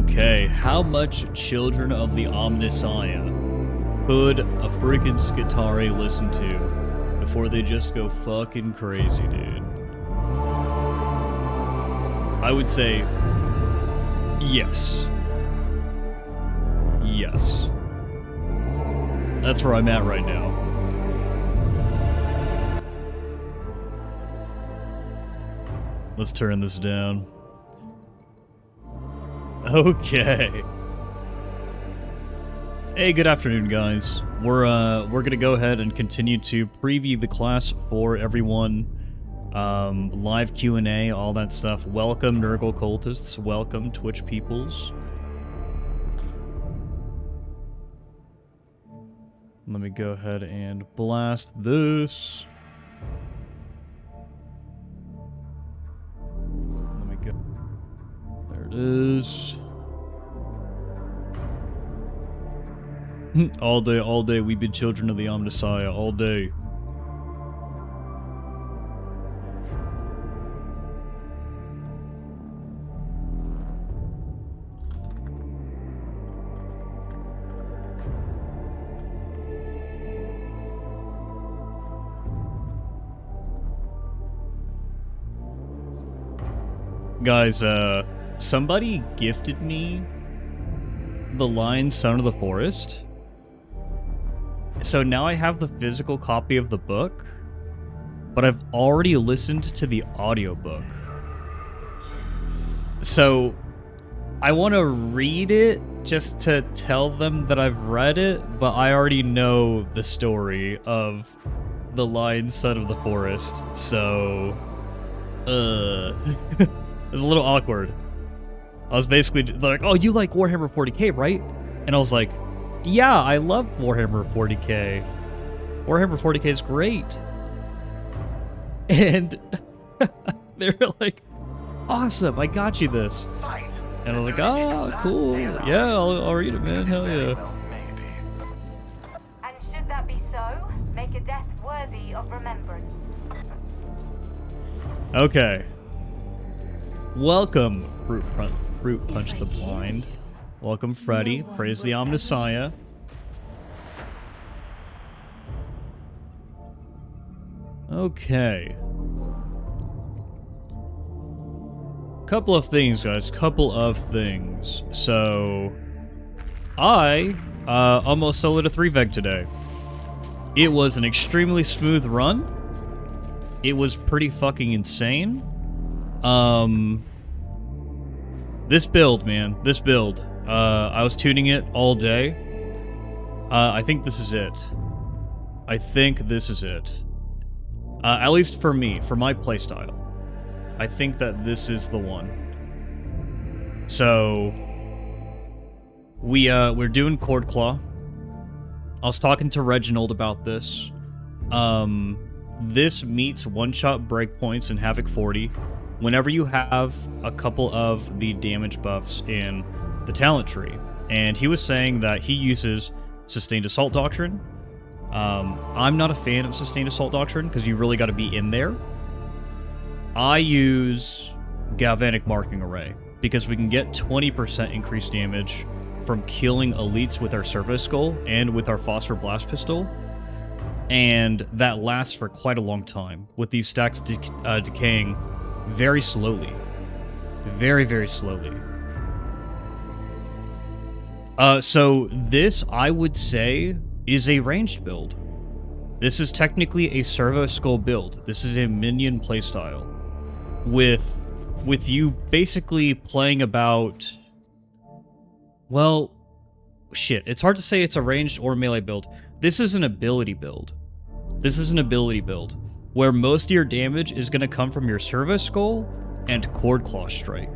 Okay, how much Children of the Omnissiah could a freaking Skitari listen to before they just go fucking crazy, dude? I would say yes. Yes. That's where I'm at right now. Let's turn this down. Okay. Hey, good afternoon, guys. We're gonna go ahead and continue to preview the class for everyone. Live Q&A, all that stuff. Welcome, Nurgle cultists. Welcome, Twitch peoples. Let me go ahead and blast this. Let me go. There it is. All day, we've been Children of the Omnissiah, all day. Guys, somebody gifted me the line Son of the Forest. So now I have the physical copy of the book, but I've already listened to the audiobook. So I want to read it just to tell them that I've read it, but I already know the story of the line Son of the Forest. So, it's a little awkward. I was basically like, oh, you like Warhammer 40k, right? And I was like, yeah, I love Warhammer 40k. Warhammer 40k is great. And they're like, awesome, I got you this. And I was like, oh, cool. Yeah, I'll read it, man. Hell yeah. And should that be so, make a death worthy of remembrance. Okay. Welcome, Fruit Punch the Blind. Welcome, Freddy. Praise the Omnissiah. Okay. Couple of things, guys. Couple of things. So, I almost soloed a 3-veg today. It was an extremely smooth run. It was pretty fucking insane. This build, man. This build. I was tuning it all day. I think this is it. I think this is it. At least for me, for my playstyle. I think that this is the one. So, we're doing Cord Claw. I was talking to Reginald about this. This meets one-shot breakpoints in Havoc 40. Whenever you have a couple of the damage buffs in the talent tree. And he was saying that he uses Sustained Assault Doctrine. I'm not a fan of Sustained Assault Doctrine because you really got to be in there. I use Galvanic Marking Array because we can get 20% increased damage from killing elites with our Service Skull and with our Phosphor Blast Pistol. And that lasts for quite a long time, with these stacks decaying very slowly. Very, very slowly. So this, I would say, is a ranged build. This is technically a Servo Skull build. This is a minion playstyle. With you basically playing about... Well, shit. It's hard to say it's a ranged or melee build. This is an ability build. This is an ability build, where most of your damage is going to come from your Servo Skull and Cord Claw Strike.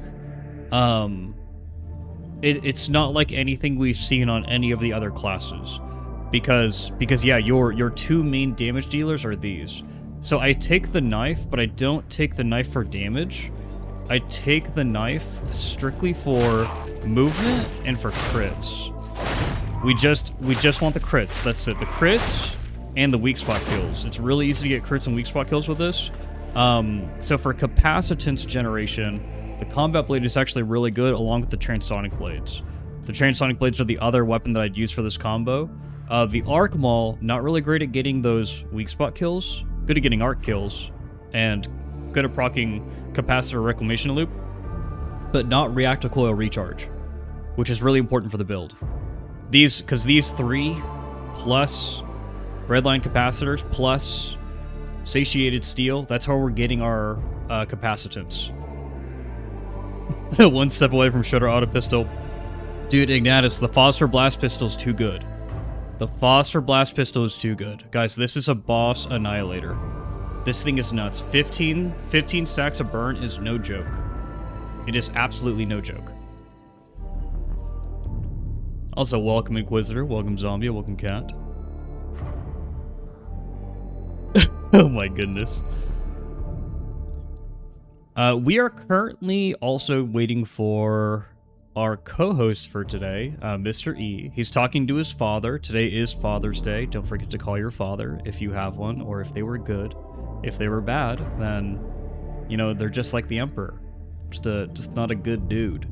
It's not like anything we've seen on any of the other classes. Because yeah, your two main damage dealers are these. So I take the knife, but I don't take the knife for damage. I take the knife strictly for movement and for crits. We just want the crits. That's it. The crits and the weak spot kills. It's really easy to get crits and weak spot kills with this. So for capacitance generation, the combat blade is actually really good along with the transonic blades. The transonic blades are the other weapon that I'd use for this combo. The arc maul, not really great at getting those weak spot kills, good at getting arc kills, and good at proccing capacitor reclamation loop, but not reactor coil recharge, which is really important for the build. Because these three, plus redline capacitors, plus satiated steel, that's how we're getting our capacitance. One step away from Shutter Auto Pistol. Dude, Ignatus, the Phosphor Blast Pistol is too good. The Phosphor Blast Pistol is too good. Guys, this is a boss annihilator. This thing is nuts. 15 stacks of burn is no joke. It is absolutely no joke. Also, welcome Inquisitor, welcome Zombie, welcome Cat. Oh my goodness. We are currently also waiting for our co-host for today, Mr. E. He's talking to his father. Today is Father's Day. Don't forget to call your father if you have one, or if they were good. If they were bad, then, you know, they're just like the Emperor. Just not a good dude.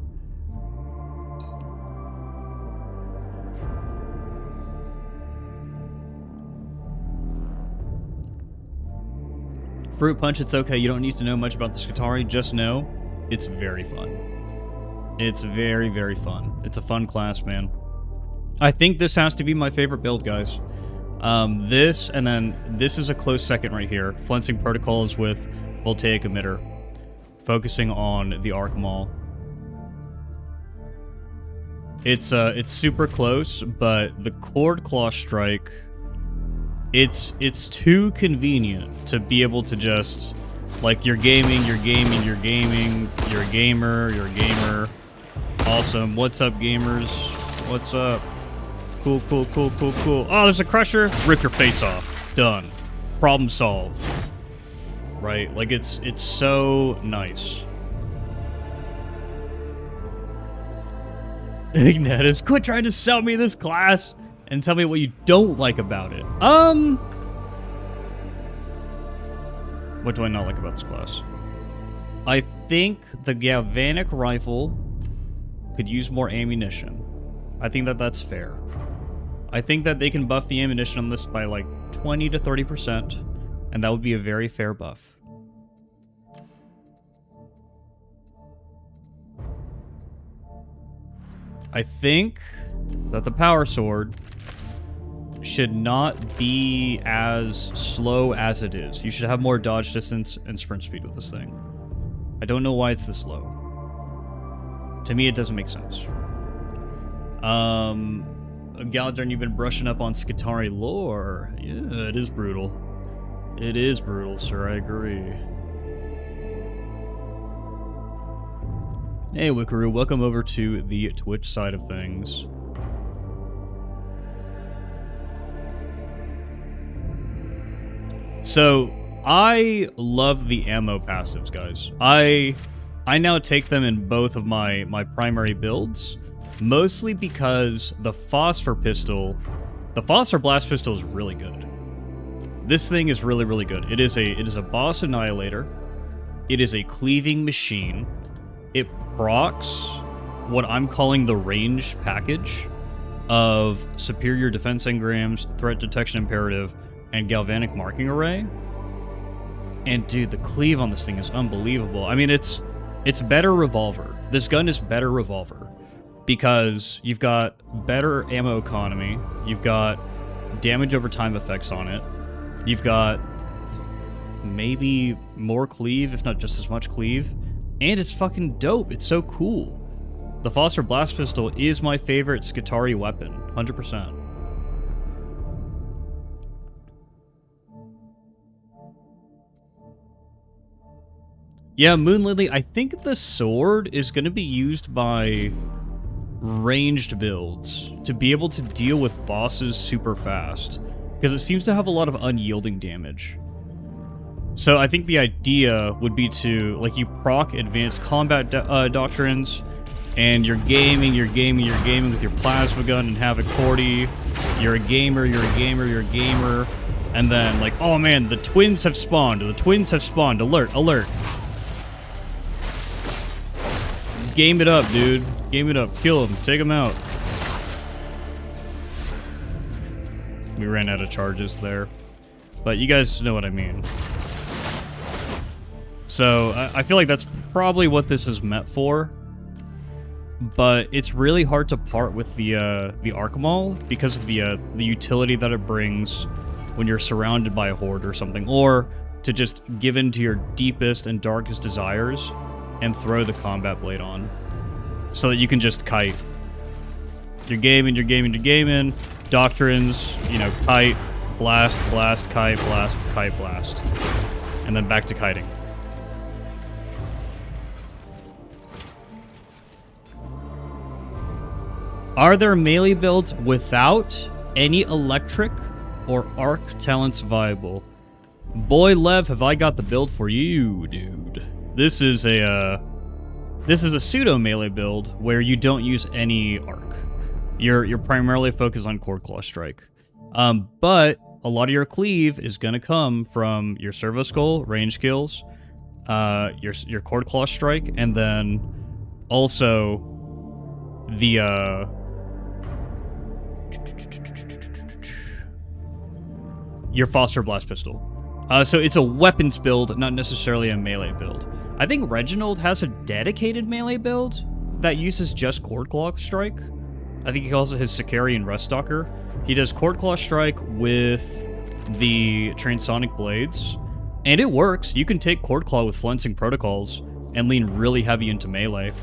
Fruit Punch, it's okay. You don't need to know much about the Skitarii. Just know it's very fun. It's very, very fun. It's a fun class, man. I think this has to be my favorite build, guys. This, and then this is a close second right here. Flensing Protocols with Voltaic Emitter. Focusing on the Arc Maul. It's super close, but the Cord Claw Strike, it's too convenient to be able to just, like, you're gaming, you're a gamer. Awesome. What's up, gamers? What's up? Cool. Oh, there's a crusher. Rip your face off. Done. Problem solved. Right? Like, it's so nice. Ignatus, quit trying to sell me this class and tell me what you don't like about it. What do I not like about this class? I think the galvanic rifle could use more ammunition. I think that that's fair. I think that they can buff the ammunition on this by like 20 to 30%, and that would be a very fair buff. I think that the power sword should not be as slow as it is. You should have more dodge distance and sprint speed with this thing. I don't know why it's this low. To me, it doesn't make sense. Galadern, you've been brushing up on Skitarii lore. Yeah, it is brutal. It is brutal, sir. I agree. Hey, Wickaroo. Welcome over to the Twitch side of things. So, I love the ammo passives, guys. I now take them in both of my primary builds, mostly because the Phosphor Blast Pistol is really good. This thing is really, really good. It is a boss annihilator. It is a cleaving machine. It procs what I'm calling the range package of superior defense engrams, threat detection imperative, and galvanic marking array. And dude, the cleave on this thing is unbelievable. I mean, it's better revolver. This gun is better revolver because you've got better ammo economy. You've got damage over time effects on it. You've got maybe more cleave, if not just as much cleave. And it's fucking dope. It's so cool. The Phosphor Blast Pistol is my favorite Skitarii weapon, 100%. Yeah, Moon Lily, I think the sword is going to be used by ranged builds to be able to deal with bosses super fast, because it seems to have a lot of unyielding damage. So I think the idea would be to, like, you proc advanced combat doctrines, and you're gaming with your plasma gun and Havoc 40. You're a gamer, and then, like, oh man, the twins have spawned, alert. game it up, dude. Game it up. Kill him. Take him out. We ran out of charges there. But you guys know what I mean. So, I feel like that's probably what this is meant for. But it's really hard to part with the Archimol because of the utility that it brings when you're surrounded by a horde or something. Or to just give in to your deepest and darkest desires and throw the combat blade on. So that you can just kite. You're gaming, you're gaming, you're gaming. Doctrines, you know, kite, blast, blast, kite, blast. And then back to kiting. Are there melee builds without any electric or arc talents viable? Boy, Lev, have I got the build for you, dude. This is a pseudo melee build where you don't use any arc. You're primarily focused on Cord Claw Strike. But a lot of your cleave is gonna come from your Servo Skull, range kills, your Cord Claw Strike, and then also the your Phosphor Blast Pistol. So it's a weapons build, not necessarily a melee build. I think Reginald has a dedicated melee build that uses just Cord Claw Strike. I think he calls it his Skitarii and Darkstalker. He does Cord Claw Strike with the Transonic Blades, and it works. You can take Cord Claw with Flensing Protocols and lean really heavy into melee.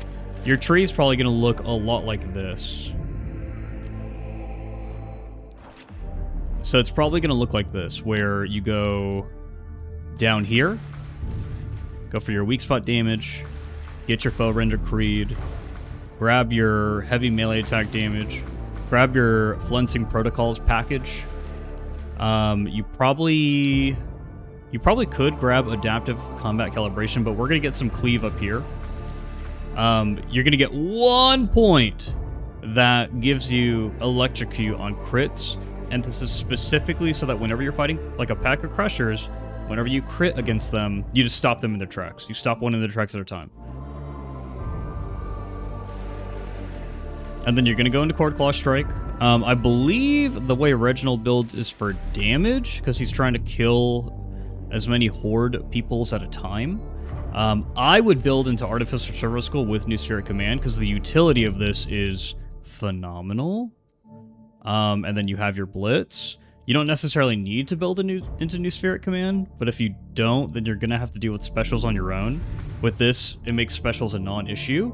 Your tree is probably going to look a lot like this. So it's probably going to look like this, where you go down here, go for your weak spot damage, get your foe render creed, grab your heavy melee attack damage, grab your Flensing Protocols package. You probably could grab Adaptive Combat Calibration, but we're going to get some cleave up here. You're going to get 1 point that gives you Electrocute on crits, and this is specifically so that whenever you're fighting like a pack of Crushers, whenever you crit against them, you just stop them in their tracks. You stop one in their tracks at a time. And then you're going to go into Cord Claw Strike. I believe the way Reginald builds is for damage, because he's trying to kill as many Horde peoples at a time. I would build into Artificer Servo Skull with New Spirit Command, because the utility of this is phenomenal. And then you have your Blitz. You don't necessarily need to build into New Spirit Command, but if you don't, then you're going to have to deal with specials on your own. With this, it makes specials a non-issue.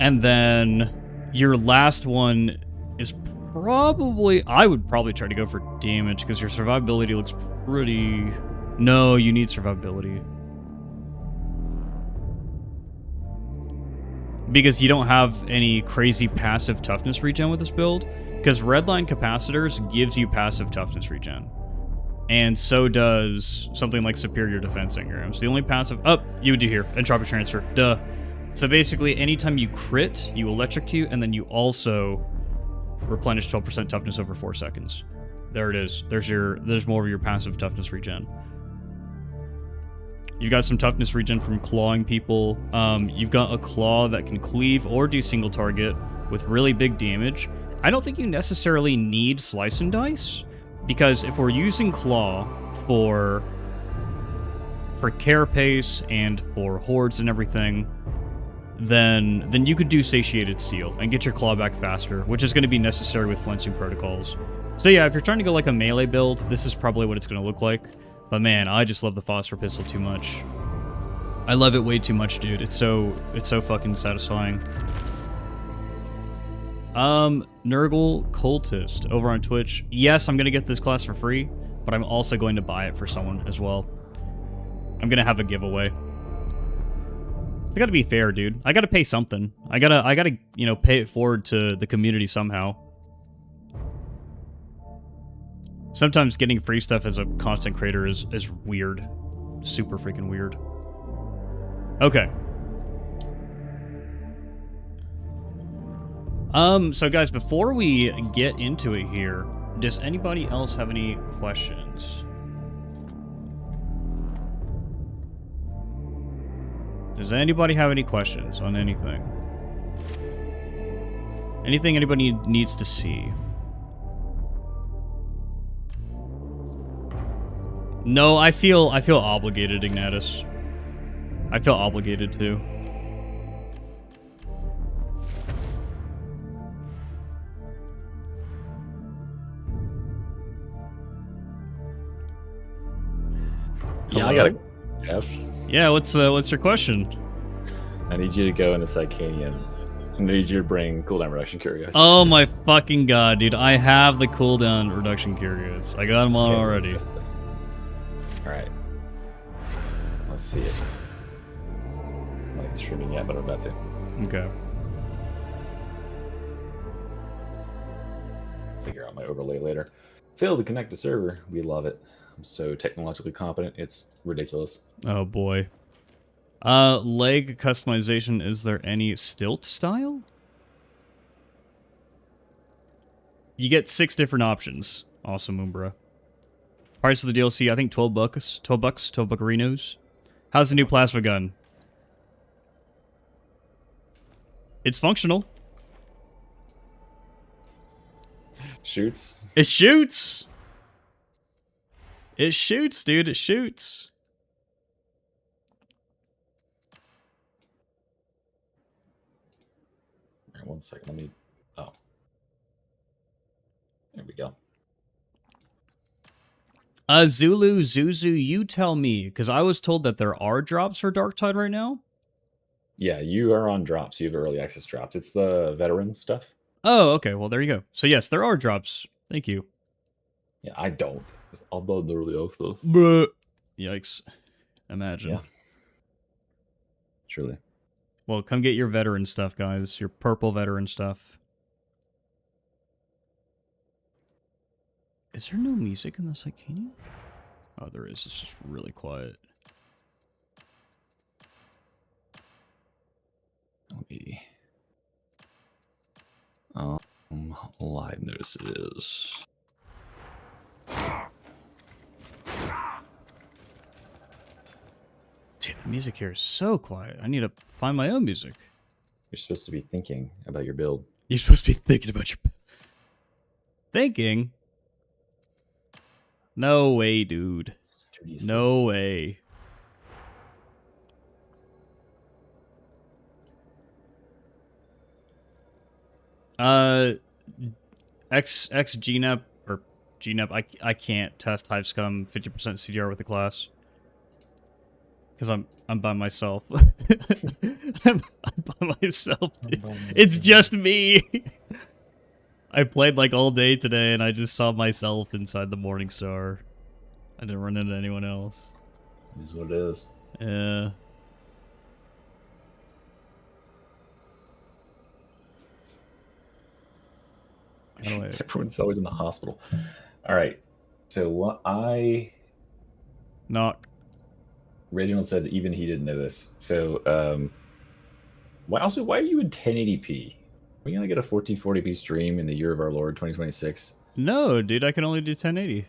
And then your last one is probably... I would probably try to go for damage, because your survivability looks pretty... No, you need survivability. Because you don't have any crazy passive toughness regen with this build. Because Redline Capacitors gives you passive toughness regen. And so does something like Superior Defense Engrams. The only passive... Oh, you would do here. Entropic Transfer. Duh. So basically, anytime you crit, you electrocute, and then you also replenish 12% toughness over 4 seconds. There it is. There's more of your passive toughness regen. You've got some toughness regen from clawing people. You've got a claw that can cleave or do single target with really big damage. I don't think you necessarily need Slice and Dice, because if we're using claw for carapace and for hordes and everything, then you could do Satiated Steel and get your claw back faster, which is going to be necessary with Flensing Protocols. So yeah, if you're trying to go like a melee build, this is probably what it's going to look like. But man, I just love the Phosphor Pistol too much. I love it way too much, dude. It's so fucking satisfying. Nurgle Cultist over on Twitch. Yes, I'm going to get this class for free, but I'm also going to buy it for someone as well. I'm going to have a giveaway. It's got to be fair, dude. I got to pay something. I gotta, you know, pay it forward to the community somehow. Sometimes getting free stuff as a content creator is weird. Super freaking weird. Okay. So guys, before we get into it here, does anybody else have any questions? Does anybody have any questions on anything? Anything anybody needs to see? No, I feel obligated, Ignatus. I feel obligated to. Yeah, I gotta. Jeff, Yeah, what's your question? I need you to go into Psychanian. I need you to bring cooldown reduction curios. Oh my fucking god, dude! I have the cooldown reduction curios. I got them on already. All right. Let's see it. I'm not streaming yet, but I'm about to. Okay. Figure out my overlay later. Failed to connect to server. We love it. I'm so technologically competent. It's ridiculous. Oh boy. Leg customization. Is there any stilt style? You get 6 different options. Awesome, Umbra. Price of the DLC, I think 12 bucks. 12 buccarinos. How's the new plasma gun? It's functional. Shoots. It shoots! It shoots, dude. It shoots. All right, 1 second. Let me. Oh. There we go. Zulu, Zuzu, you tell me, because I was told that there are drops for Darktide right now. Yeah, you are on drops. You have early access drops. It's the veteran stuff. Oh, okay. Well, there you go. So yes, there are drops. Thank you. Yeah, I don't. I'll download the early access. Bruh. Yikes. Imagine. Yeah. Truly. Well, come get your veteran stuff, guys. Your purple veteran stuff. Is there no music in the Psychania? Oh, there is. It's just really quiet. Let me. Live notices. Dude, the music here is so quiet. I need to find my own music. You're supposed to be thinking about your build. You're supposed to be thinking about your... Thinking? No way, dude. No way. GNAP or GNAP. I can't test Hive Scum 50% CDR with the class because I'm by myself. I'm by myself, dude. It's just me. I played like all day today, and I just saw myself inside the Morningstar. I didn't run into anyone else. It is what it is. Yeah. Everyone's always in the hospital. All right. So what Knock. Reginald said even he didn't know this. So why are you in 1080p? Are we gonna get a 1440p stream in the year of our Lord 2026? No, dude, I can only do 1080.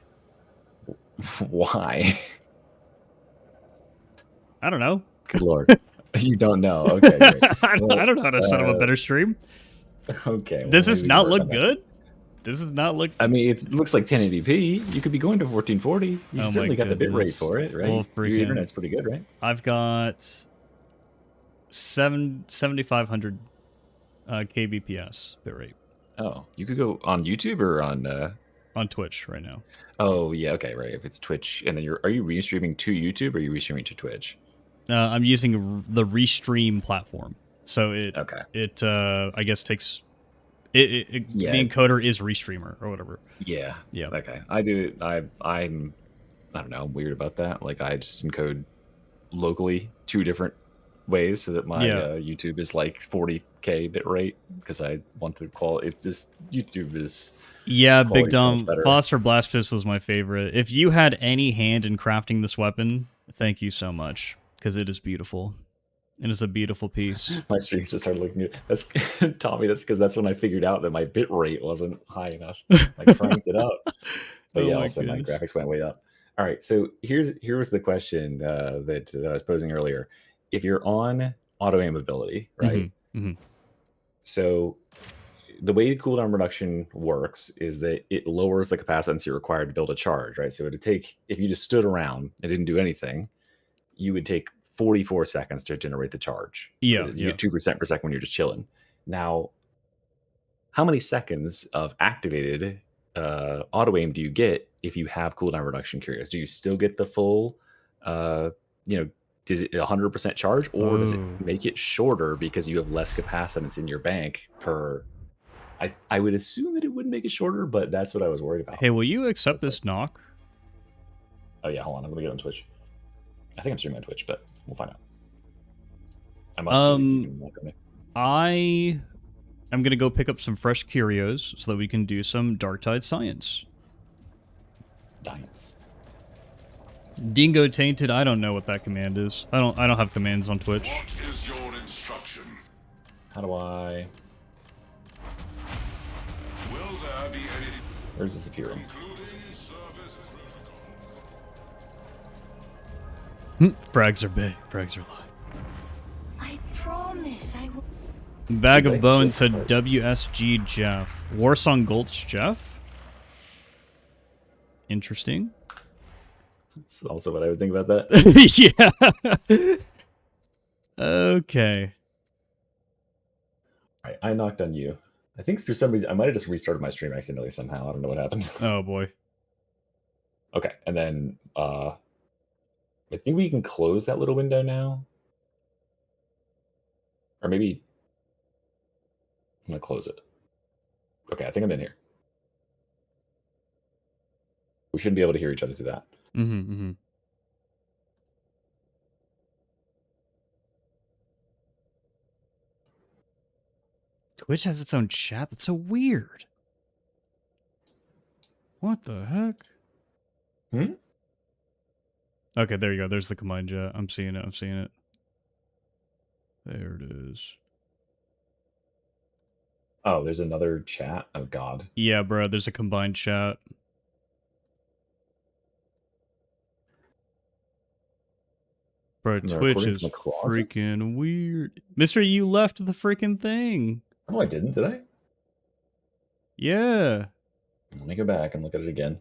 Why? I don't know. Good Lord. You don't know. Okay. Great. I don't know how to set up a better stream. Okay. Does this not look good? Does it not look... I mean, it looks like 1080p. You could be going to 1440. You certainly got the bitrate for it, right? Well, your internet's pretty good, right? I've got 7,500 kbps bitrate. Oh, you could go on YouTube or on Twitch right now. Oh yeah, okay, right. If it's Twitch, and then are you restreaming to YouTube or are you restreaming to Twitch? I'm using the Restream platform, so it I guess takes the encoder is Restreamer or whatever. Yeah. Yeah. Okay. I do. I'm I don't know. I'm weird about that. Like I just encode locally 2 different ways so that my YouTube is like 40k bit rate because I want the quality. It's just YouTube is. Yeah, Big Dumb. Phosphor Blast Pistol is my favorite. If you had any hand in crafting this weapon, thank you so much, because it is beautiful. It is a beautiful piece. My streams just started looking good. That's Tommy. That's because that's when I figured out that my bit rate wasn't high enough. I cranked it up, but my graphics went way up. All right, so here was the question that I was posing earlier. if you're on auto aim ability, right? So the way cooldown reduction works is that it lowers the capacitance you're required to build a charge, right? So it'd take, if you just stood around and didn't do anything, you would take 44 seconds to generate the charge. Yeah, you get 2% per second when you're just chilling. Now, how many seconds of activated auto aim do you get if you have cooldown reduction? Curious. Do you still get the full, does it 100% charge, or does it make it shorter because you have less capacitance in your bank per? I would assume that it wouldn't make it shorter, but that's what I was worried about. Hey, will you accept this knock? Oh yeah, hold on. I'm gonna get on Twitch. I think I'm streaming on Twitch, but we'll find out. I must. I am gonna go pick up some fresh curios so that we can do some Darktide science. Science. Dingo Tainted. I don't know what that command is. I don't have commands on Twitch. What is your instruction? How do I? Will there be any? Where's this appearing? Including service protocol. Frags are big. Frags are live. I promise I will. Bag of Bones said WSG Jeff. Warsong Gulch Jeff? Interesting. That's also what I would think about that. Yeah. Okay. All right, I knocked on you. I think for some reason, I might have just restarted my stream accidentally somehow. I don't know what happened. Oh, boy. Okay, and then I think we can close that little window now. Or maybe I'm going to close it. Okay, I think I'm in here. We shouldn't be able to hear each other through that. Twitch has its own chat? That's so weird. What the heck? Okay, there you go. There's the combined chat. I'm seeing it. There it is. Oh, there's another chat? Oh, God. Yeah, bro, there's a combined chat. Bro, Twitch is freaking weird. Mister, you left the freaking thing. Oh, I didn't, did I? Yeah. Let me go back and look at it again.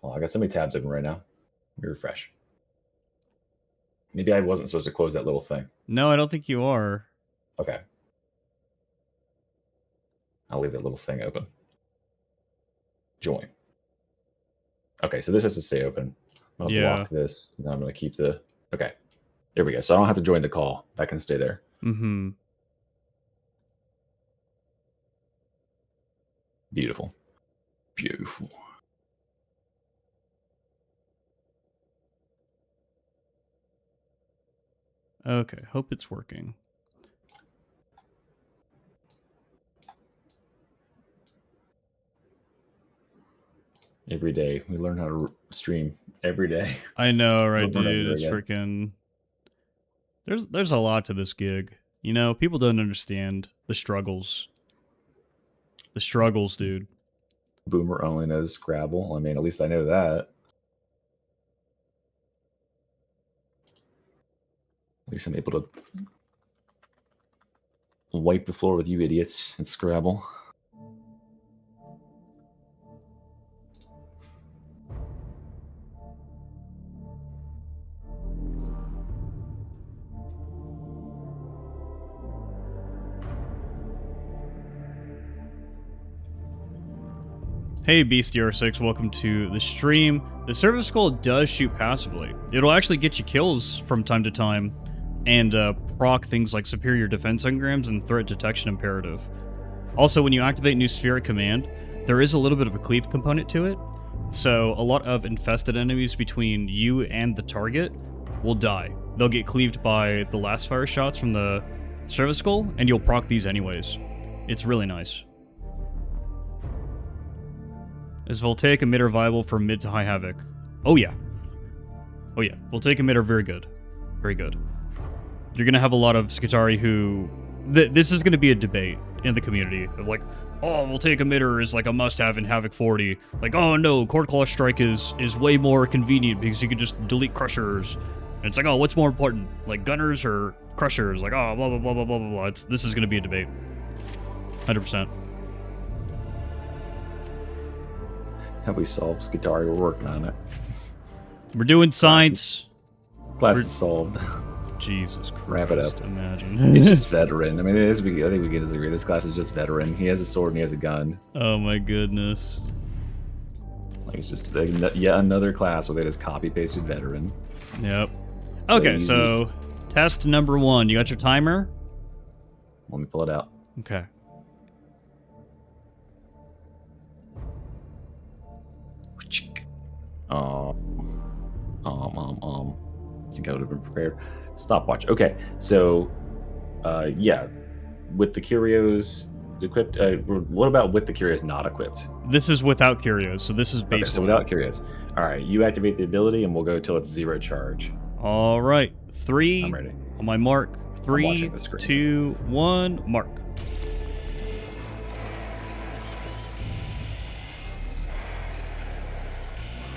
Oh, I got so many tabs open right now. Let me refresh. Maybe I wasn't supposed to close that little thing. No, I don't think you are. Okay. I'll leave that little thing open. Join. Okay, so this has to stay open. I'm going to block this, and then I'm going to keep the... Okay. There we go. So I don't have to join the call. That can stay there. Beautiful. Beautiful. Okay, hope it's working. Every day. We learn how to stream every day. I know, right, dude? It's freaking... There's a lot to this gig. You know, people don't understand the struggles. The struggles, dude. Boomer only knows Scrabble. I mean, at least I know that. At least I'm able to wipe the floor with you idiots and Scrabble. Hey BeastDR6, welcome to the stream. The Service Skull does shoot passively. It'll actually get you kills from time to time and proc things like Superior Defense Engrams and Threat Detection Imperative. Also, when you activate New Spheric Command, there is a little bit of a cleave component to it, so a lot of infested enemies between you and the target will die. They'll get cleaved by the last fire shots from the Service Skull, and you'll proc these anyways. It's really nice. Is Voltaic emitter viable for mid to high havoc? Oh yeah. Oh yeah. Voltaic emitter, very good. Very good. You're going to have a lot of Skitarii who... this is going to be a debate in the community of like, oh, Voltaic emitter is like a must-have in Havoc 40. Like, oh no, Cord Claw Strike is way more convenient because you can just delete crushers. And it's like, oh, what's more important, like gunners or crushers? Like, oh, blah blah blah blah blah blah blah. This is gonna be a debate. 100%. Have we solved Skitarii? We're working on it. We're doing science. Class is solved. Jesus Christ. Wrap it up. Imagine. It's just veteran. I mean, I think we can disagree. This class is just veteran. He has a sword and he has a gun. Oh my goodness. Like, it's just yet another class where they just copy-pasted veteran. Yep. Okay, Easy. so test number 1. You got your timer? Let me pull it out. Okay. I think I would have been prepared. Stopwatch. Okay, so, yeah, with the curios equipped, what about with the curios not equipped? This is without curios, so this is baseline. Okay, so without curios. All right, you activate the ability, and we'll go till it's 0 charge. All right, 3. I'm ready. On my mark. 3, watching the screen. 2, 1, mark.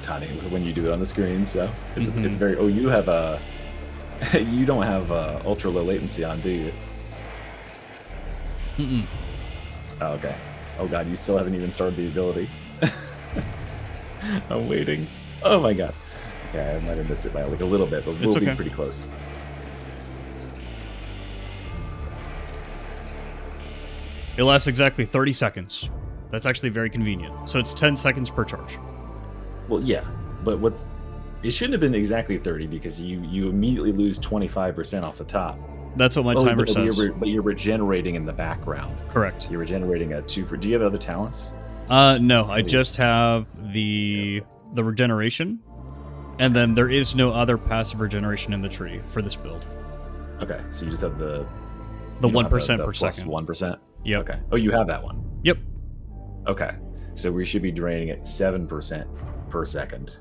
Tiny when you do it on the screen, so it's very. Oh, you have a. You don't have ultra low latency on, do you? Oh, okay. Oh god, you still haven't even started the ability. I'm waiting. Oh my god. Okay, I might have missed it by like a little bit, but we'll be pretty close. It lasts exactly 30 seconds. That's actually very convenient. So it's 10 seconds per charge. Well, yeah, but it shouldn't have been exactly 30 because you immediately lose 25% off the top. That's what my timer says. But you're regenerating in the background. Correct. You're regenerating at 2. Do you have other talents? No, I just have the regeneration, and then there is no other passive regeneration in the tree for this build. Okay, so you just have the 1% per plus second. 1%. Yep. Okay. Oh, you have that one. Yep. Okay, so we should be draining at 7% per second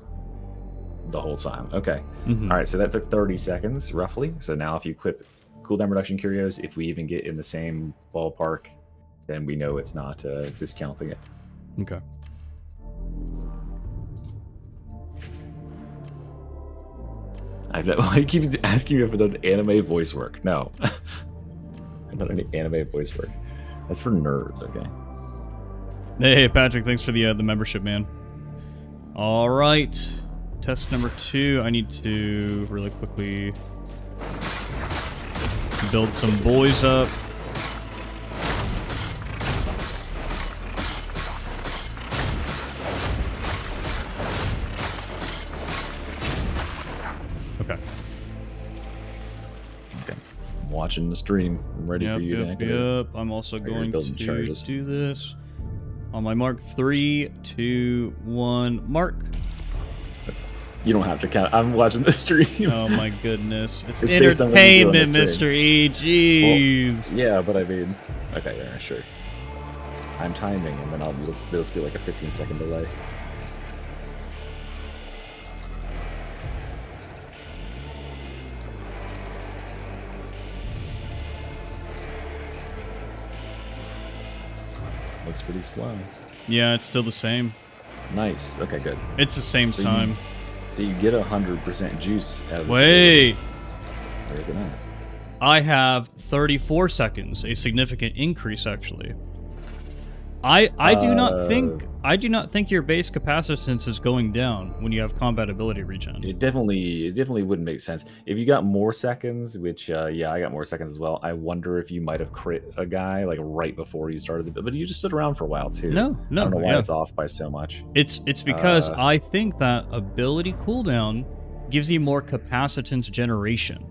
the whole time. Okay. All right, so that took 30 seconds roughly. So now if you equip cooldown reduction curios, if we even get in the same ballpark, then we know it's not discounting it. Okay. I keep asking you for the anime voice work. No. I don't any anime voice work. That's for nerds, okay? Hey, Patrick, thanks for the membership, man. All right. Test number 2. I need to really quickly build some boys up. Okay. I'm watching the stream. I'm ready for you to activate. Yep. I'm also going to charges. do this. On my mark, 3, 2, 1, mark. You don't have to count. I'm watching the stream. Oh my goodness. It's based on what you do on the entertainment, stream. Mr. E. Jeez. Well, yeah, but I mean, okay, yeah, sure. I'm timing, and then there'll just be like a 15-second delay. Looks pretty slow. Yeah, it's still the same. Nice. Okay, good. It's the same So time. So you get 100% juice out of this. Wait. Where is it at? I have 34 seconds, a significant increase actually. I do not think your base capacitance is going down when you have combat ability regen. It definitely wouldn't make sense if you got more seconds. Which yeah, I got more seconds as well. I wonder if you might have crit a guy like right before you started the, but you just stood around for a while too. No, I don't know why it's off by so much. It's because I think that ability cooldown gives you more capacitance generation.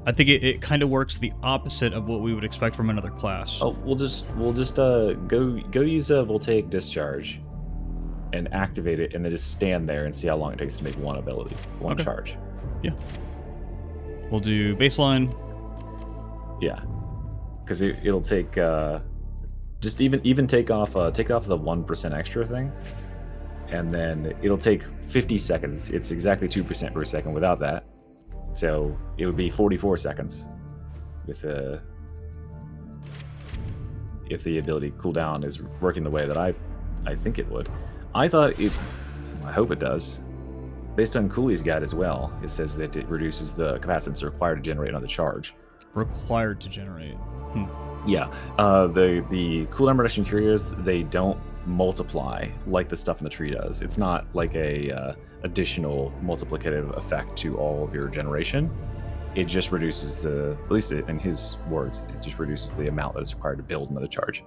I think it kind of works the opposite of what we would expect from another class. Oh, we'll just go use a voltaic discharge and activate it, and then just stand there and see how long it takes to make one ability, one charge. Yeah. We'll do baseline. Yeah, because it'll take just even take off the 1% extra thing, and then it'll take 50 seconds. It's exactly 2% per second without that. So it would be 44 seconds with if the ability cooldown is working the way that I think it would. I hope it does. based on Cooley's guide as well, it says that it reduces the capacitance required to generate another charge. Required to generate. Yeah, the cooldown reduction curios, they don't multiply like the stuff in the tree does. It's not like a additional multiplicative effect to all of your generation. It just reduces at least in his words, it just reduces the amount that is required to build another charge.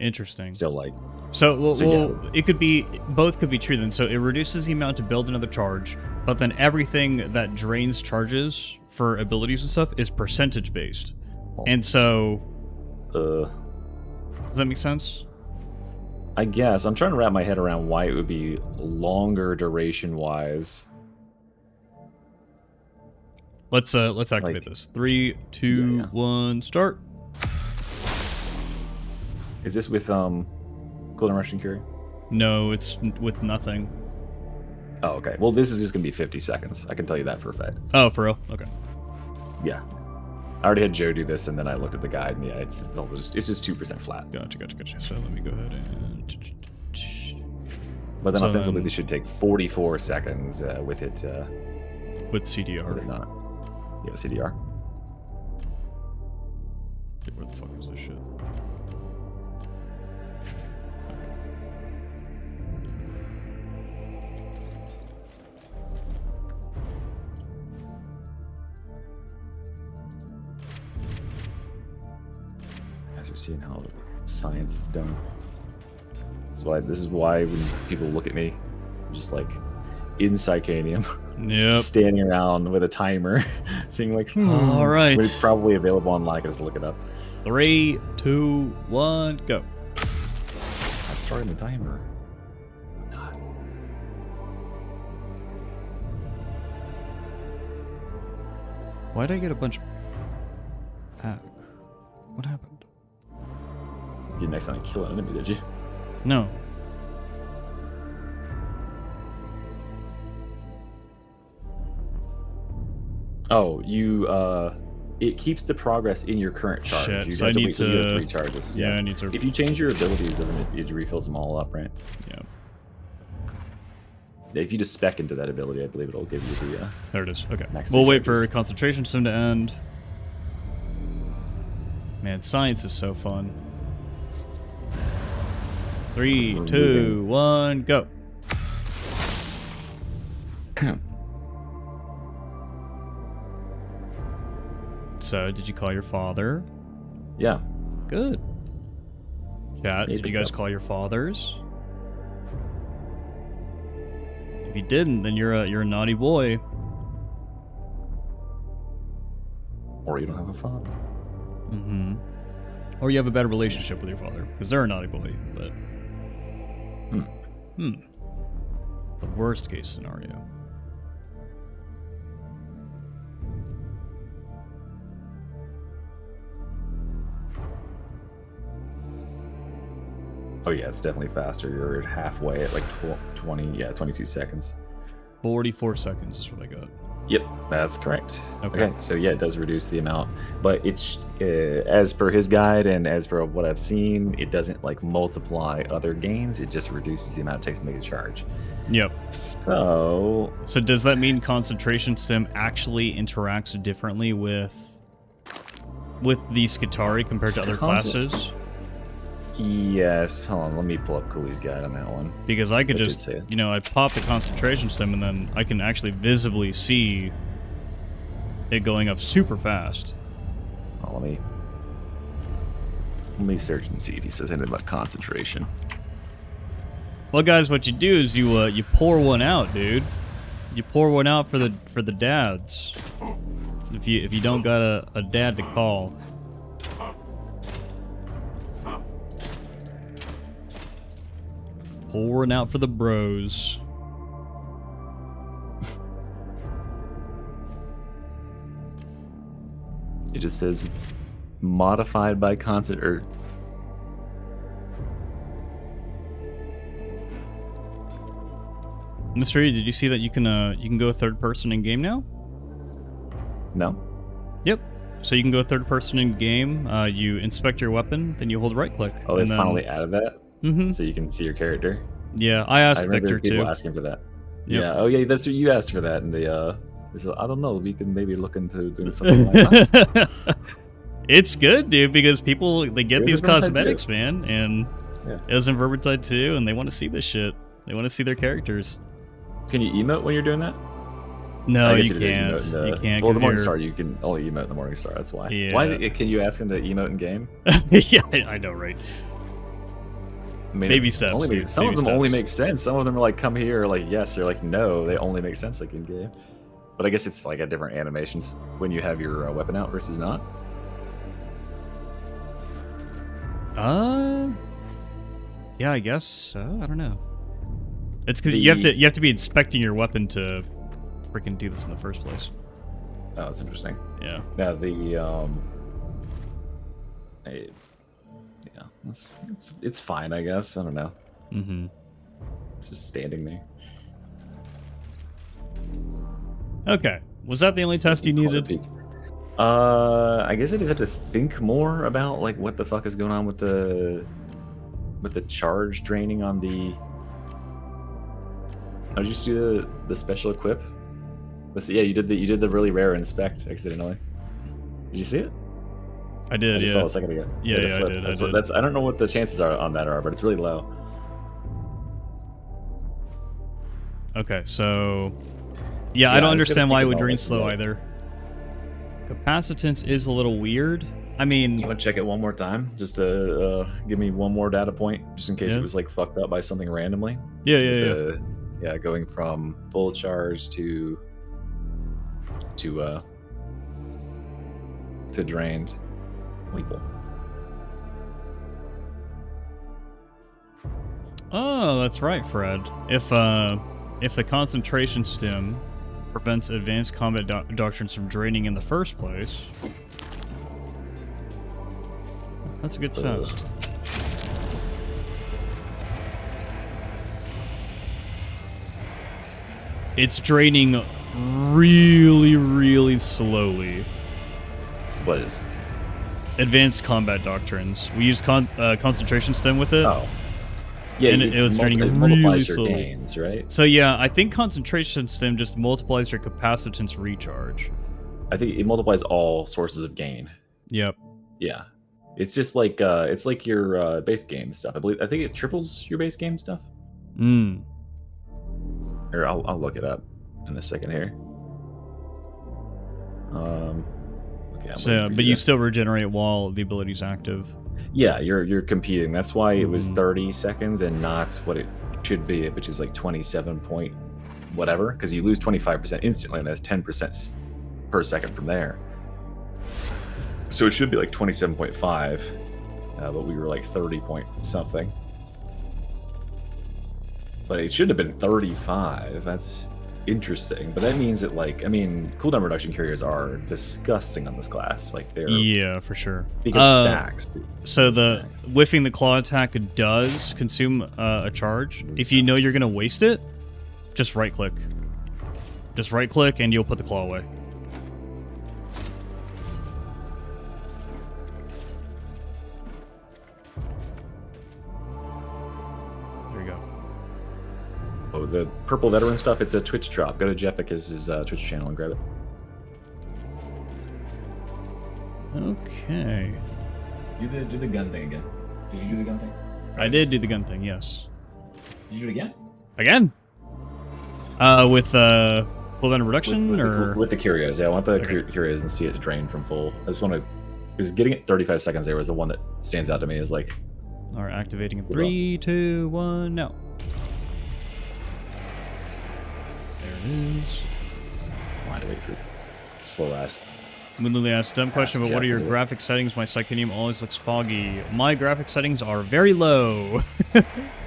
Interesting. So like, it could be, both could be true then. So it reduces the amount to build another charge, but then everything that drains charges for abilities and stuff is percentage based. And so, does that make sense? I guess I'm trying to wrap my head around why it would be longer duration wise. Let's activate this. 3, 2, 1, start. Is this with cooldown rushing curie? No, it's with nothing. Oh, okay. Well, this is just gonna be 50 seconds. I can tell you that for a fact. Oh, for real? Okay. Yeah. I already had Joe do this, and then I looked at the guide, and yeah, it's also just 2% flat. Gotcha. So let me go ahead and. But then ostensibly this should take 44 seconds with it. With CDR. With it not. Yeah, CDR. Dude, where the fuck is this shit? As you're seeing how science is done. This is why when people look at me, I'm just like in Psychanium, standing around with a timer, being like, all right. But it's probably available online. I can just look it up. 3, 2, 1, go. I'm starting the timer. I'm not. Why'd I get a bunch back? What happened? You didn't accidentally kill an enemy, did you? No. Oh, it keeps the progress in your current charge. Shit, You so have I to need wait till you have to- 3 charges. Yeah, I need to. If you change your abilities, then it refills them all up, right? Yeah. If you just spec into that ability, I believe it'll give you the. There it is. Okay. Max We'll wait charges. for concentration sim to end. Man, science is so fun. 3, 2, 1, go. So, did you call your father? Yeah. Good. Chat, He did you picked guys up. call your fathers? If you didn't, then you're a naughty boy. Or you don't have a father. Mm-hmm. Or you have a better relationship with your father, because they're a naughty boy, but... The worst case scenario. Oh yeah, it's definitely faster. You're at halfway at like 22 seconds. 44 seconds is what I got. Yep, that's correct. Okay. So yeah, it does reduce the amount, but it's as per his guide and as per what I've seen, it doesn't like multiply other gains. It just reduces the amount it takes to make a charge. Yep. So does that mean concentration stim actually interacts differently with the Skitarii compared to other classes? Yes. Hold on, let me pull up Cooley's guide on that one. Because I could That did just, say it. I pop the concentration stim and then I can actually visibly see it going up super fast. Oh, let me search and see if he says anything about concentration. Well, guys, what you do is you pour one out, dude. You pour one out for the dads. If you don't got a dad to call. Pouring out for the bros. It just says it's modified by constant or Mystery, did you see that you can go third person in game now? no. Yep. So you can go third person in game. You inspect your weapon, then you hold right click. Oh, they and then, finally added that, Mm-hmm. so you can see your character. Yeah, I asked I remember Victor people too. asking for that. Yep. Yeah. Oh yeah, that's what you asked for that, and the I don't know. We can maybe look into doing something like that. It's good, dude, because people they get It these is Vermintide cosmetics, man, and Yeah. it was in Vermintide 2, and they want to see this shit. They want to see their characters. Can you emote when you're doing that? No, I guess you did can't. emote in You can't. Well, 'cause the Morning you're- Star, you can only emote in the Morning Star. That's why. Yeah. Why can you ask him to emote in game? Yeah, I know, right? I mean, Baby steps, Only dude, some baby of them only steps. make sense. Some of them are like come here, or like yes, or like no. They only make sense like in game. But I guess it's like a different animations when you have your weapon out versus not. Yeah, I guess so. I don't know. It's because you have to be inspecting your weapon to freaking do this in the first place. Oh, that's interesting. Yeah. Now the yeah, it's fine, I guess. I don't know. Mm-hmm. It's just standing there. Okay. Was that the only test you Call it a needed? peek. I guess I just have to think more about like what the fuck is going on with the charge draining on the. How did you just do the special equip? Let's see. Yeah, you did the really rare inspect accidentally. Did you see it? I did, I just yeah. saw it a second ago. Yeah, The yeah, I flip. did, I That's, did. that's I don't know what the chances are on that are, but it's really low. Okay, so yeah, Yeah, I don't I was gonna understand why it think would about drain it, slow yeah. either. Capacitance is a little weird. I mean, You want to check it one more time, just to give me one more data point, just in case Yeah. it was like fucked up by something randomly. yeah. Yeah, going from full charge to drained. Weeple. Oh, that's right, Fred. If the concentration stem prevents advanced combat doctrines from draining in the first place, that's a good test. It's draining really, really slowly. What is? Advanced combat doctrines. We used concentration stem with it. Oh. Yeah, And it was draining it really multiplies your slowly. gains, right? So yeah, I think concentration stem just multiplies your capacitance recharge. I think it multiplies all sources of gain. Yep. Yeah. It's just like it's like your base game stuff. I think it triples your base game stuff. Mm. Or I'll look it up in a second here. Okay. I'm So, waiting for but you to- still regenerate while the ability's active. Yeah, you're competing. That's why it was Mhm. 30 seconds and not what it should be, which is like 27 point whatever, because you lose 25% instantly, and that's 10% per second from there. So it should be like 27.5, but we were like 30 point something. But it should have been 35. That's interesting. But that means that, like, I mean, cooldown reduction carriers are disgusting on this class. Like, they're Yeah, for sure. because stacks. So the Stacks. whiffing the claw attack does consume a charge. If you know you're gonna waste it, just right click. Just right click and you'll put the claw away. There you go. Oh, the purple veteran stuff, it's a Twitch drop. Go to Jeffika's Twitch channel and grab it. Okay. Do the gun thing again. Did you do the gun thing? I did do the gun thing, yes. Did you do it again? Again? With cooldown reduction or with the curios. Yeah, I want the Okay. curios and see it drain from full. I just want to, because getting it 35 seconds there was the one that stands out to me as like, All right, activating in 3, 2, 1, now. There it is. why do I wait for slow ass? Literally asked dumb question, Ask but what are your Jeff, graphic settings? My Psychonium always looks foggy. My graphic settings are very low.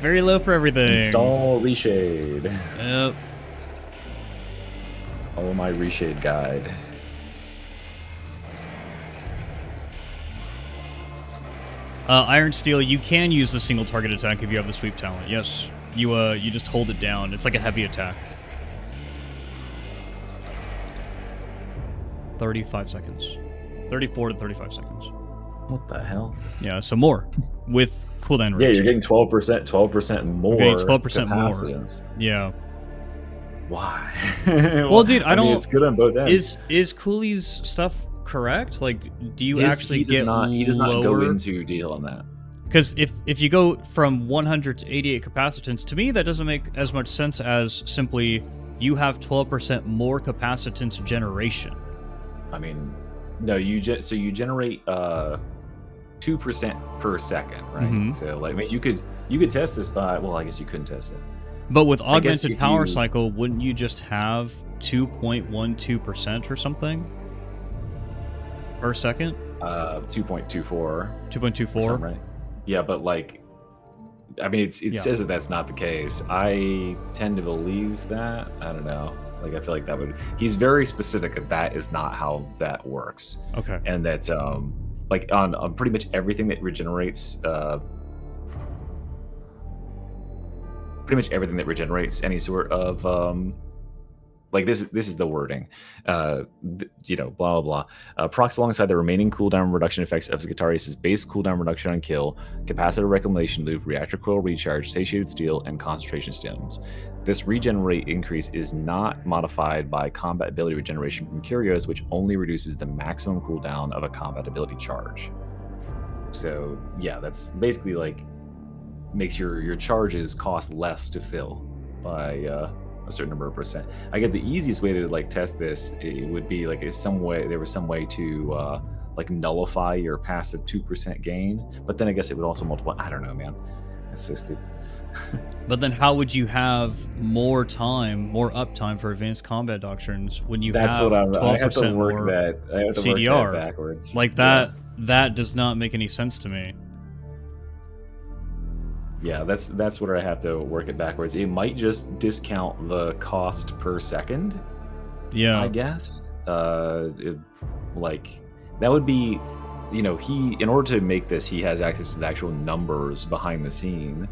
Very low for everything. Install reshade. Yep. Follow my reshade guide. Iron Steel, you can use the single target attack if you have the sweep talent. Yes. You just hold it down. It's like a heavy attack. 35 seconds. 34 to 35 seconds. What the hell? Yeah, so more with cooldown Yeah, reduction. you're getting 12% more. You're getting 12% more. capacitance. Yeah. Why? Well, dude, I don't. mean, it's good on both ends. Is Cooley's stuff correct? Like, do you actually he get does not go lower? into detail on that. Because if you go from 100 to 88 capacitance, to me that doesn't make as much sense as simply you have 12% more capacitance generation. I mean, no, you generate 2% per second, right? Mhm. So like, I mean, you could test this by, well, I guess you couldn't test it. But with I guess augmented if power you- cycle, wouldn't you just have 2.12% or something per second? 2.24. 2.24. Right? Yeah, but like, I mean, it Yeah. says that that's not the case. I tend to believe that. I don't know. Like, I feel like that would. He's very specific that is not how that works, Okay. and that like on pretty much everything that regenerates. Pretty much everything that regenerates any sort of like this is the wording, blah blah blah. Procs alongside the remaining cooldown reduction effects of Skitarii' base cooldown reduction on kill, capacitor reclamation loop, reactor coil recharge, satiated steel, and concentration stones. This regen rate increase is not modified by combat ability regeneration from curios, which only reduces the maximum cooldown of a combat ability charge. So yeah, that's basically like makes your charges cost less to fill by a certain number of percent. I get the easiest way to like test this. It would be like if there was some way to like nullify your passive 2% gain, but then I guess it would also multiply. I don't know, man. That's so stupid. But then how would you have more uptime for advanced combat doctrines when you That's have what I have to 12% work more that. I have to CDR? work that backwards. Like that, that does not make any sense to me. Yeah, that's what I have to work it backwards. It might just discount the cost per second. Yeah. I guess. Like that would be, he in order to make this, he has access to the actual numbers behind the scene.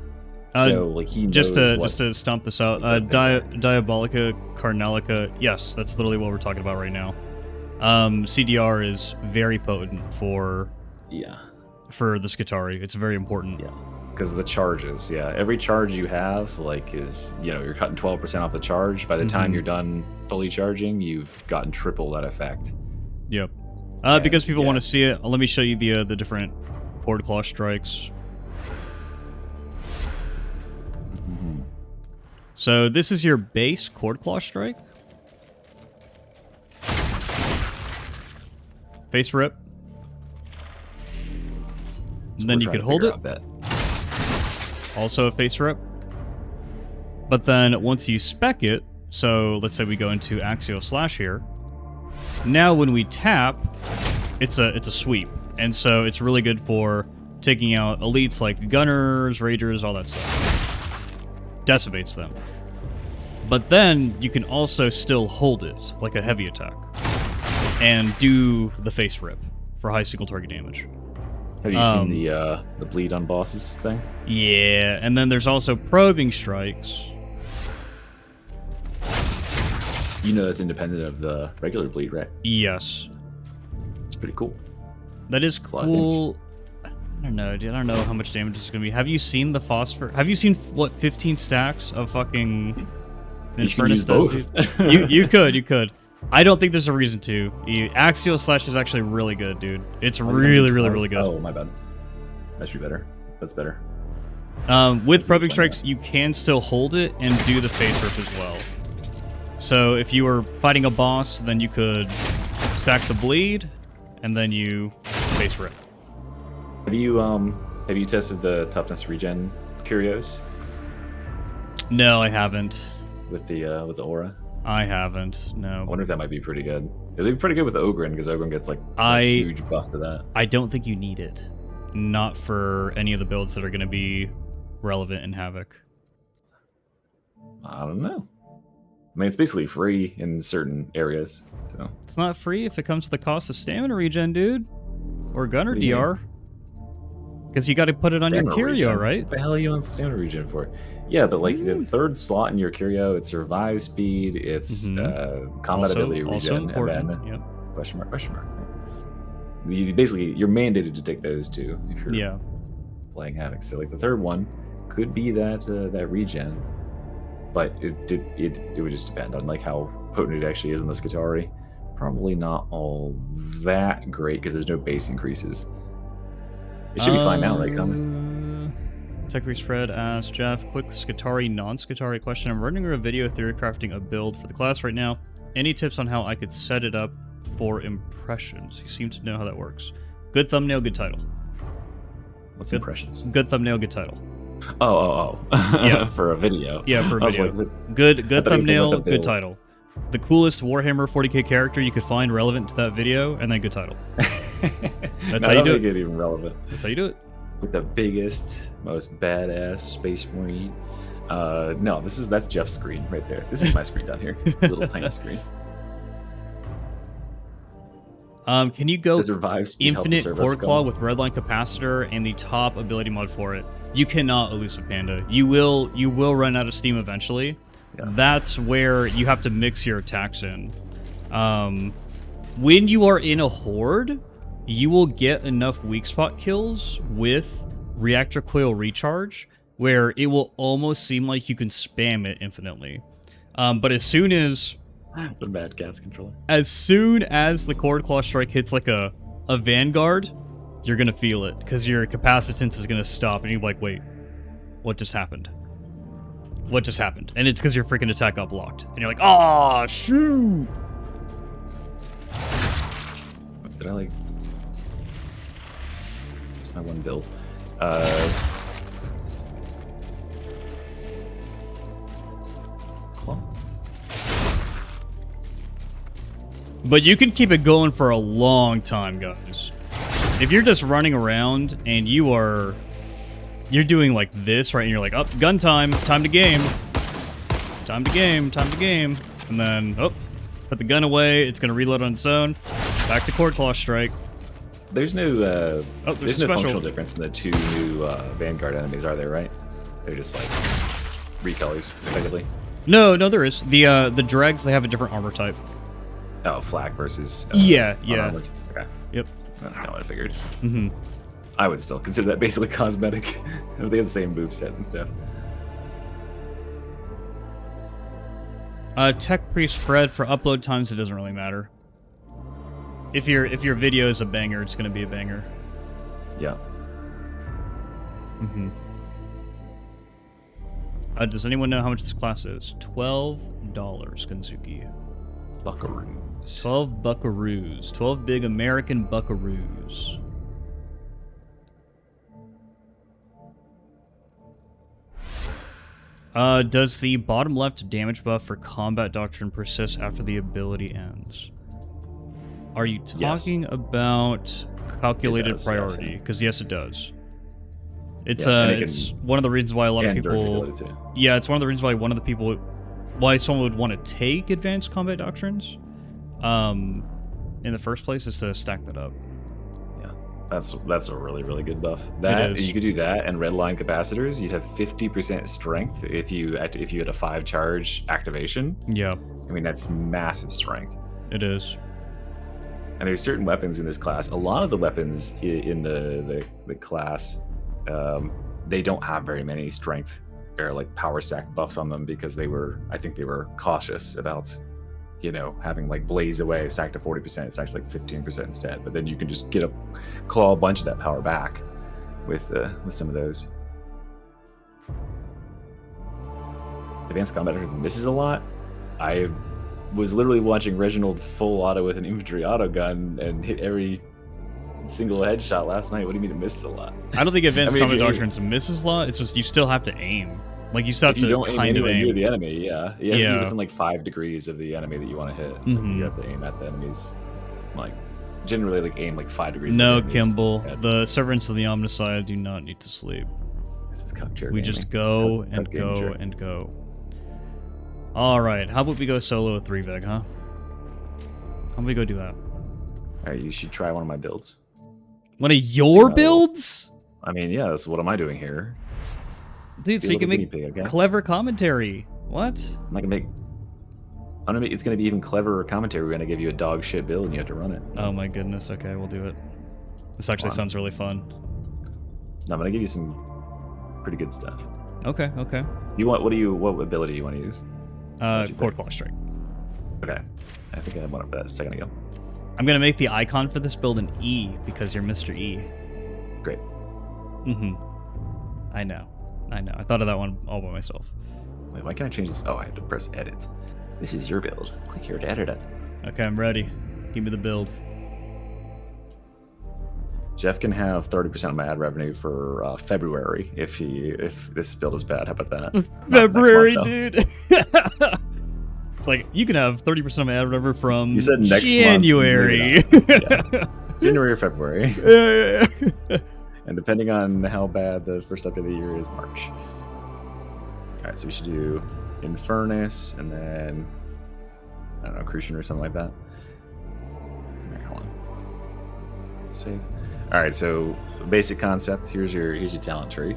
So like he knows just to stomp this out, Diabolica Carnelica. Yes, that's literally what we're talking about right now. CDR is very potent for the Skitarii. It's very important. Yeah. Because of the charges, every charge you have, like, is you're cutting 12% off the charge. By the time you're done fully charging, you've gotten triple that effect. Yep. Because people want to see it, let me show you the different Cord Claw strikes. So this is your base Cord Claw strike. Face rip. And then you could hold it. Also a face rip. But then once you spec it, so let's say we go into Axial Slash here. Now when we tap, it's a sweep. And so it's really good for taking out elites like gunners, ragers, all that stuff. Decimates them. But then you can also still hold it like a heavy attack and do the face rip for high single target damage. Have you seen the bleed on bosses thing? Yeah, and then there's also probing strikes. That's independent of the regular bleed, right? Yes. It's pretty cool. That is cool. I don't know, dude. I don't know how much damage this is going to be. Have you seen the phosphor? Have you seen, 15 stacks of fucking Infernus does, dude? You could. I don't think there's a reason to. Axial Slash is actually really good, dude. It's really good. Oh, my bad. That should be better. That's better. With probing strikes, you can still hold it and do the face rip as well. So if you were fighting a boss, then you could stack the bleed, and then you face rip. Have you tested the toughness regen curios? No, I haven't. With the aura? I haven't. No. I wonder if that might be pretty good. It'll be pretty good with Ogren because Ogren gets like a huge buff to that. I don't think you need it. Not for any of the builds that are going to be relevant in Havoc. I don't know. I mean, it's basically free in certain areas. So it's not free if it comes to the cost of stamina regen, dude, or gunner DR. Because you got to put it on your curio, right? What the hell are you on stamina regen for? Yeah, but like the third slot in your curio, it's survive speed, it's combat ability regen, and then question mark. You're mandated to take those two if you're playing Havoc. So like the third one could be that regen. but it would just depend on like how potent it actually is in the Skitarii. Probably not all that great because there's no base increases. It should be fine now, right, Common? Tech Priest Fred asks, Jeff, quick Skitarii, non-Skitarii question. I'm running a video theory crafting a build for the class right now. Any tips on how I could set it up for impressions? You seem to know how that works. Good thumbnail, good title. What's good, impressions? Good thumbnail, good title. Oh. Yeah. For a video. Yeah, for a video. Like, good thumbnail, good title. The coolest Warhammer 40k character you could find relevant to that video, and then good title. That's how you do it. Make it even relevant. That's how you do it. With the biggest, most badass space marine. No, that's Jeff's screen right there. This is my screen down here. Little tiny screen. Can you go Does revive speed infinite help cord claw with redline capacitor and the top ability mod for it? You cannot, elusive panda. You will run out of steam eventually. Yeah. That's where you have to mix your attacks in. When you are in a horde, you will get enough weak spot kills with reactor coil recharge where it will almost seem like you can spam it infinitely. But as soon as the Mad Cat's controller. As soon as the cord claw strike hits like a vanguard, you're gonna feel it because your capacitance is gonna stop and you're like, wait, what just happened? What just happened? And it's because your freaking attack got blocked. And you're like, ah, shoot! Did I like... It's my one build. Claw? But you can keep it going for a long time, guys. If you're just running around and you're doing like this, right? And you're like, oh, gun time, time to game. Time to game, time to game. And then, oh, put the gun away. It's going to reload on its own. Back to cord claw strike. There's no, there's no functional difference in the two new Vanguard enemies, are there, right? They're just like recolors, effectively. No, there is. The dregs, they have a different armor type. Oh, flak versus yeah. unarmored. Okay. Yep. That's kind of what I figured. Mm-hmm. I would still consider that basically cosmetic. They have the same moveset and stuff. Tech Priest Fred, for upload times, it doesn't really matter. If your video is a banger, it's going to be a banger. Yeah. Mm-hmm. Does anyone know how much this class is? $12, Gunzuki. Buckaroos. 12 buckaroos. 12 big American buckaroos. Does the bottom left damage buff for combat doctrine persist after the ability ends? Are you talking about calculated priority? Because yes, it does. It's it's one of the reasons why a lot of people. Yeah, it's one of the reasons why someone would want to take advanced combat doctrines. In the first place, is to stack that up. Yeah, that's a really, really good buff. That you could do that, and redline capacitors. You'd have 50% strength if you had a 5 charge activation. Yeah, I mean that's massive strength. It is. And there's certain weapons in this class. A lot of the weapons in the class, they don't have very many strength or like power stack buffs on them because I think they were cautious about, having like blaze away stacked to 40%. It stacks like 15% instead. But then you can just claw a bunch of that power back with some of those. Advanced combat misses a lot. I was literally watching Reginald full auto with an infantry auto gun and hit every single headshot last night. What do you mean it misses a lot? I don't think advanced combat doctrines misses a lot. It's just you still have to aim. Like you still have to kind of aim near the enemy. Yeah, you have to be within like 5 degrees of the enemy that you want to hit. Mm-hmm. You have to aim at the enemies, like generally like aim like 5 degrees. No, Kimball. The servants of the Omnicide do not need to sleep. This is cuck we just go and go and go. All right, how about we go solo with 3-Veg, huh? How about we go do that? All right, you should try one of my builds. One of your builds? I mean, yeah, that's what am I doing here? Dude, so you can make clever commentary. What? It's gonna be even cleverer commentary. We're gonna give you a dog shit build and you have to run it. Oh my goodness, okay, we'll do it. This actually sounds really fun. No, I'm gonna give you some pretty good stuff. Okay, okay. What ability do you want to use? Cord Claw Strike. Okay. I think I had one up that a second ago. I'm gonna make the icon for this build an E because you're Mr. E. Great. Mm-hmm. I know. I thought of that one all by myself. Wait, why can't I change this? Oh, I have to press edit. This is your build. Click here to edit it. Okay, I'm ready. Give me the build. Jeff can have 30% of my ad revenue for February if this build is bad. How about that? February, dude. It's like you can have 30% of my ad revenue from You said next January. month. Yeah. January or February. Yeah. And depending on how bad the first step of the year is, March. All right, so we should do Infernus and then I don't know, Crucian or something like that. All right, hold on. Save. All right, so basic concepts. Here's your talent tree.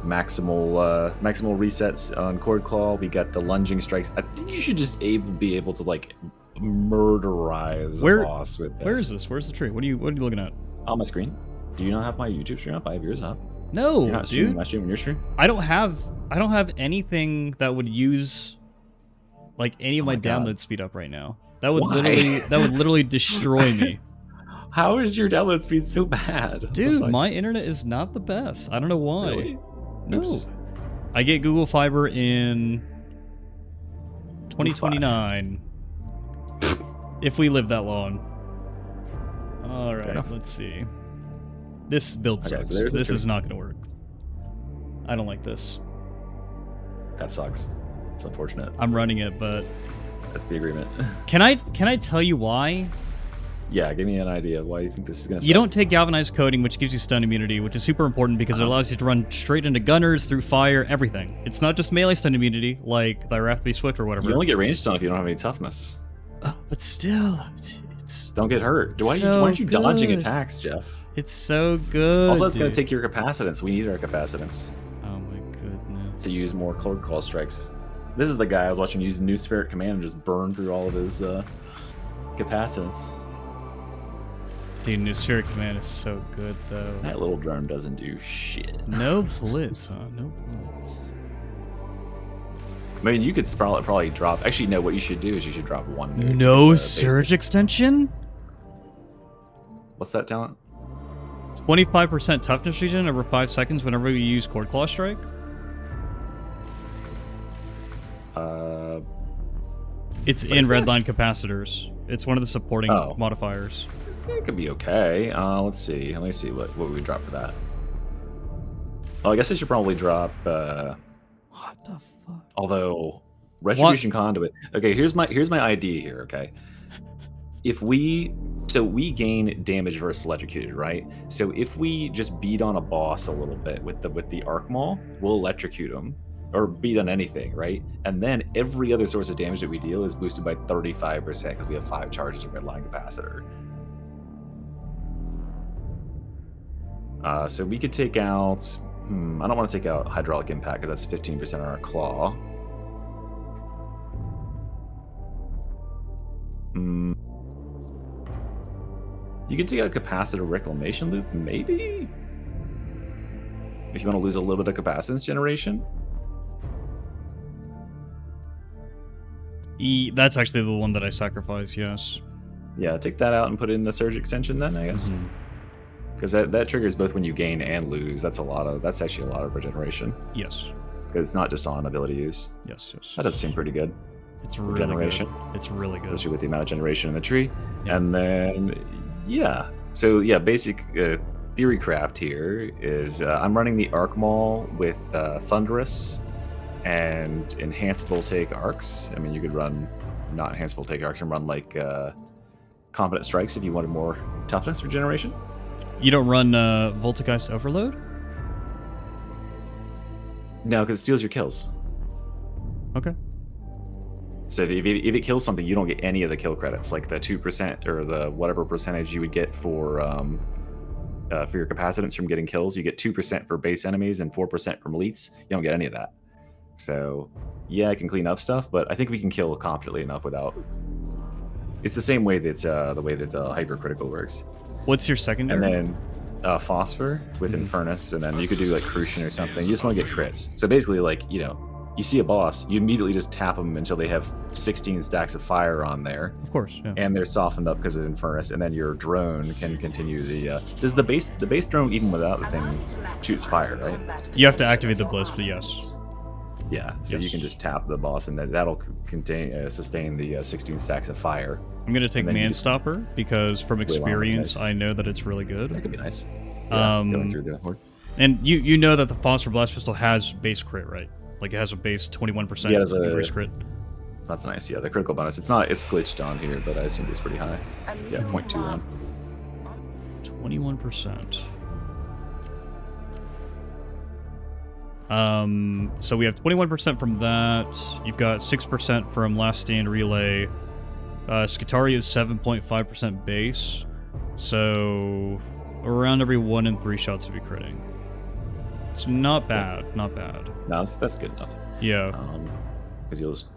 Maximal resets on Cord Claw. We got the lunging strikes. I think you should just be able to like murderize a boss with this. Where is this? Where's the tree? What are you looking at? On my screen. Do you not have my YouTube stream up? I have yours up. No, You're not dude. streaming my stream on your stream? I don't have anything that would use like any of my download speed up right now. That would literally destroy me. How is your download speed so bad? Dude, my internet is not the best. I don't know why. Really? No. Oops. I get Google Fiber in 2029. If we live that long. All right, let's see. This build Okay, sucks. so This is not going to work. I don't like this. That sucks. It's unfortunate. I'm running it, but That's the agreement. can I tell you why? Yeah, give me an idea of why you think this is going to You don't take galvanized coating, which gives you stun immunity, which is super important because it allows you to run straight into gunners, through fire, everything. It's not just melee stun immunity, like thy Wrath Be Swift or whatever. You only get ranged stun if you don't have any toughness. But still, it's Don't get hurt. Why aren't you dodging attacks, Jeff? It's so good. Also, it's going to take your capacitance. We need our capacitance Oh my goodness. to use more Cord Claw strikes. This is the guy I was watching use New Spirit Command and just burn through all of his capacitance. Dude, New Spirit Command is so good, though. That little drone doesn't do shit. No blitz, huh? No blitz. I mean, you could probably drop... Actually, no, what you should do is you should drop one nuke. No surge extension? What's that talent? 25% toughness regen over 5 seconds whenever you use Cord Claw Strike? It's in Redline capacitors. It's one of the supporting modifiers. It could be okay. Let's see. Let me see what we would drop for that. Oh, I guess I should probably drop... What the fuck? Although, Retribution Conduit... Okay, here's my idea here, okay? If we... So we gain damage versus electrocuted, right? So if we just beat on a boss a little bit with the Arc Maul, we'll electrocute him. Or beat on anything, right? And then every other source of damage that we deal is boosted by 35% because we have 5 charges of Redline Capacitor. So we could take out... I don't want to take out Hydraulic Impact because that's 15% on our Claw. You could take out Capacitor Reclamation Loop, maybe? If you want to lose a little bit of capacitance generation? That's actually the one that I sacrifice, yes. Yeah, take that out and put in the Surge Extension then, I guess. Because that triggers both when you gain and lose. That's actually a lot of regeneration. Yes. Because it's not just on ability use. Yes. That does seem pretty good. It's really good. It's really good. Especially with the amount of generation in the tree. Yeah. And then, yeah. So, yeah, basic theorycraft here is I'm running the Arc Maul with Thunderous and Enhanced Voltaic Arcs. I mean, you could run not Enhanced Voltaic Arcs and run, like, Competent Strikes if you wanted more toughness regeneration. You don't run Voltgeist Overload? No, because it steals your kills. Okay. So if it kills something, you don't get any of the kill credits, like the 2% or the whatever percentage you would get for your capacitance from getting kills. You get 2% for base enemies and 4% from elites. You don't get any of that. So yeah, I can clean up stuff, but I think we can kill competently enough without. It's the same way that the way that hypercritical works. What's your secondary? And then Phosphor with Infernus, and then you could do like Crucian or something. You just want to get crits. So basically, like, you know, you see a boss, you immediately just tap them until they have 16 stacks of fire on there. Of course, yeah. And they're softened up because of Infernus, and then your drone can continue the. Does the base drone, even without the thing, shoots fire, right? You have to activate the bliss, but yes. Yeah, so you can just tap the boss, and then that'll sustain the 16 stacks of fire. I'm gonna take Manstopper because from experience, I know that it's really good. That could be nice. Yeah, going through the horde. And you know that the Phosphor Blast Pistol has base crit, right? Like it has a base 21% increase crit. That's nice. Yeah, the critical bonus. It's glitched on here, but I assume it's pretty high. Yeah, 0.21. 21%. So we have 21% from that. You've got 6% from Last Stand Relay. Skitarii is 7.5% base. So around every 1 in 3 shots would be critting. It's not bad, not bad. No, that's good enough. Yeah. Because you'll just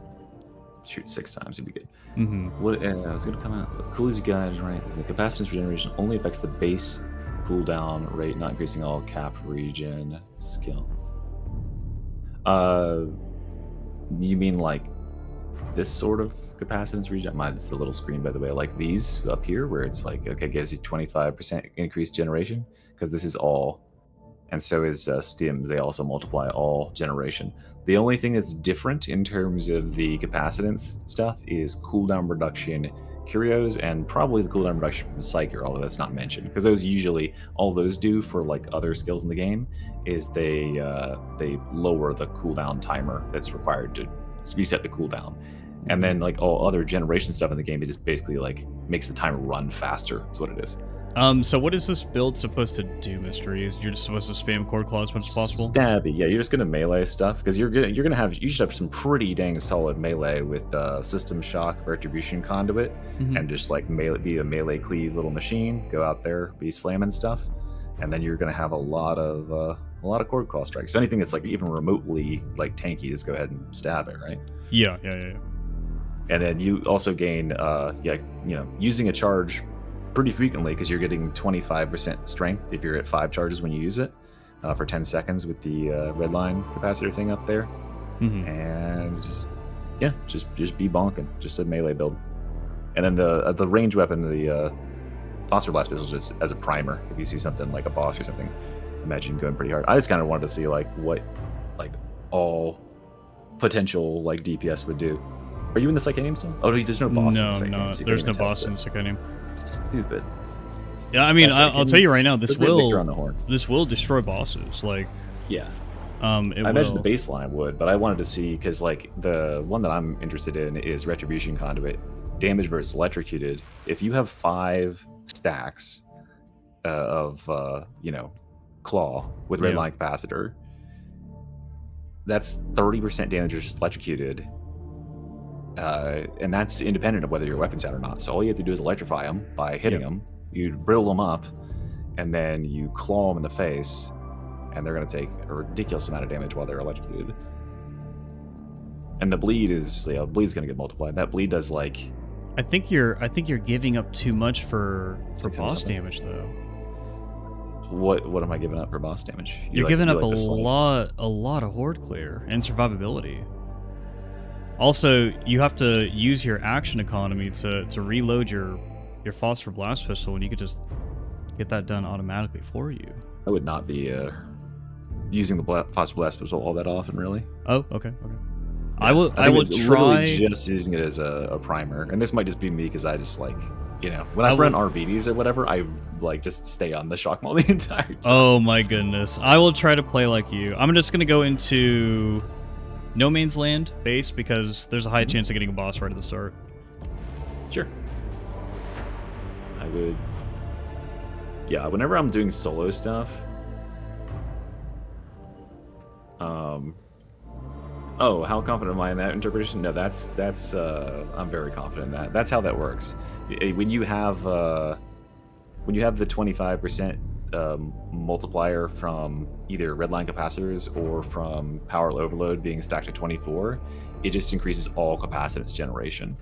shoot 6 times, you'd be good. Mm-hmm. I was gonna come out. Cool as you guys, right? The capacitance regeneration only affects the base cooldown rate, not increasing all cap regen skill. You mean like this sort of capacitance regen? Mine's the little screen, by the way, like these up here, where it's like, okay, gives you 25% increased generation, because this is all, and so is stims. They also multiply all generation. The only thing that's different in terms of the capacitance stuff is cooldown reduction, curios, and probably the cooldown reduction from Psyker, although that's not mentioned, because those usually, all those do for like other skills in the game is they lower the cooldown timer that's required to reset the cooldown. And then like all other generation stuff in the game, it just basically like makes the timer run faster. That's what it is. So what is this build supposed to do, Mysteries? You're just supposed to spam core claw as much as possible? Stabby, yeah. You're just gonna melee stuff because you should have some pretty dang solid melee with system shock, retribution conduit, and just like be a melee cleave little machine. Go out there, be slamming stuff, and then you're gonna have a lot of core claw strikes. So anything that's like even remotely like tanky, just go ahead and stab it, right? Yeah. And then you also gain, using a charge pretty frequently, because you're getting 25% strength if you're at 5 charges when you use it for 10 seconds with the red line capacitor thing up there. And just be bonking, just a melee build. And then the range weapon, the Phosphor Blast Pistol, just as a primer. If you see something like a boss or something, imagine going pretty hard. I just kind of wanted to see like what like all potential like DPS would do. Are you in the Psychanium still? Oh, no, there's no boss in the Psychanium. No, there's no boss in the Psychanium. Stupid. Yeah, I mean, I'll tell you right now, this will destroy bosses. Like, yeah. I imagine the baseline would, but I wanted to see, because like the one that I'm interested in is Retribution Conduit, damage versus electrocuted. If you have 5 stacks of claw with red line capacitor, that's 30% damage versus electrocuted. And that's independent of whether your weapon's out or not. So all you have to do is electrify them by hitting them. You brittle them up, and then you claw them in the face, and they're going to take a ridiculous amount of damage while they're electrocuted. And the bleed is, bleed's going to get multiplied. That bleed does like. I think you're giving up too much for boss damage though. What am I giving up for boss damage? You're giving up a lot of horde clear and survivability. Also, you have to use your action economy to reload your Phosphor Blast Pistol, and you could just get that done automatically for you. I would not be using the Phosphor Blast Pistol all that often, really. Oh, okay. Yeah, I will try just using it as a primer, and this might just be me because I just like, when I run RBDs or whatever, I like just stay on the shock mode the entire time. Oh my goodness, I will try to play like you. I'm just gonna go into No Man's Land base because there's a high chance of getting a boss right at the start. Sure. I would. Yeah, whenever I'm doing solo stuff. Oh, how confident am I in that interpretation? No, that's I'm very confident in that. That's how that works. When you have the 25% multiplier from either redline capacitors or from power overload being stacked to 24, it just increases all capacitance generation.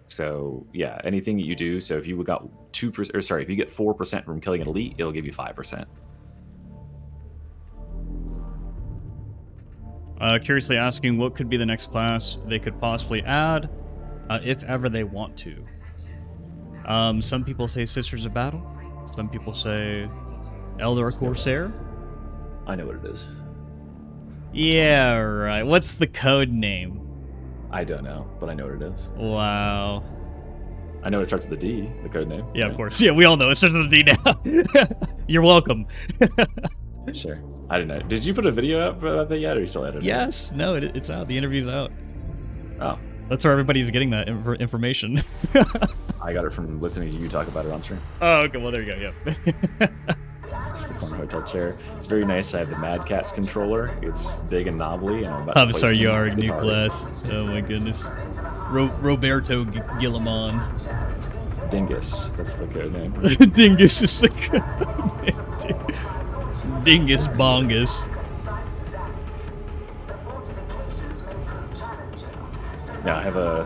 So yeah, anything that you do. So if you got 2%, or sorry, if you get 4% from killing an elite, it'll give you 5%. Curiously asking, what could be the next class they could possibly add, if ever they want to? Some people say Sisters of Battle. Some people say Elder Corsair. I know what it is. Yeah, right. What's the code name? I don't know, but I know what it is. Wow. I know it starts with a D, the code name. Yeah, right? of course. Yeah, we all know it starts with a D now. You're welcome. Sure. I didn't know. Did you put a video up about that yet, or are you still editing? Yes. No, it's out. The interview's out. Oh. That's where everybody's getting that information. I got it from listening to you talk about it on stream. Oh, okay. Well, there you go. Yep. It's the corner hotel chair. It's very nice. I have the Mad Catz controller. It's big and knobbly, and I'm about to I'm place sorry, it you in are its a new guitar. class. Oh my goodness. Roberto Guillamon. Dingus. That's the code name. Dingus is the code name, dude. Dingus Bongus. Yeah, I have a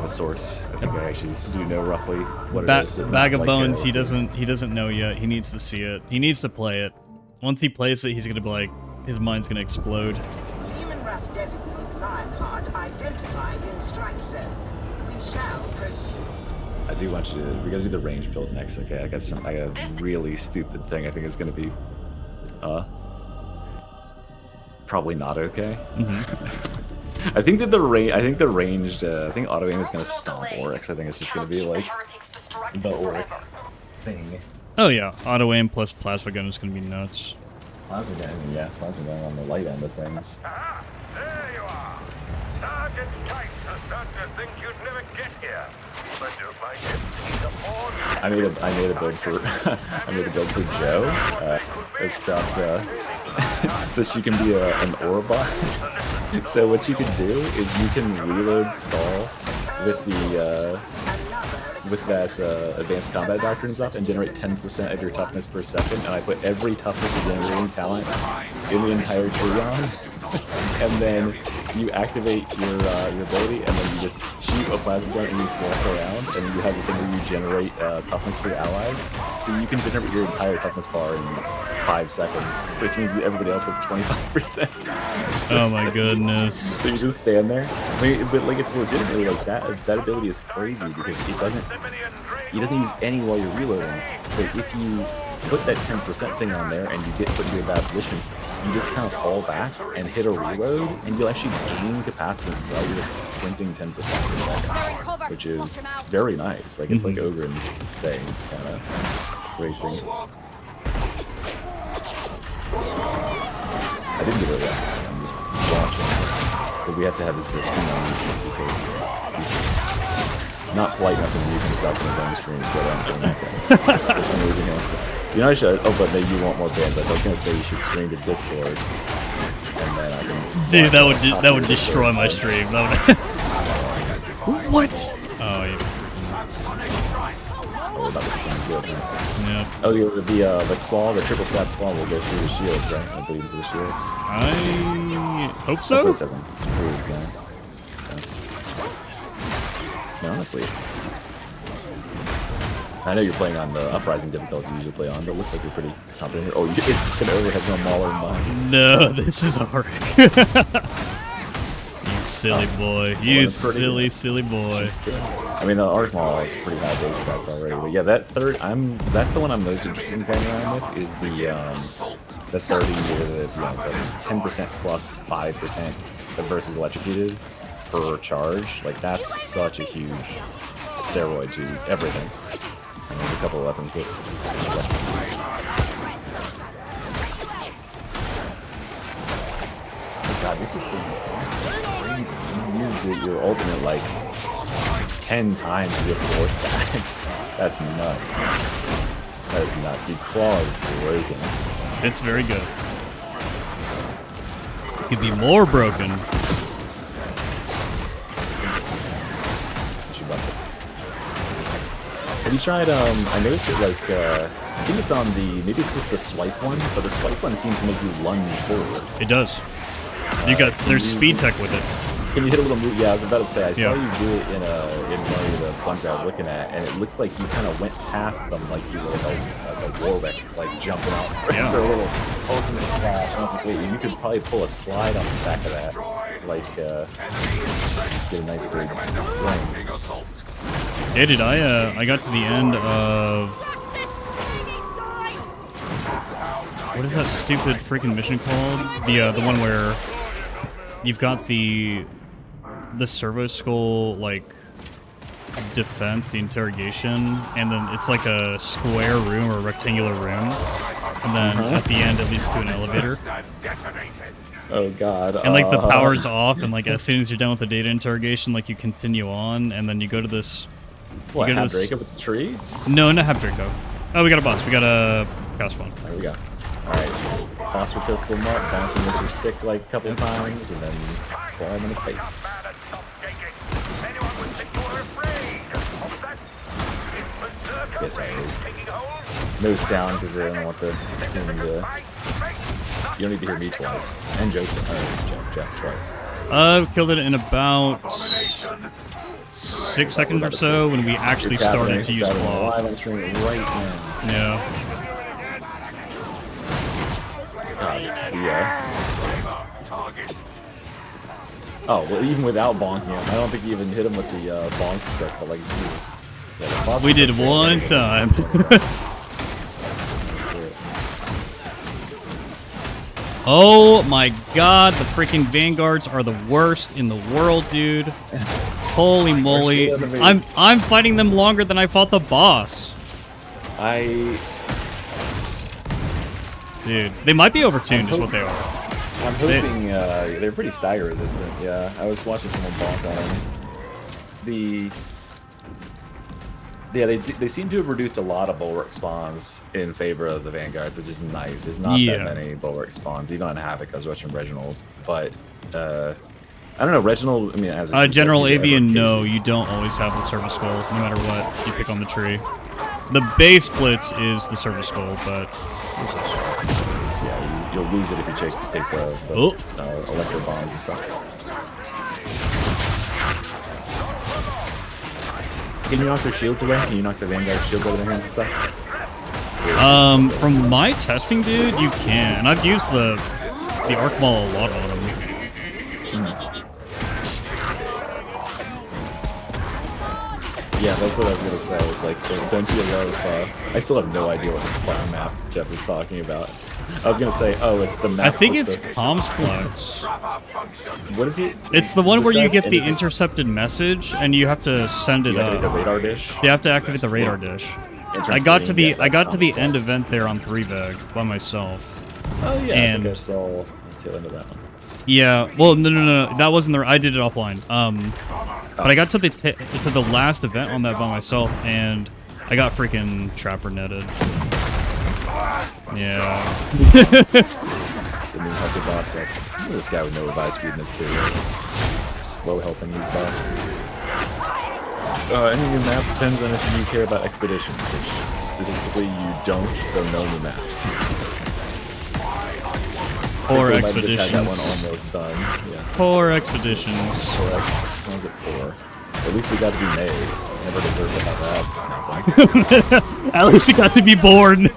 source. I think I actually do know roughly what it is. but Bag not of like, Bones. He doesn't know yet. He needs to see it. He needs to play it. Once he plays it, he's gonna be like, his mind's gonna explode. Human Russ designate Lionheart identified in strike zone. We shall proceed. I do want you to. We gotta do the range build next. Okay, I got a really stupid thing. I think it's gonna be, probably not okay. I think that the ranged. I think auto aim is gonna stomp Oryx. I think it's just gonna be like the Oryx thing. Oh yeah, auto aim plus plasma gun is gonna be nuts. Plasma gun, yeah, plasma gun on the light end of things. Ah, there you are. Sergeant Tight has started to think you'd never get here. But you might get the pawn. I made a build for I made a build for Joe. It's got so she can be an Orbot. So what you can do is you can reload stall with the with that advanced combat doctrines up and generate 10% of your toughness per second. And I put every toughness generating talent in the entire tree on, and then you activate your ability, and then you just shoot a plasma gun and you just walk around, and you have the thing where you generate toughness for your allies. So you can generate your entire toughness bar in 5 seconds, so which means everybody else gets 25%. Oh my goodness. So you just stand there. I mean, but like it's legitimately like that ability is crazy because he doesn't use any while you're reloading. So if you put that 10% thing on there and you get put into a bad position, you just kind of fall back and hit a reload, and you'll actually gain capacitance while you're just printing 10% per second, which is very nice. Like it's like Ogren's thing, kind of racing. I didn't give it a rest. I'm just watching. But we have to have this stream on YouTube because he's not polite enough to mute himself in his own stream, so I'm doing that. Amazing else. You know, I should. Oh, but maybe you want more bandwidth. I was gonna say you should stream to Discord, and then I can. Dude, that would destroy my stream. What? Oh yeah. Oh, that was something good. Huh? Yeah. Oh, the claw, the triple sap claw will go through the shields, right? I believe the shields. I hope That's what so. it says. No, honestly. I know you're playing on the Uprising difficulty you usually play on, but it looks like you're pretty confident here. Oh, it's fucking overhead no mauler in mine. No, this is hard. You silly boy. You silly boy. I mean, the Arc Maul is pretty high base stats already, but yeah, that's the one I'm most interested in playing around with, is the 30 with the 10% plus 5% versus electrocuted per charge. Like that's such a huge steroid to everything. And there's a couple of weapons that God, this is crazy. You used your ultimate like 10 times with 4 stacks. That's nuts. That is nuts. Your claw is broken. It's very good. It could be more broken. Have you tried, I noticed it like, I think it's on the, maybe it's just the swipe one, but the swipe one seems to make you lunge forward. It does. You guys, there's speed tech with it. Can you hit it with a move? Yeah, I was about to say, I saw Yeah. you do it in one of the ones I was looking at, and it looked like you kind of went past them like you were like a Warwick, like jumping out for Yeah. a little ultimate slash. And I was like, wait, you could probably pull a slide on the back of that, like get a nice big sling. Hey, dude, I got to the end of what is that stupid freaking mission called? The one where you've got the servo skull like defense, the interrogation, and then it's like a square room or a rectangular room, and then at the end it leads to an elevator. Oh god. And like the power's off, and like as soon as you're done with the data interrogation, like you continue on, and then you go to this. What, you go to have this, Draco with the tree? No, not have Draco. Oh, we got a boss. We got a chaos one. There we go. Alright. Boss with pistol him up, bounce him with your stick like a couple times, and then fall him in the face. Yes, I is. No sound because I don't want the thing to. You don't need to hear me twice. And Jeff twice. Killed it in about 6 seconds or so when we actually started to use claw. Live on stream right now. Yeah. Yeah. Oh, well, even without bonking him, I don't think you even hit him with the bonk trick, but like, Jesus. Yeah, the boss We was did the same one thing. time. That's it. Oh my god, the freaking Vanguards are the worst in the world, dude. Holy moly. I'm fighting them longer than I fought the boss. Dude, they might be overtuned is what they are. I'm hoping they're pretty stagger resistant. Yeah, I was watching someone bonk on them. They seem to have reduced a lot of bulwark spawns in favor of the Vanguards, which is nice. There's not that many bulwark spawns, even on Havoc. I was watching Reginald, but I don't know. Reginald, I mean, as a General Avian, no, you don't always have the service skull, no matter what you pick on the tree. The base blitz is the service skull, but yeah, you'll lose it if you take the electro bombs and stuff. Can you knock their shields away? Can you knock the Vanguard shields out of their hands and stuff? From my testing, dude, you can. And I've used the arc ball a lot on them. Yeah, that's what I was gonna say. It's like, don't you love? I still have no idea what the fucking map Jeff is talking about. I was gonna say, oh, it's the map. I think it's Comsplex. What is it? It's the one where you get the intercepted message and you have to send it activate the up. radar dish? You have to activate the radar dish. I got to the end event there on 3VEG by myself. Oh yeah, and I think I saw the tail end of that one. Yeah, well, no, that wasn't the. I did it offline. But I got to the last event on that by myself, and I got freaking trapper netted. Yeah. Didn't even help the bots up. This guy with no revive speed in his career. Slow helping these bots. Any new map depends on if you care about expeditions, which statistically you don't, so no new maps. Poor I think we might have just had that expeditions. one almost done. Yeah. Poor expeditions. What was it for? At least we got to be made. Never deserved to have that. At least you got to be born.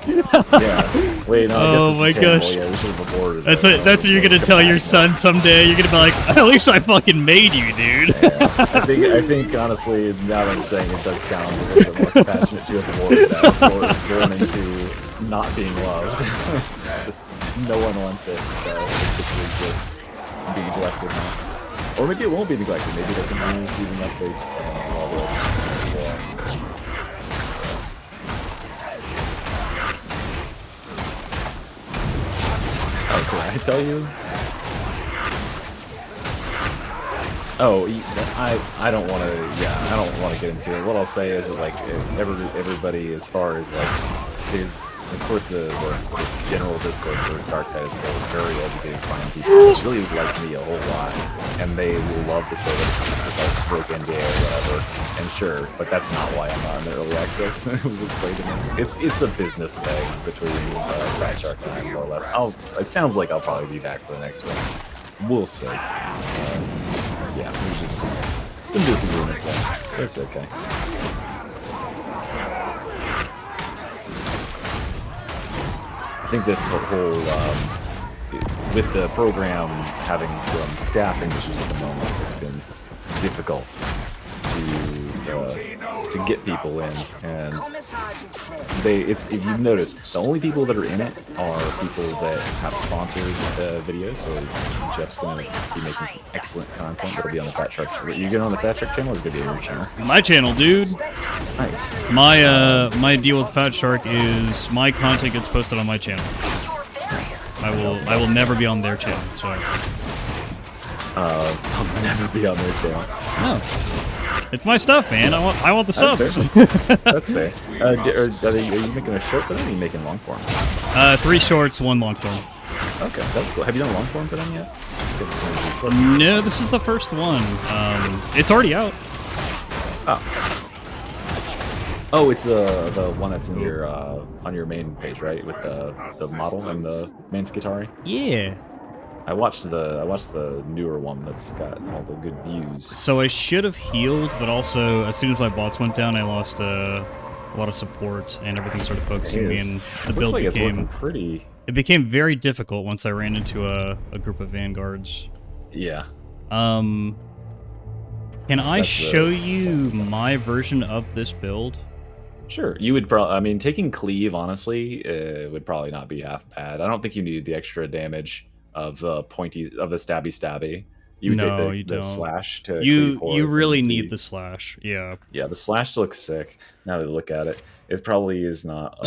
Yeah. Wait, no, I Oh guess this my is terrible. gosh. Yeah, we should have aborted. That's what you're gonna tell your son someday. You're gonna be like, at least I fucking made you, dude. Yeah. I think honestly, now that I'm saying it does sound a little bit more compassionate to have aborted that or is born into not being loved. Just no one wants it, so it's just be neglected now. Or maybe it won't be neglected. Maybe they can use even updates all the way. Oh, can I tell you? Oh, I don't want to. Yeah, I don't want to get into it. What I'll say is that like everybody, as far as like, there's of course the general Discord for Darktide is very educated, fine people. They really like me a whole lot, and they will love to say that it's like broke into or whatever. And sure, but that's not why I'm on the early access. It was explained to me. It's a business thing between Crash Shark and I, more or less. It sounds like I'll probably be back for the next one. We'll see. Yeah, there's just some disagreements there. That's okay. I think this whole with the program having some staffing issues at the moment, it's been difficult to get people in, and if you notice, the only people that are in it are people that have sponsored videos. So Jeff's going to be making some excellent content that'll be on the Fat Shark. You get on the Fat Shark channel, or is it going to be on your channel? My channel, dude. Nice. My deal with Fat Shark is my content gets posted on my channel. Nice. I will never be on their channel. So I'll never be on their channel. no. It's my stuff, man. I want the subs. That's fair. Are you making a short for them, or are you making long form? 3 shorts, 1 long form. Okay, that's cool. Have you done long form for them yet? No, this is the first one. It's already out. Oh, it's the one that's in your on your main page, right? With the model and the main Skitarii. Yeah. I watched the newer one that's got all the good views. So I should have healed, but also as soon as my bots went down, I lost a lot of support, and everything started focusing me, and the build became pretty. It became very difficult once I ran into a group of vanguards. Yeah. Can I show you my version of this build? Sure. You would probably. I mean, taking cleave honestly would probably not be half bad. I don't think you need the extra damage of the stabby. You take the slash to you really need the slash. Yeah. Yeah, the slash looks sick. Now that I look at it, it probably is not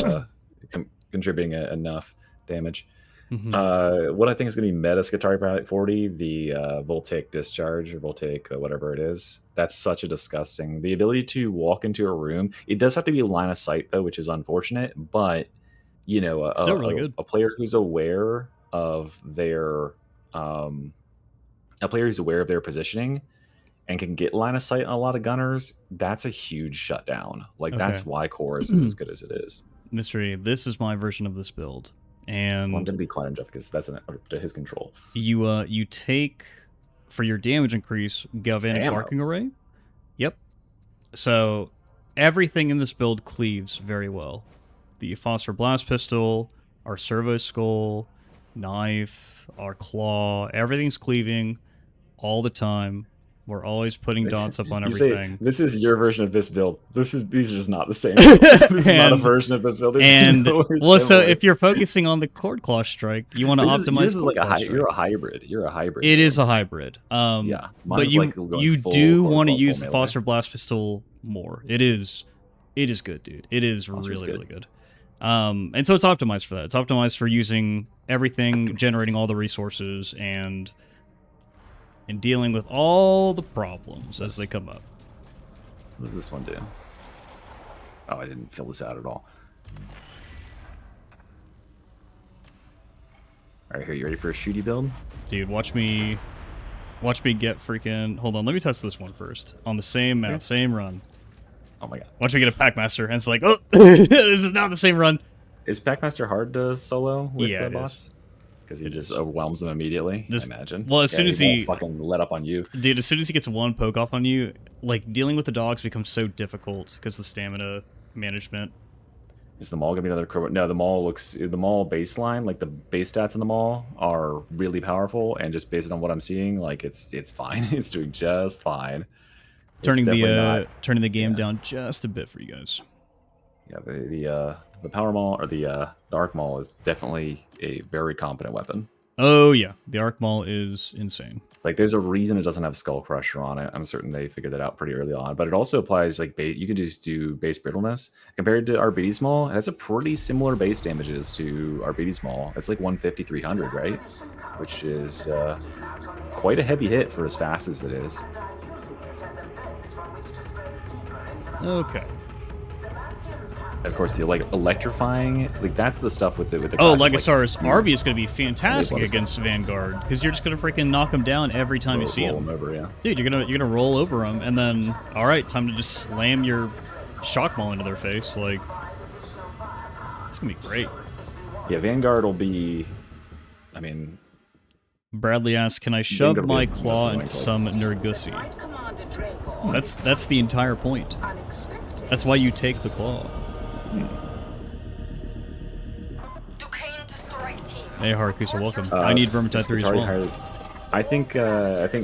contributing enough damage. Mm-hmm. What I think is going to be meta Skitarii Pilot 40, the voltaic discharge or voltaic whatever it is. That's such a disgusting. The ability to walk into a room. It does have to be line of sight though, which is unfortunate. But you know, still really good. A player who's aware of their positioning and can get line of sight on a lot of gunners, that's a huge shutdown. Like that's why Chorus is as good as it is. Mystery, this is my version of this build, and I'm gonna be quiet on Jeff because that's to his control. You take for your damage increase galvanic arcing array. Yep. So everything in this build cleaves very well. The phosphor blast pistol, our servo skull, knife, our claw, everything's cleaving all the time. We're always putting dots up on everything. This is your version of this build. These are just not the same. This is not a version of this build. So if you're focusing on the cord claw strike, you want to optimize. This is like you're a hybrid. You're a hybrid. It is a hybrid. Yeah, but you do want to use the phosphor blast pistol more. It is good, dude. It is really good. And so it's optimized for that. It's optimized for using everything, generating all the resources, and dealing with all the problems as they come up. What does this one do? Oh, I didn't fill this out at all. All right, here, you ready for a shooty build? Dude, watch me get freaking... Hold on, let me test this one first. On the same map, same run. Oh my god. Watch me get a Packmaster, and it's like, oh, this is not the same run. Is Packmaster hard to solo with the boss? Because he just overwhelms them immediately, I imagine. Well, as soon as he won't fucking let up on you. Dude, as soon as he gets one poke off on you, like, dealing with the dogs becomes so difficult because the stamina management. Is the Maul gonna be another? No, the Maul baseline, like the base stats in the Maul are really powerful, and just based on what I'm seeing, like it's fine. It's doing just fine. Turning the game down just a bit for you guys. Yeah, the Power Maul or the Arc Maul is definitely a very competent weapon. Oh yeah, the Arc Maul is insane. Like, there's a reason it doesn't have Skull Crusher on it. I'm certain they figured that out pretty early on. But it also applies, like, you can just do base brittleness. Compared to RBD's Maul, it has a pretty similar base damages to RBD's Maul. It's like 150, 300, right? Which is quite a heavy hit for as fast as it is. Okay. Of course, the electrifying, that's the stuff with the Legosaurus Arby is going to be fantastic against Vanguard, because you're just going to freaking knock him down every time you see him. Over, yeah. Dude, you're gonna roll over him, and then all right, time to just slam your shock maul into their face. Like, it's gonna be great. Yeah, Vanguard will be. I mean, Bradley asks, "Can I shove my claw into some Nergussi?" Right, Commander Dragor. That's the entire point. Unexpected. That's why you take the claw. Hey Harakusa, welcome. I need Vermintide 3 as well. I think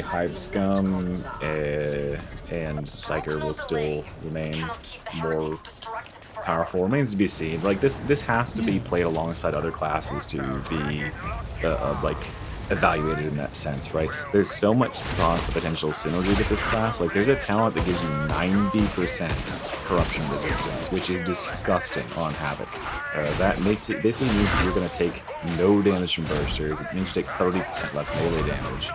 Hive Scum and Psyker will still remain more powerful. Remains to be seen. Like this has to be played alongside other classes to be like evaluated in that sense, right? There's so much potential synergy with this class. Like there's a talent that gives you 90% corruption resistance, which is disgusting on Havoc. That makes it basically means that you're going to take no damage from bursters. It means you take 30% less melee damage.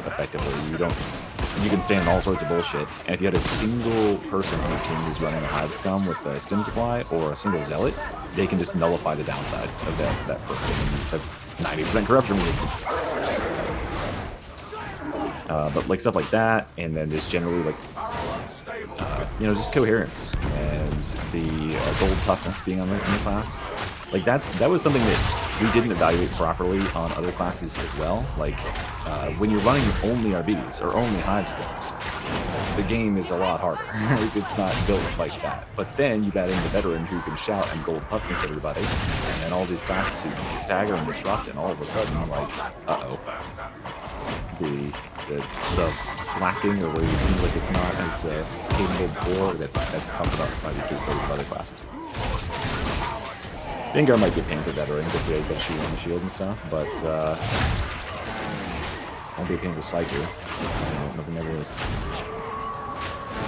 Effectively, you can stand all sorts of bullshit. And if you had a single person on your team who's running a Hive Scum with a stim supply or a single zealot, they can just nullify the downside of that perk. And just have 90% corruption resistance. But like stuff like that, and then just generally like just coherence and the gold toughness being on the class. Like that was something that we didn't evaluate properly on other classes as well. Like when you're running only RBs or only Hive Scums, the game is a lot harder. It's not built like that. But then you add in the veteran who can shout and gold toughness everybody, and then all these classes who can stagger and disrupt, and all of a sudden I'm like, the slacking, or where it seems like it's not as capable before, that's covered up by the capabilities of other classes. Dengar might get painted veteran because he has that shield on the shield and stuff, but won't be a painful Psyker. Nothing ever is.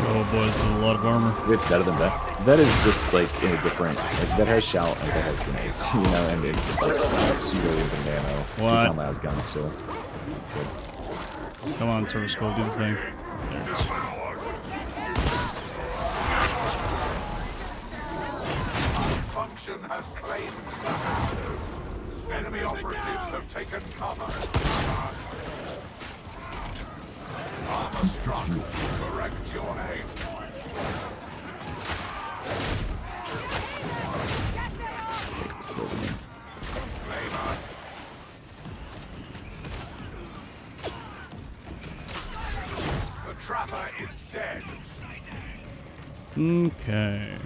Oh boy, this is a lot of armor. It's better than that. That is just like in a different, like that has shout and that has grenades, and it's like pseudo infinite ammo. What? Two has guns still. Good. Come on, Service School, do the thing. There it is. Function has claimed the Harrow. Enemy operatives have taken cover. Armor struck. Correct your aim. Flavor. The trapper is dead. Okay.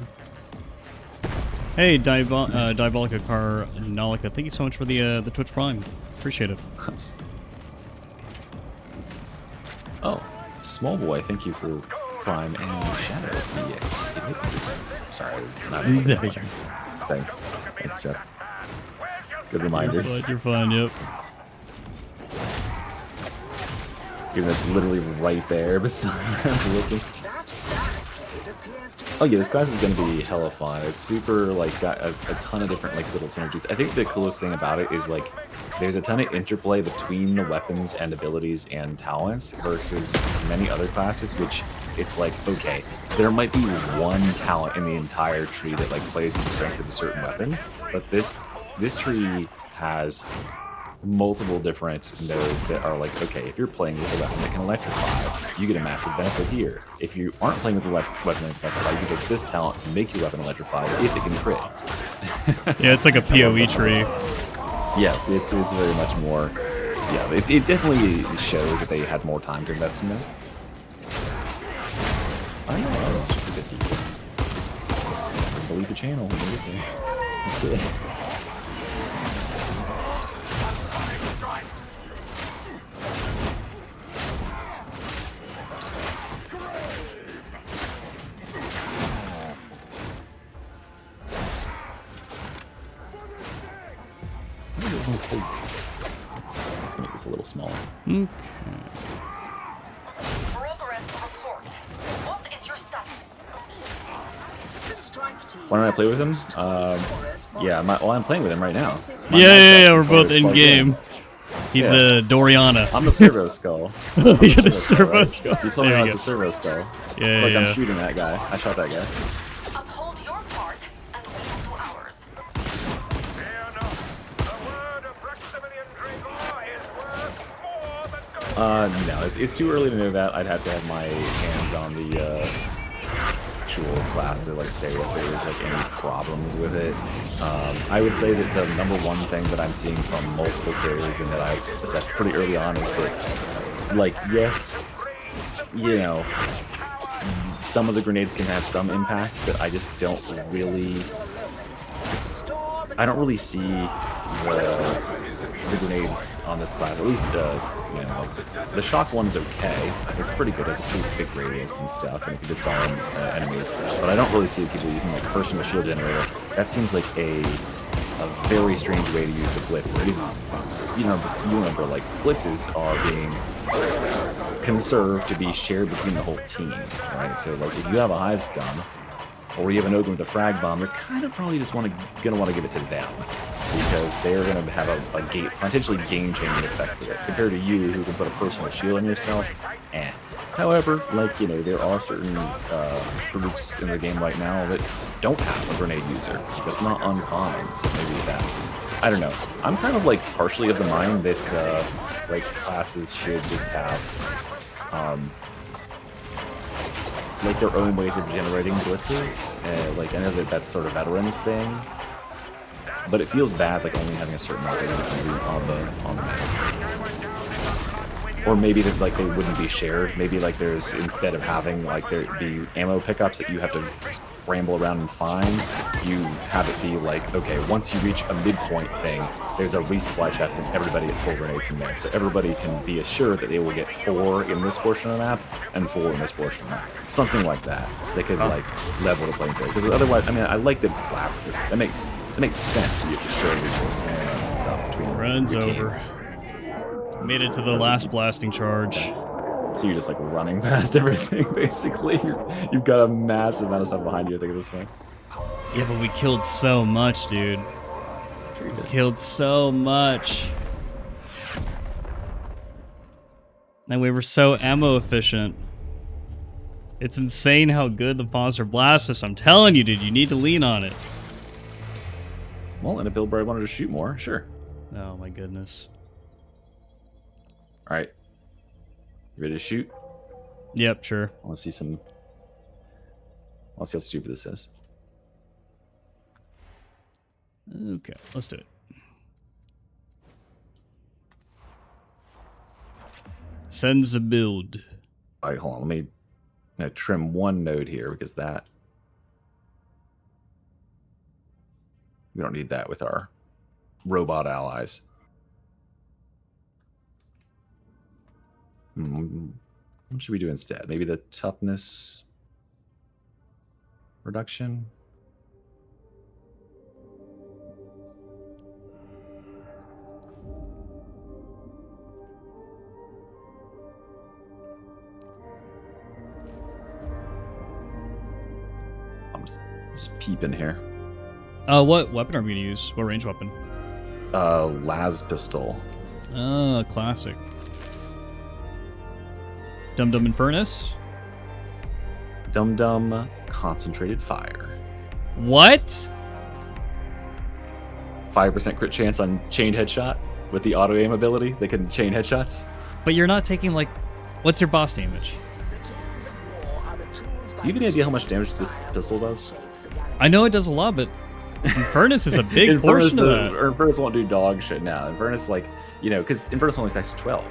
Hey, Diabolica Carnalica, thank you so much for the Twitch Prime. Appreciate it. Oh, Small Boy, thank you for Prime and Shadow. Yes. Sorry, not Thanks, Jeff. Good reminders. You're fine, yep. Even that's literally right there beside us looking. Oh yeah, this class is going to be hella fun. It's super, like, got a ton of different, like, little synergies. I think the coolest thing about it is, like, there's a ton of interplay between the weapons and abilities and talents versus many other classes, which it's like, okay, there might be one talent in the entire tree that, like, plays to the strengths of a certain weapon, but this tree has multiple different nodes that are like, okay, if you're playing with a weapon that can electrify, you get a massive benefit here. If you aren't playing with a weapon that can electrify, you get this talent to make your weapon electrify if it can crit. Yeah, it's like a PoE tree. Yes, it's very much more. Yeah, it definitely shows that they had more time to invest in this. Oh yeah, that's 50. Believe the channel. That's it. Let's make this a little smaller. Okay. Why don't I play with him? Yeah, I'm playing with him right now. Yeah, we're both in game. He's a Doriana. I'm the servo skull. You're the servo skull. You told me I was the servo skull. Yeah, Look, I'm shooting that guy. I shot that guy. Uphold your part and we will do ours. Fear not. The word of Maximilian Dragor is worth more than gold. No, it's too early to know that. I'd have to have my hands on the actual class to like say if there's like any problems with it. I would say that the number one thing that I'm seeing from multiple players and that I've assessed pretty early on is that, like, yes, you know, some of the grenades can have some impact, but I just don't really, see the grenades on this class. At least, you know, the shock one's okay. It's pretty good. It's a pretty big radius and stuff, and it can disarm enemies. But I don't really see people using like personal shield generator. That seems like a very strange way to use the blitz. At least, you know, you remember like blitzes are being conserved to be shared between the whole team, right? So like if you have a hive scum or you have an ogre with a frag bomb, you're kind of probably just gonna want to give it to them because they're gonna have a potentially game-changing effect with it compared to you who can put a personal shield on yourself. However, like, you know, there are certain groups in the game right now that don't have a grenade user. That's not uncommon, so maybe that, I don't know. I'm kind of like partially of the mind that like classes should just have like their own ways of generating blitzes. Like I know that that's sort of veterans thing, but it feels bad like only having a certain amount on the map. Or maybe that like they wouldn't be shared. Maybe like there's, instead of having like there be ammo pickups that you have to ramble around and find, you have it be like, okay, once you reach a midpoint thing, there's a resupply chest and everybody gets 4 grenades from there. So everybody can be assured that they will get 4 in this portion of the map and 4 in this portion of the map. Something like that. They could like level the playing field. Because otherwise, I mean, I like that it's collaborative. That makes sense. You have to share resources and stuff between Runs your team. over. Made it to the last blasting charge. So you're just like running past everything, basically. You've got a massive amount of stuff behind you, I think, at this point. Yeah, but we killed so much, dude. Sure you did. Killed so much. And we were so ammo efficient. It's insane how good the Monster Blast is. I'm telling you, dude, you need to lean on it. Well, in a build where I wanted to shoot more, sure. Oh my goodness. All right. You ready to shoot? Yep, sure. I want to see some. I want to see how stupid this is. Okay, let's do it. Sends a build. All right, hold on. Let me trim one node here because that we don't need that with our robot allies. What should we do instead? Maybe the toughness reduction? I'm just peeping here. What weapon are we gonna use? What range weapon? Las pistol. Classic. Dum Dum Infernus? Dum Dum concentrated fire. What? 5% crit chance on chained headshot with the auto aim ability. They can chain headshots. But you're not taking like, what's your boss damage? Do you have any idea how much damage this pistol does? I know it does a lot, but Infernus is a big portion of that. Infernus won't do dog shit now. Infernus, like, you know, because Infernus only stacks 12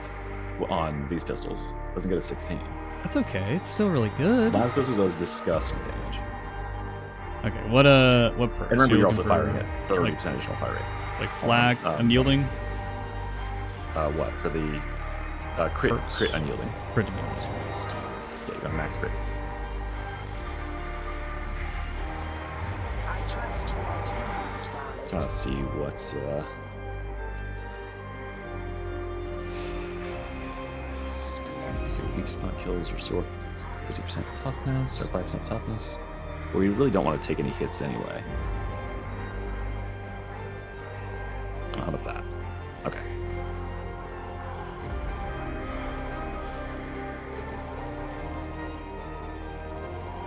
on these pistols. Doesn't get a 16. That's okay. It's still really good. Last pistol does disgusting damage. Okay, what perks? And remember, you're also looking for? firing at 30% additional fire rate. Like flak, unyielding? What? For the crit unyielding. Crit defense. Yeah, you got max crit. I trust you are pleased, Violet. Trying to see what's weak spot kills, restore 50% toughness or 5% toughness. But we really don't want to take any hits anyway. How about that? Okay.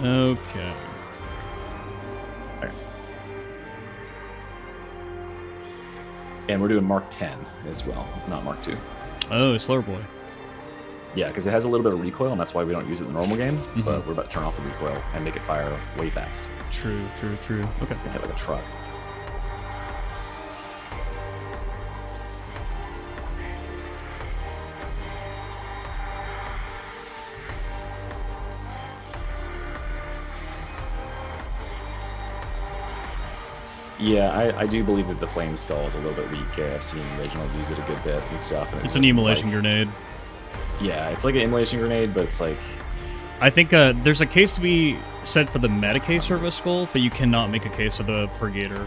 Okay. All right. And we're doing Mark 10 as well, not Mark 2. Oh, slower boy. Yeah, because it has a little bit of recoil, and that's why we don't use it in the normal game. But we're about to turn off the recoil and make it fire way fast. True. Okay. It's gonna hit like a truck. Yeah, I do believe that the flame skull is a little bit weak. I've seen Reginald use it a good bit and stuff. And It's an immolation grenade. Yeah, it's like an immolation grenade, but it's like... I think there's a case to be said for the meta case service skull, but you cannot make a case of the Purgator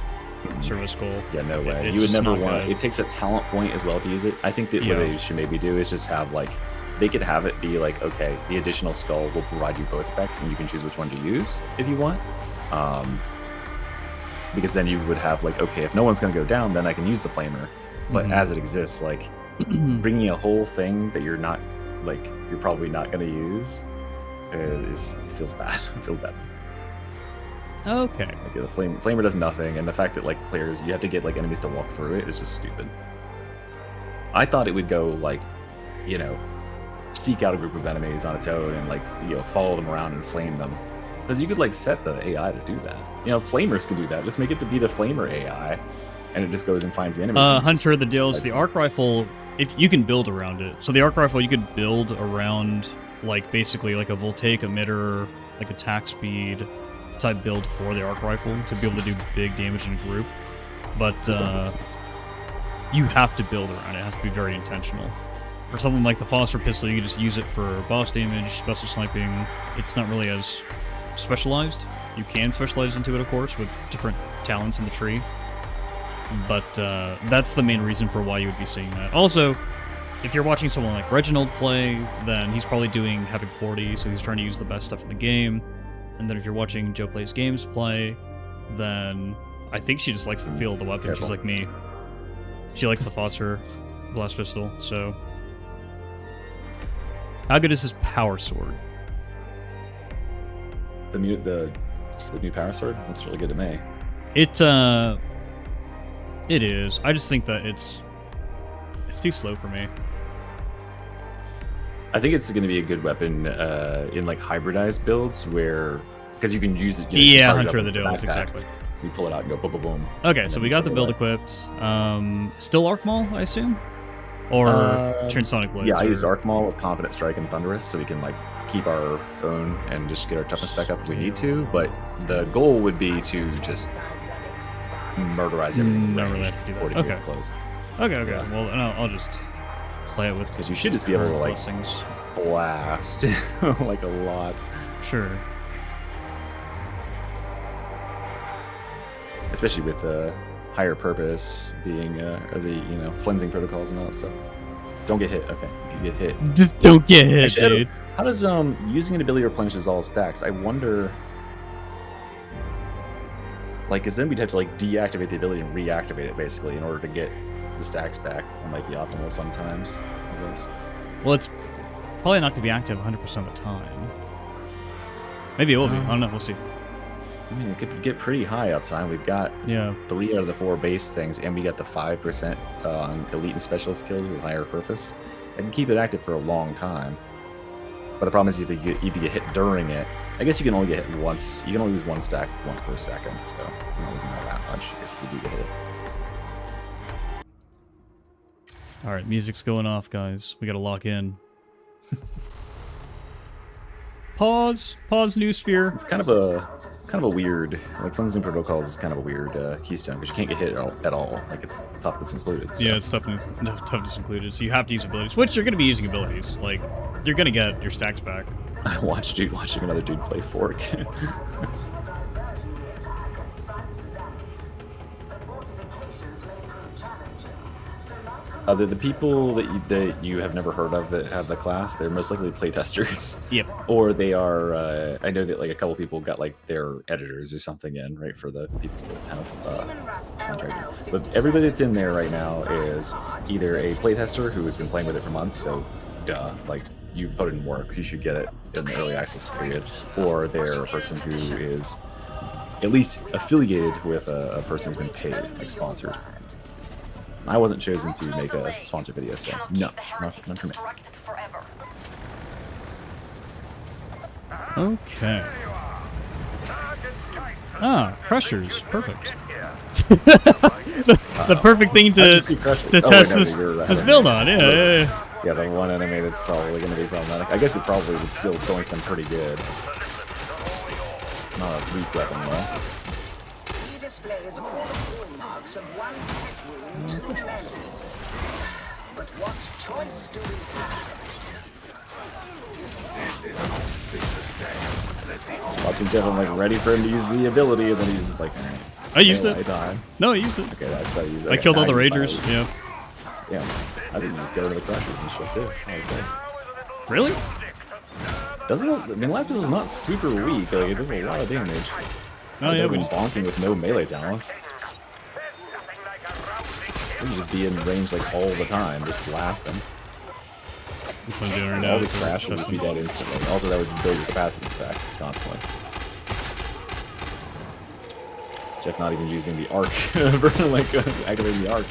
service skull. Yeah, no way. It's You would just never not want good. it. Takes a talent point as well to use it. I think that what they should maybe do is just have, like... They could have it be like, okay, the additional skull will provide you both effects, and you can choose which one to use if you want. Because then you would have, like, okay, if no one's going to go down, then I can use the flamer. But as it exists, like, bringing a whole thing that you're not, like, you're probably not going to use it feels bad. It feels bad. Okay. Like, the flamer does nothing, and the fact that, like, players, you have to get, like, enemies to walk through it is just stupid. I thought it would go, like, you know, seek out a group of enemies on its own and, like, you know, follow them around and flame them. Because you could, like, set the AI to do that. You know, flamers can do that. Just make it to be the flamer AI, and it just goes and finds the enemies. Hunter, the deal is the arc rifle, if you can build around it. So the arc rifle, you could build around, like, basically like a voltaic emitter, like attack speed type build for the arc rifle to be able to do big damage in a group. But you have to build around it. It has to be very intentional. Or something like the Phosphor pistol, you can just use it for boss damage, special sniping. It's not really as specialized. You can specialize into it, of course, with different talents in the tree. But that's the main reason for why you would be seeing that. Also, if you're watching someone like Reginald play, then he's probably doing Havoc 40, so he's trying to use the best stuff in the game. And then if you're watching Joe Plays Games play, then I think she just likes the feel of the weapon. Careful. She's like me. She likes the Phosphor blast pistol, so... How good is his power sword? The new power sword looks really good to me. It is. I just think that it's too slow for me. I think it's going to be a good weapon in like hybridized builds where because you can use it. You know, you Yeah, can charge Hunter it of the up as Deals, backpack. exactly. You pull it out and go boom, boom, boom. Okay, And so then we you got the put it build away. equipped. Still Arc Maul, I assume? Or Transonic Blades? Yeah, I or... use Arc Maul with Confident Strike and Thunderous, so we can like keep our own and just get our toughness back up if we need to. But the goal would be to just murderize everything Never really have to do that. before it Okay. gets close. Okay. Well, and I'll just play it with... Because you should just be able to like blessings. blast like a lot. Sure. Especially with higher purpose being the cleansing protocols and all that stuff. Don't get hit. Okay, if you get hit. Just don't get hit, Actually, I don't- dude. How does using an ability replenishes all stacks? I wonder. Like, because then we'd have to like deactivate the ability and reactivate it basically in order to get the stacks back. That might be optimal sometimes, I guess. Well, it's probably not going to be active 100% of the time. Maybe it will be. I don't know. We'll see. I mean, it could get pretty high uptime. We've got Yeah. 3 out of the 4 base things, and we got the 5% on elite and specialist skills with higher purpose. I can keep it active for a long time. But the problem is if you get hit during it, I guess you can only get hit once. You can only use 1 stack once per second, so you're not losing all that much. I guess if you do get hit. All right, music's going off, guys. We got to lock in. Pause new sphere. It's kind of a weird, like cleansing protocols is kind of a weird keystone because you can't get hit at all. Like it's toughness included. So. Yeah, it's toughness included. So you have to use abilities, which you're going to be using abilities. Like you're going to get your stacks back. I watching another dude play Fork. The people that you have never heard of that have the class, they're most likely playtesters. Yep. Or they are. I know that like a couple people got like their editors or something in, right, for the people that have contracted. But everybody that's in there right now is either a playtester who has been playing with it for months, so duh, like you put in work, you should get it in the early access period, or they're a person who is at least affiliated with a person who's been paid, like sponsored. I wasn't chosen to make a sponsor video, so no, not for me. Okay. There you are. Target tight. Ah, crushers. Perfect. the perfect thing How'd to you see Crushers? to Oh, test wait, no, this you're right. this build on. Yeah, yeah, yeah. Yeah, the one enemy that's probably going to be problematic. I guess it probably would still doink them pretty good. It's not a weak weapon, though. He displays all the hallmarks of one pet wound too many. But what choice do we have? Watching Jeff, I'm like ready for him to use the ability, and then he's just like, alright. I used it. I die. No, I used it. Okay, that's how you use it. I killed all the ragers. Yeah. Yeah. I didn't just go to the crushers and shit, too. Okay. Really? Doesn't it? I mean, Last Pistol is not super weak. Like, it does a lot of damage. Oh yeah. I've been But bonking with no melee talents. You just be in range like all the time, just blast him. that's what I'm doing right now. All this is crash will just be dead instantly. Also, that would build your capacitance back constantly. Jeff not even using the arc, like activating the arc.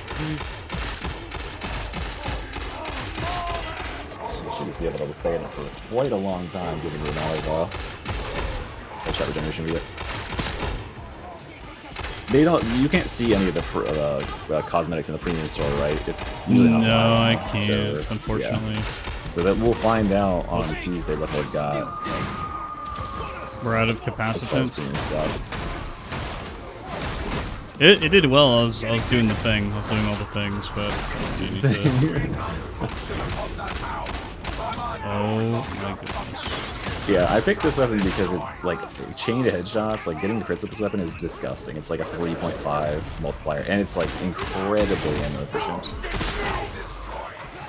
Should just be able to stay in it for quite a long time, given your knowledge of headshot regeneration via. They don't. You can't see any of the cosmetics in the premium store, right? It's usually not. No, I online, can't. so, Unfortunately, yeah. So that we'll find out on Tuesday what they've got. we're out of As far as capacitance. premium stuff. It did well. I was doing the thing. I was doing all the things, but do you need to? Oh my goodness. Yeah, I picked this weapon because it's like chain to headshots. Like getting the crits with this weapon is disgusting. It's like a 3.5 multiplier, and it's like incredibly ammo efficient.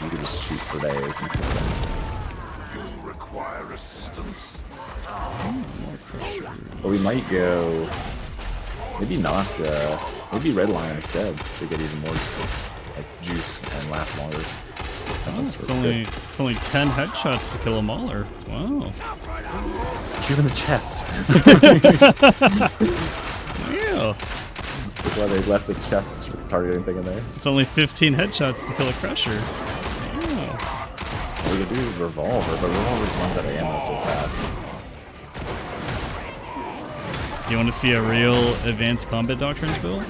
You can just shoot for days and stuff. You require assistance. But we might go. Maybe not. Maybe Red Lion instead to get even more like juice and last longer. It's only 10 headshots to kill a mauler. Wow. Shoot in the chest. Yeah. That's why they left a chest targeting thing in there. It's only 15 headshots to kill a crusher. Yeah. Well, we could do revolver, but revolver runs out of ammo so fast. You want to see a real advanced combat doctrines build?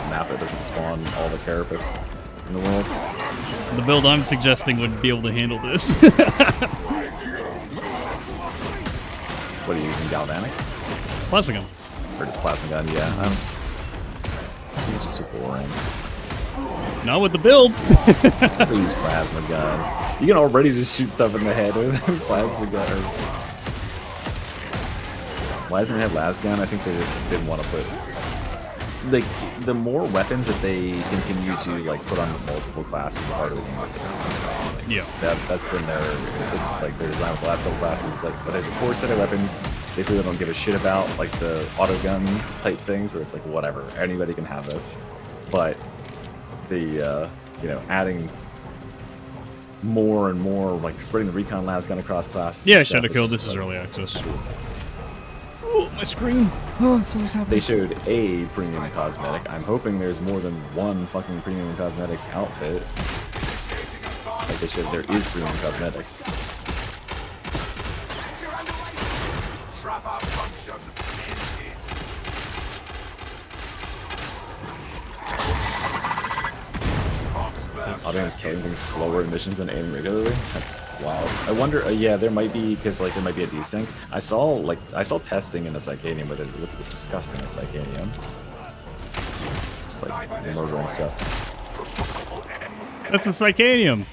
Map that doesn't spawn all the carapace in the world. The build I'm suggesting would be able to handle this. What are you using, galvanic? Plasma gun. Or just plasma gun? Yeah. It's just so boring. Not with the build. I use plasma gun. You can already just shoot stuff in the head with plasma gun. Why doesn't it have las gun? I think they just didn't want to put. Like the more weapons that they continue to like put on multiple classes, the harder the game has to balance. Like, Yeah. that's been their design with the last couple classes. It's like, but there's a core set of weapons they really don't give a shit about, like the auto gun type things, where it's like whatever, anybody can have this. But the adding more and more, like spreading the recon las gun across classes. Yeah, and stuff, Shadow Kill. it's This just is like- early access. Oh, my screen. Oh, something's happening. They showed a premium cosmetic. I'm hoping there's more than one fucking premium cosmetic outfit. Like they showed there is premium cosmetics. Autonomous cannon things slower in missions than aim regularly. That's wild. I wonder. Yeah, there might be because like there might be a desync. I saw testing in a Psychanium, but it looked disgusting in Psychanium. Just like murdering stuff. That's a Psychanium.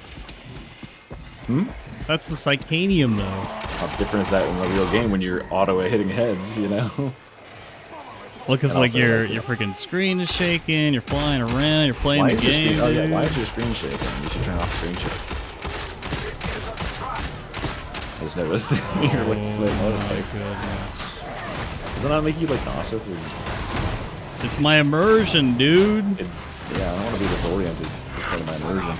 Hmm? That's the Psychanium, though. How different is that in the real game when you're auto hitting heads? You know. Well, because And like also, your like, your freaking screen is shaking, you're flying around, you're playing Why the is your game. screen? Oh yeah, why dude. is your screen shaking? You should turn off screen shake. I just noticed you're like sweating all over the Oh, place. goodness. Does that not make you like nauseous? Or It's my immersion, dude. yeah, I don't want to be disoriented. It's part of my immersion.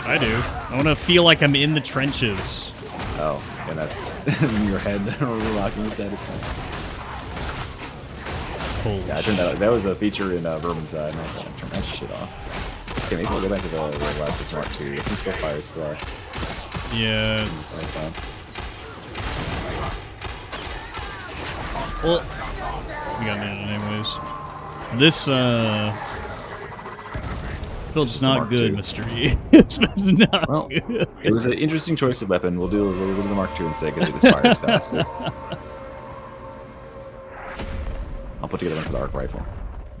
I do. I want to feel like I'm in the trenches. Oh, and that's in your head rocking his head. Holy Yeah, I turned that. That was a feature in Vermin's Eye. I'm not gonna turn that shit off. Okay, maybe we'll go back to the last Mark II. This one still fires slow. Yeah, it's... Well, we got it anyways. This, build's not good, Mr. E. It's not good. It was an interesting choice of weapon. We'll do the Mark II instead because it just fires faster. I'll put together one for the arc rifle.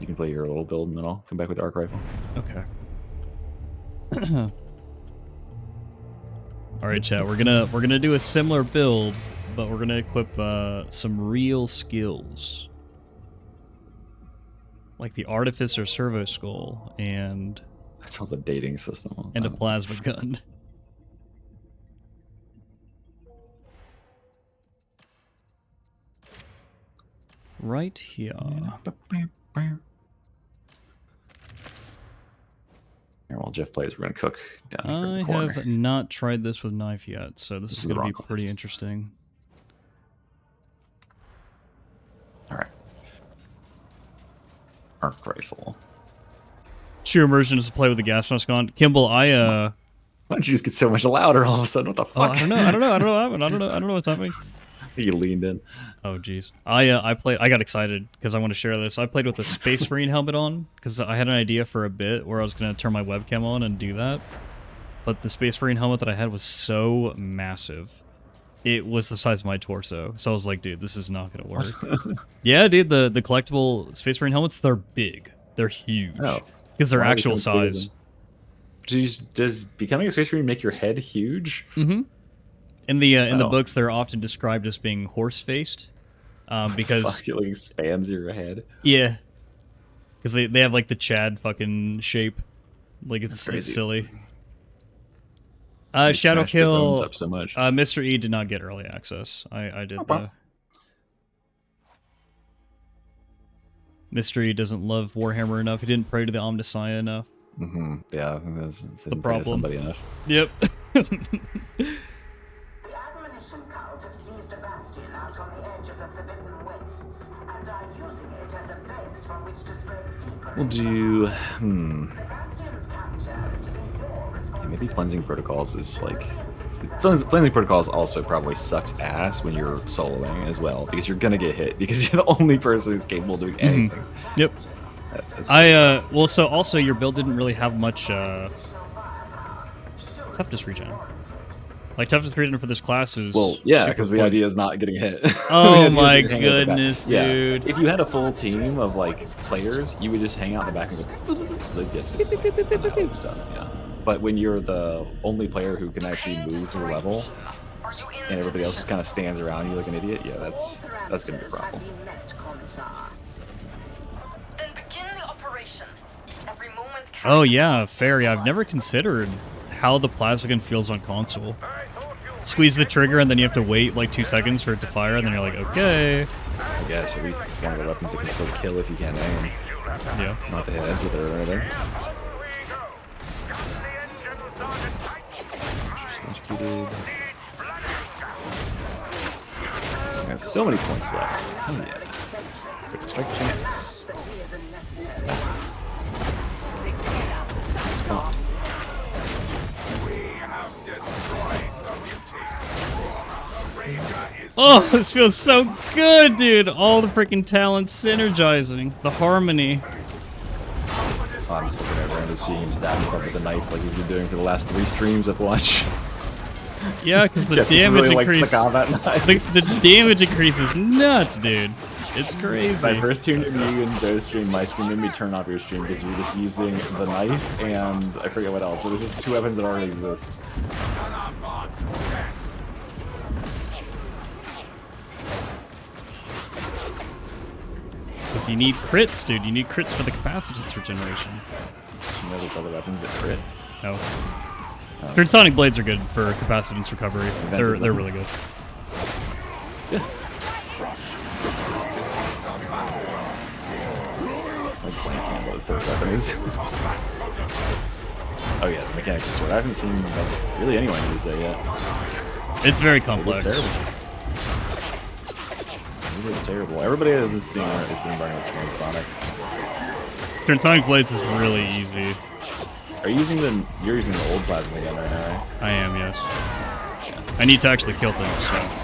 You can play your little build and then I'll come back with the arc rifle. Okay. All right, chat. We're gonna do a similar build, but we're gonna equip some real skills, like the Artificer Servo Skull and that's all the dating system and a plasma gun. Right here. While Jeff plays, we're gonna cook down here in the I corner. have not tried this with knife yet, so this is gonna be pretty interesting. All right. Arc rifle. True immersion is to play with the gas mask on. Kimball, Why don't you just get so much louder all of a sudden? What the fuck? I don't know what happened. I don't know what's happening. You leaned in. Oh jeez. I got excited because I want to share this. I played with a Space Marine helmet on because I had an idea for a bit where I was gonna turn my webcam on and do that. But the Space Marine helmet that I had was so massive. It was the size of my torso. So I was like, dude, this is not gonna work. Yeah, dude, the collectible Space Marine helmets, they're big. They're huge. Because they're actual size. Does becoming a Space Marine make your head huge? Mm-hmm. In the books, they're often described as being horse-faced, because Fuck, it like expands your head. Yeah, because they have like the Chad fucking shape, like it's silly. Shadow Kill. Up so much. Mr. E did not get early access. I did though. Mr. E doesn't love Warhammer enough. He didn't pray to the Omnissiah enough. Mm-hmm. Yeah, that's the problem. Somebody enough. Yep. Cult have seized a bastion out on the edge of the Forbidden Wastes and are using it as a base from which to spread deeper. We'll do. The bastion's capture is to be your responsibility. Maybe cleansing protocols is like. Cleansing protocols also probably sucks ass when you're soloing as well because you're gonna get hit because you're the only person who's capable of doing anything. Yep. Well, so also your build didn't really have much toughness regen. Like, toughness regen for this class is... Well, yeah, because the idea is not getting hit. Oh my goodness, dude. Yeah. If you had a full team of, like, players, you would just hang out in the back and go... stuff, yeah. But when you're the only player who can actually move through the level, and everybody else just kind of stands around you like an idiot, yeah, that's going to be a problem. Oh yeah, fair. Yeah, I've never considered how the plasma gun feels on console. Squeeze the trigger and then you have to wait like 2 seconds for it to fire and then you're like, okay. I guess at least it's one of the weapons that can still kill if you can't aim. Yeah. Not the heads with it or anything. Executed. I got so many points left. Oh yeah. Quick strike chance. Spot. Oh, this feels so good, dude. All the freaking talents synergizing. The harmony. I'm just looking around to see him stab himself with a knife like he's been doing for the last 3 streams I've watched. Yeah, because the damage increase. The damage increase is nuts, dude. It's crazy. My first tune of you and Joe's stream, my stream made me turn off your stream because you were just using the knife and I forget what else, but there's just 2 weapons that already exist. Because you need crits, dude. You need crits for the capacitance regeneration. You know there's other weapons that crit? No. Third Sonic Blades are good for capacitance recovery. They're really good. Yeah. Like blanking what the third weapon is. Oh yeah, the mechanics sword. I haven't seen really anyone use that yet. It's very complex. It's terrible. It's terrible. Everybody in this scene has been running with Twin Sonic. Turn Sonic Blades is really easy. Are you using the? You're using the old plasma gun right now, right? I am, yes. I need to actually kill things, so.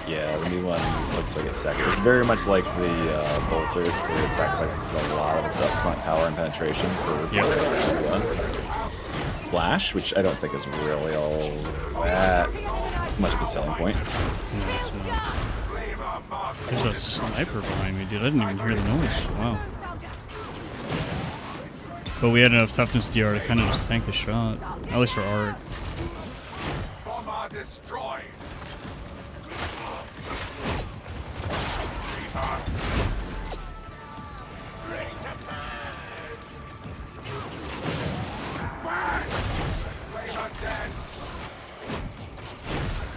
Yeah, the new one looks like it's it's very much like the bolter, where it sacrifices a lot of its upfront power and penetration for its flash, which I don't think is really all that much of a selling point. There's a sniper behind me, dude. I didn't even hear the noise. Wow. But we had enough toughness DR to kind of just tank the shot, at least for Art. Bomber destroyed.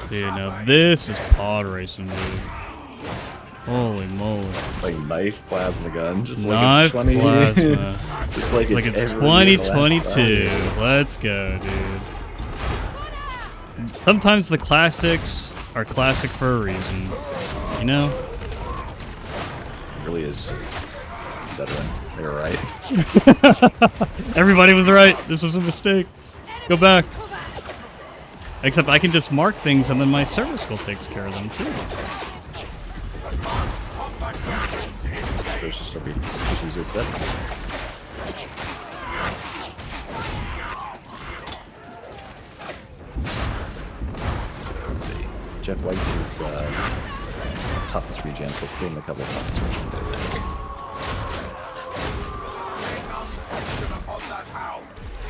Dude, now this is pod racing, dude. Holy moly. Like knife plasma gun, just Knife like it's 20. plasma. Just like It's 2022. Let's go, dude. Sometimes the classics are classic for a reason. You know? It really is just veteran. They were right. Everybody was right. This was a mistake. Go back. Except I can just mark things and then my service skull takes care of them too. There's just a beat. This is just that. Let's see. Jeff Weiss is toughness regen, so let's give him a couple of toughness regen days.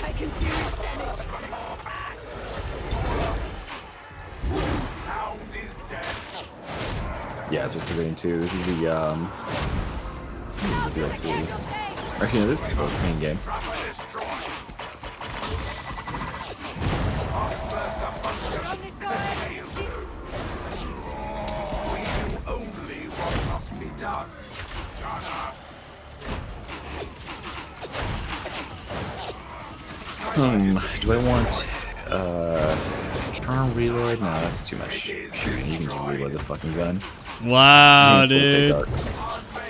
I can see it. Yeah, it's what we're doing too. This is the DLC. Actually, no, this is the main game. Do I want charm reload? No, that's too much shooting. You can just reload the fucking gun. Wow, Take dude. arcs.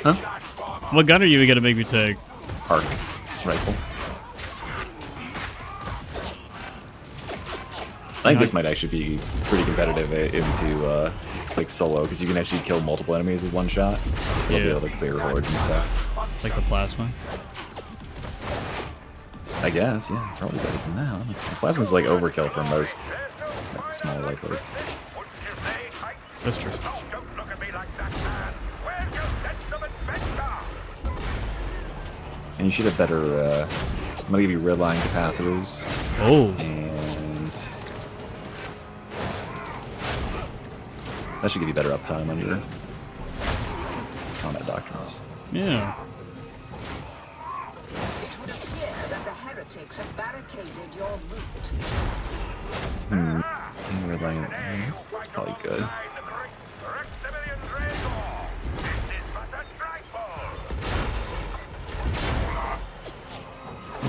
Huh? What gun are you gonna make me take? Arc rifle. I think this might actually be pretty competitive into like solo, because you can actually kill multiple enemies with one shot. You'll be able to clear hordes and stuff. Like the plasma? I guess, yeah, probably better than that, honestly. Plasma's like overkill for most like, small lightweights. That's true. Don't look at me like that, man. Where's your sense of adventure? And you should have better, I'm gonna give you redline capacitors. Oh. And that should give you better uptime on your combat doctrines. Yeah. It would appear that the heretics have barricaded your route. Redline, that's probably good.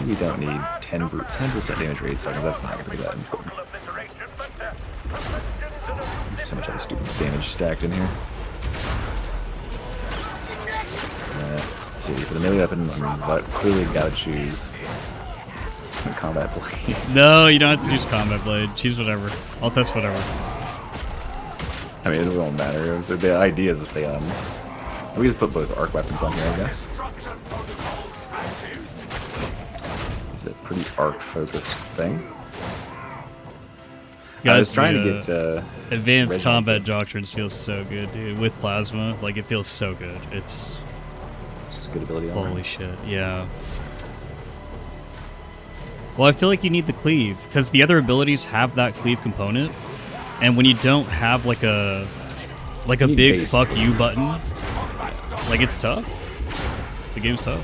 We don't need 10% damage rate, so that's not going to be that important. There's so much other stupid damage stacked in here. Let's see, for the melee weapon, but clearly gotta choose the combat blade. No, you don't have to choose combat blade. Choose whatever. I'll test whatever. I mean, it won't matter. So the idea is to stay on. We just put both arc weapons on here, I guess. It's a pretty arc-focused thing. Guys, I was trying to get advanced Reginald combat to- doctrines feels so good, dude. With plasma, like it feels so good. It's Just good ability on holy there. shit. Yeah. Well, I feel like you need the cleave because the other abilities have that cleave component, and when you don't have like a You need big base. fuck you button, like it's tough. The game's tough.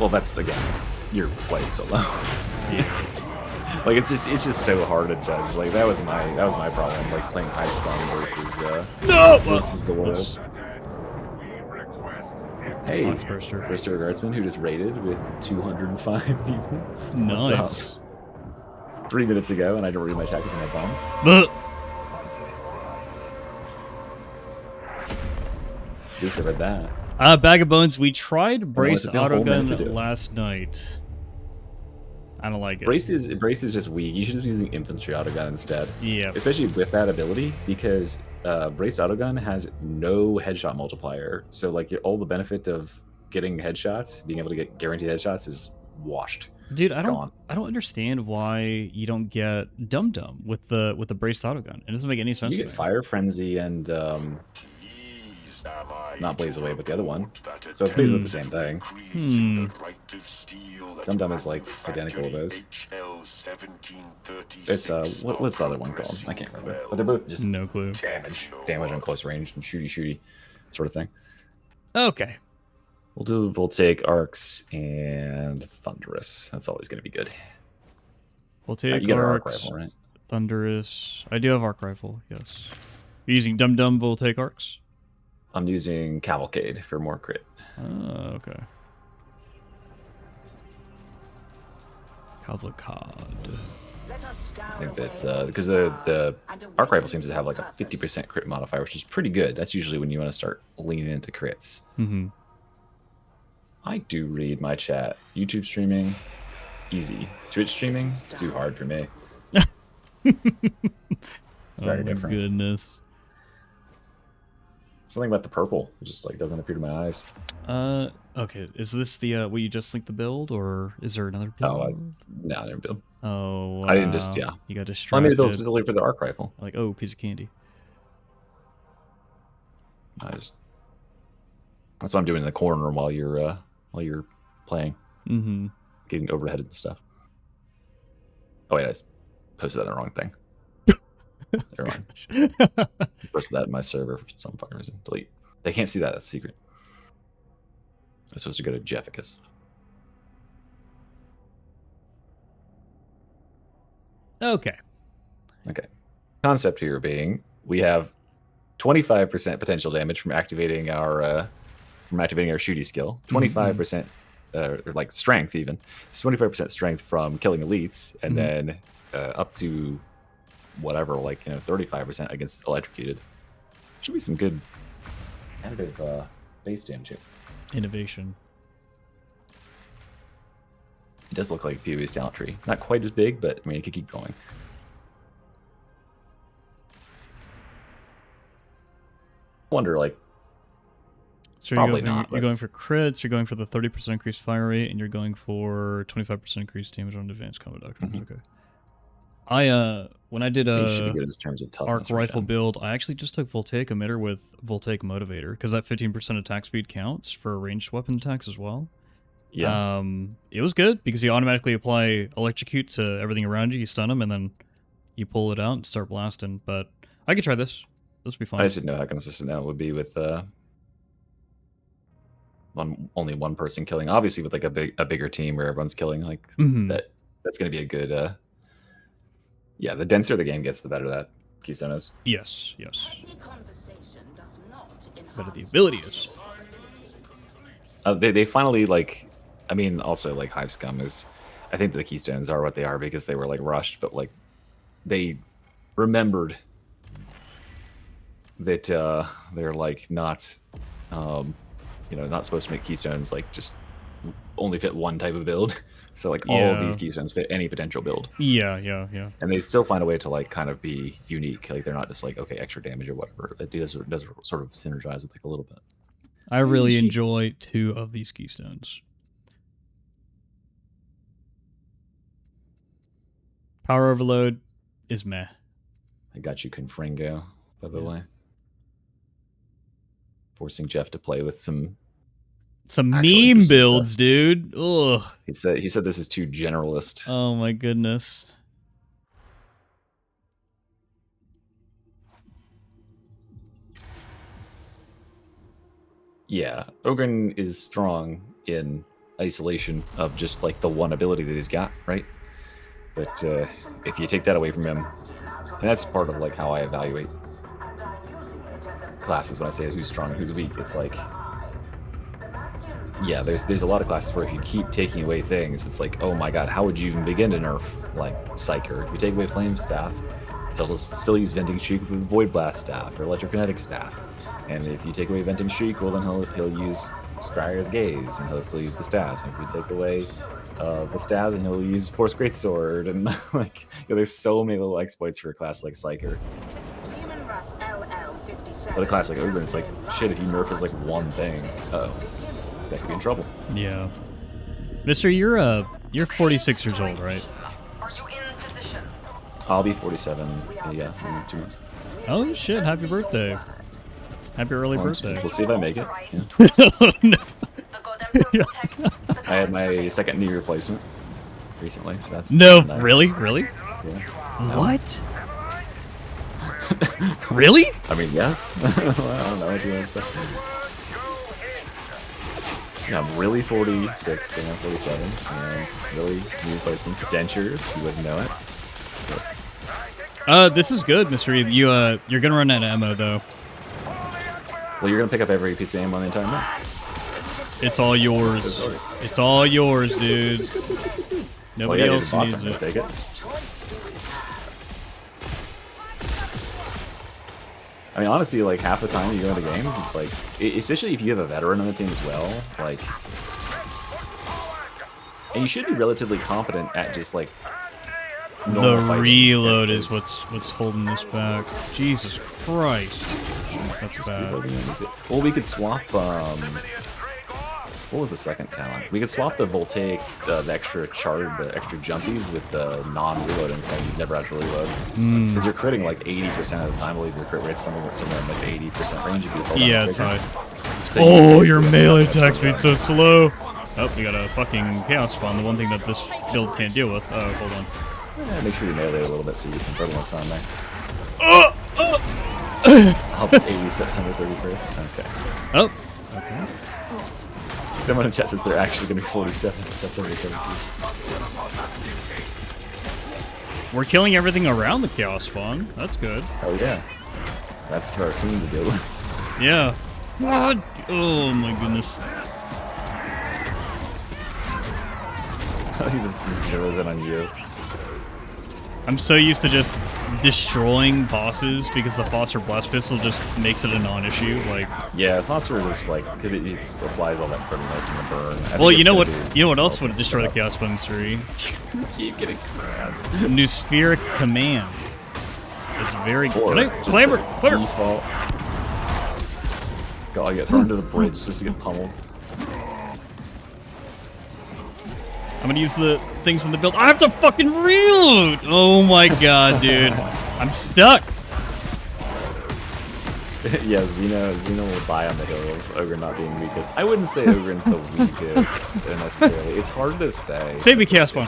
Well, that's again, you're playing solo. Yeah. Like it's just so hard to judge. Like that was my problem. Like playing high spawn versus the world. Oops. Hey, Box burster. Burster Guardsman who just raided with 205 people. What's Nice. up? 3 minutes ago, and I don't read my chat because I'm a bum. But At least I read that. Bag of Bones, we tried braced it be a whole minute to autogun do it? last night. I don't like it. Brace is just weak. You should just be using infantry autogun instead. Yeah. Especially with that ability, because braced autogun has no headshot multiplier. So like all the benefit of getting headshots, being able to get guaranteed headshots, is washed. Dude, It's I don't gone. understand why you don't get Dum Dum with the braced autogun. It doesn't make any sense. You to get me. Fire Frenzy and not Blaze Away, but the other one. So it's basically the same thing. Dum Dum is like identical to those. It's what's the other one called? I can't remember. But they're both just No clue. damage on close range and shooty sort of thing. Okay. We'll take Arcs and Thunderous. That's always going to be good. We'll take You got an Arc Arcs, Rifle, right? Thunderous. I do have Arc Rifle, yes. You're using Dum Dum Voltaic Arcs? I'm using Cavalcade for more crit. Oh, okay. Cavalcade. I think that because the Arc Rifle seems to have like a 50% crit modifier, which is pretty good. That's usually when you want to start leaning into crits. Mm-hmm. I do read my chat. YouTube streaming, easy. Twitch streaming, it's too hard for me. It's very Oh my different. goodness. Something about the purple, it just like doesn't appear to my eyes. Okay. Is this the what you just linked the build, or is there another build? Oh, no, I didn't build. Oh, wow. I didn't just You got Well, I distracted. made a build specifically for the Arc Rifle. Like, oh, piece of candy. That's what I'm doing in the corner while you're playing, Mm-hmm. getting overheaded and stuff. Oh wait, I posted that in the wrong thing. Never mind. I posted that in my server for some fucking reason. Delete. They can't see that. That's secret. I'm supposed to go to Jefficus. Okay. Okay. Concept here being we have 25% potential damage from activating our shooty skill. 25%, or like strength even. It's 25% strength from killing elites, and then up to whatever, like 35% against electrocuted. Should be some good additive base damage here. Innovation. It does look like PoE's talent tree. Not quite as big, but I mean it could keep going. I wonder, like, So Probably you're going, not, you're but- going for crits, you're going for the 30% increased fire rate, and you're going for 25% increased damage on advanced combat doctrines. Okay. I when I did these should be a good in terms of toughness. arc for rifle Shen. build, I actually just took Voltaic emitter with Voltaic motivator because that 15% attack speed counts for ranged weapon attacks as well. Yeah. It was good because you automatically apply electrocute to everything around you. You stun them and then you pull it out and start blasting. But I could try this. This would be fun. I just didn't know how consistent that would be with only one person killing. Obviously, with like a bigger team where everyone's killing, like Mhm. that's going to be a good. Yeah, the denser the game gets, the better that Keystone is. Yes, yes. Any conversation does not Better the enhance ability is. abilities. They finally like. I mean, also like Hive Scum is. I think the Keystones are what they are because they were like rushed, but like they remembered that they're like not, not supposed to make Keystones like just only fit one type of build. So like all of these Yeah. Keystones fit any potential build, Yeah. and they still find a way to like kind of be unique. Like they're not just like okay extra damage or whatever. It does sort of synergize with like a little bit. I really enjoy 2 of these keystones. Power overload is meh. I got you, Confringo, by the way. Forcing Jeff to play with some. Some Actually meme interesting builds, stuff. dude. Ugh. He said this is too generalist. Oh my goodness. Yeah, Ogren is strong in isolation of just like the one ability that he's got, right? But if you take that away from him, and that's part of like how I evaluate classes when I say who's strong and who's weak. It's like, yeah, there's a lot of classes where if you keep taking away things, it's like, oh my god, how would you even begin to nerf like Psyker? If you take away Flame Staff, he'll just still use Venting Shriek with Void Blast Staff or Electrokinetic Staff. And if you take away Venting Shriek, well then he'll use Scryer's Gaze, and he'll still use the stab. And if you take away the stabs, and he'll use Force Greatsword, and like there's so many little exploits for a class like Psyker. But a class like Ogre, it's like shit. If you nerf is like one thing, this guy could be in trouble. Yeah, Mister, you're 46 years old, right? Are you in position? I'll be 47. Yeah, in 2 months. Oh shit! Happy birthday! Happy early birthday! We'll see if I make it. Yeah. Oh, no. Yeah. I had my second knee replacement recently, so that's No, nice. really? Yeah. What? Really? I mean, yes. Well, I don't know what you want to say. Yeah, I'm really 46, going on 47, and really knee replacements, dentures. You wouldn't know it. This is good, Mr. Eve. You're gonna run out of ammo though. Well, you're gonna pick up every piece of ammo on the entire map. It's all yours. It's all yours, dude. Nobody else needs it. Take it. I mean, honestly, like half the time you go into games, it's like, especially if you have a veteran on the team as well, like, and you should be relatively competent at just like. The reload is what's holding this back. Jesus Christ, that's bad. Well, we could swap. What was the second talent? We could swap the voltaic, the extra jumpies with the non-reloading thing. You never have to reload because you're critting like 80% of the time. I believe your crit rate's somewhere in like 80% range. If you hold Yeah, it's high. So oh, your melee attack speed's so slow. Oh, we got a fucking chaos spawn. The one thing that this build can't deal with. Oh, hold on. Yeah, make sure you melee a little bit so you can put this on there. I'll be 80 September 31st. Okay. Oh. Okay. Someone in chat says they're actually going to be 47 September 17th. We're killing everything around the chaos spawn. That's good. Oh yeah. That's for our team to deal with. Yeah. What? Oh my goodness. He just zeroes in on you. I'm so used to just destroying bosses because the Phosphor Blast Pistol just makes it a non-issue. Like, yeah, Phosphor is like because it applies all that prettiness in the burn. Well, you know what? You know what else would destroy the Chaos Bomb 3? Keep getting grabbed. Newspheric Command. It's very good. Clamber. Default. God, I get thrown to the bridge just to get pummeled. I'm gonna use the things in the build. I have to fucking reload! Oh my god, dude. I'm stuck. Yeah, Xeno will die on the hill of Ogre not being weakest. I wouldn't say Ogre's the weakest necessarily. It's hard to say. Save me, Chaos Bomb.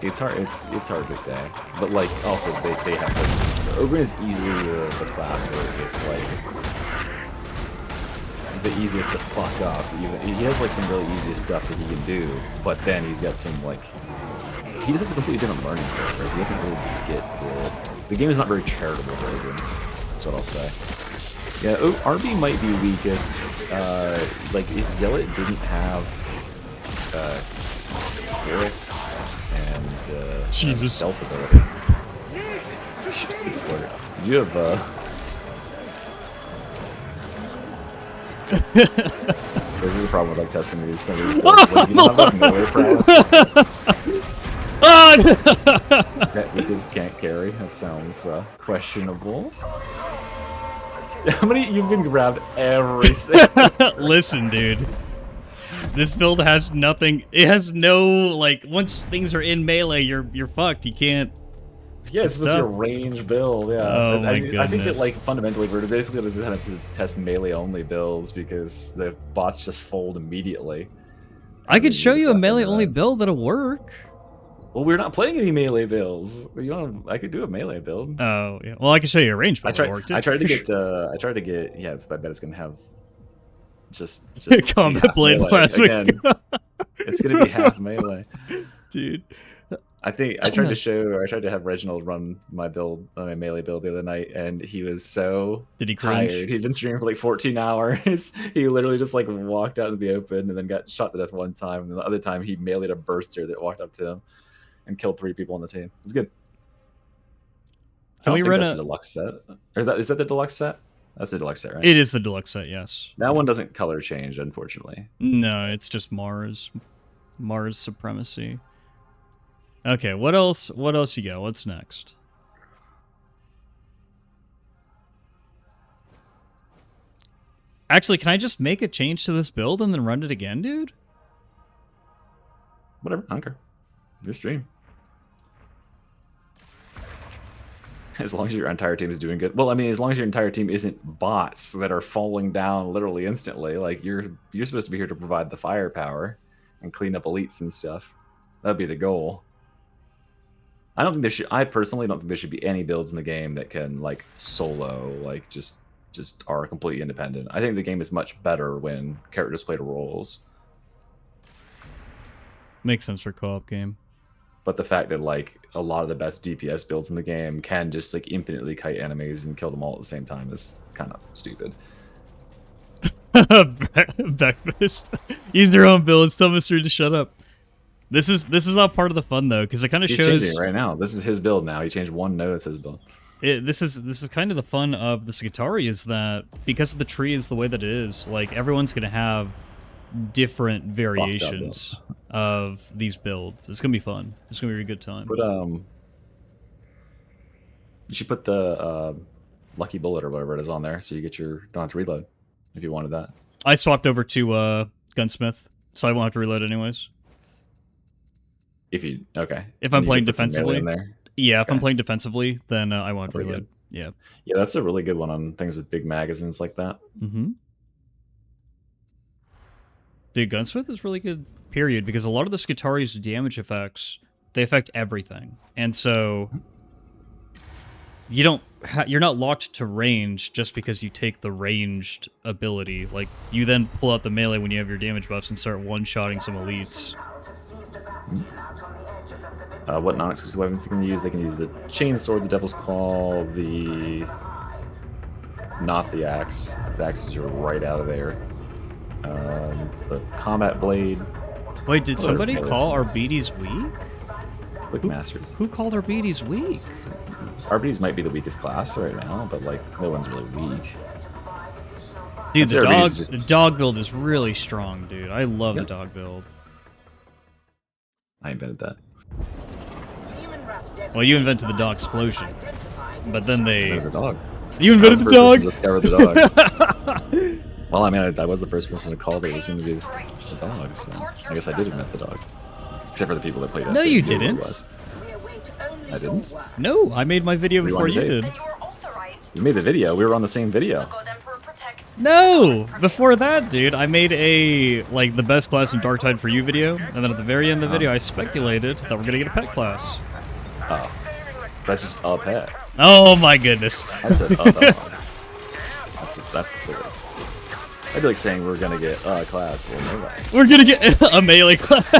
It's hard to say. But like also they have like, Ogre is easily the class where it's like the easiest to fuck up. He has like some really easy stuff that he can do, but then he's got some like he just has a completely different learning curve. Right? He doesn't really get to, the game is not very charitable for Ogrins. That's what I'll say. Yeah, RB might be weakest. Like if Zealot didn't have Varus and Jesus stealth ability. Did you have this is the problem with like testing these. Some of these builds. Like, if you don't have like melee prowess, that because can't carry. That sounds questionable. How many? You've been grabbed every single. Listen, dude. This build has nothing. It has no like. Once things are in melee, you're fucked. You can't. Yeah, it's supposed to be a range build, yeah. Oh my goodness. I think that, like, fundamentally, we're basically just have to test melee-only builds because the bots just fold immediately. I could show you a melee-only build that'll work. Well, we're not playing any melee builds. I could do a melee build. Oh, yeah. Well, I can show you a range build that'll work, I tried to get, yeah, I bet it's gonna have just Combat Blade Plasmic. Again, it's gonna be half melee. Dude. I think I tried to have Reginald run my melee build the other night, and he was so cringe? tired. He'd been streaming for like 14 hours. He literally just like walked out into the open and then got shot to death one time, and the other time he meleeed a burster that walked up to him and killed 3 people on the team. It was good. Can we run a deluxe set? Or is that the deluxe set? That's the deluxe set, right? It is the deluxe set, yes. That one doesn't color change, unfortunately. No, it's just Mars. Mars supremacy. Okay, what else? What else you got? What's next? Actually, can I just make a change to this build and then run it again, dude? Whatever, I don't care. Your stream. As long as your entire team is doing good. Well, I mean, as long as your entire team isn't bots that are falling down literally instantly. Like, you're supposed to be here to provide the firepower and clean up elites and stuff. That'd be the goal. I personally don't think there should be any builds in the game that can, like, solo, like, just are completely independent. I think the game is much better when characters play roles. Makes sense for co-op game. But the fact that, like, a lot of the best DPS builds in the game can just, like, infinitely kite enemies and kill them all at the same time is kind of stupid. Breakfast. Use your own build. Tell Mr. to shut up. This is all part of the fun though, because it kind of shows. He's changing it right now. This is his build now. He changed one node. It's his build. This is kind of the fun of the Skitarii is that because the tree is the way that it is, like everyone's gonna have different variations of these builds. It's gonna be fun. It's gonna be a good time. But you should put the lucky bullet or whatever it is on there, so you get your don't have to reload if you wanted that. I swapped over to gunsmith, so I won't have to reload anyways. If I'm playing defensively, in there. Yeah, if I'm playing defensively, then I won't have to reload. Yeah, that's a really good one on things with big magazines like that. Mm-hmm. Dude, gunsmith is really good. Period, because a lot of the Skitarii's damage effects, they affect everything, and so you're not locked to range just because you take the ranged ability. Like you then pull out the melee when you have your damage buffs and start one-shotting some elites. What non-exclusive weapons they can use? They can use the chainsword, the devil's claw, not the axe. The axes are right out of there. The combat blade. Wait, did somebody call Arbites weak? Quick Masters. Who called Arbites weak? Arbites might be the weakest class right now, but like no one's really weak. Dude, the dog build is really strong, dude. I love the dog build. I invented that. Well, you invented the dog explosion, but then they. Invented the dog. You invented the dog. Discovered the dog. Well, I mean, I was the first person to call that it was going to be the dog, so I guess I did invent the dog. Except for the people that played it. No, you didn't. I didn't? No, I made my video before you did. You made the video. We were on the same video. No! Before that, dude, I made the best class in Darktide for you video, and then at the very end of the video, I speculated that we're going to get a pet class. Oh. That's just a pet. Oh my goodness. I said a dog. That's specific. I'd be like saying we're gonna get a class. We're gonna get a melee class.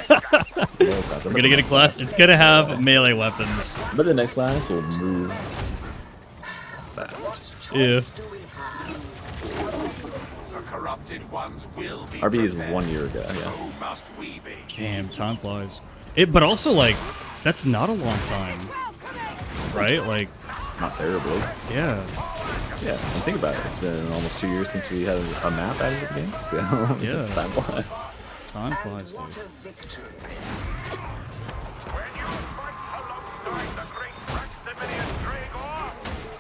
We're gonna get a class. It's gonna have melee weapons. But the next class will move fast. Yeah. RB is 1 year ago. Yeah. Damn, time flies. But also like, that's not a long time, right? Like, not terribly. Yeah. Yeah, and think about it. It's been almost 2 years since we had a map added to the game, so yeah, time flies. Time flies, dude.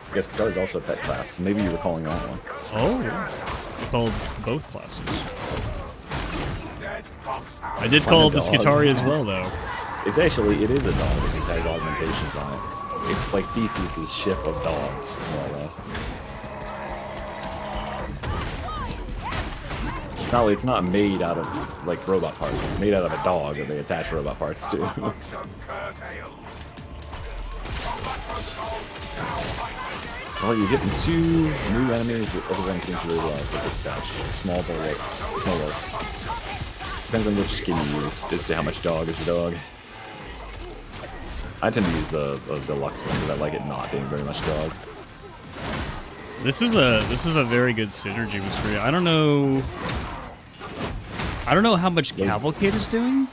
I guess Skitarii is also a pet class, so maybe you were calling on one. Oh, I called both classes. I did call the Skitarii as well, though. It is a dog. It just has augmentations on it. It's like Theseus' ship of dogs, more or less. It's not made out of like robot parts. It's made out of a dog that they attach robot parts to. Well, you're getting 2 new enemies that everyone seems to really love with this patch. Small bullets. Depends on which skin you use as to how much dog is the dog. I tend to use the deluxe one because I like it not being very much dog. This is a very good synergy with Free. I don't know how much Cavalcade is doing.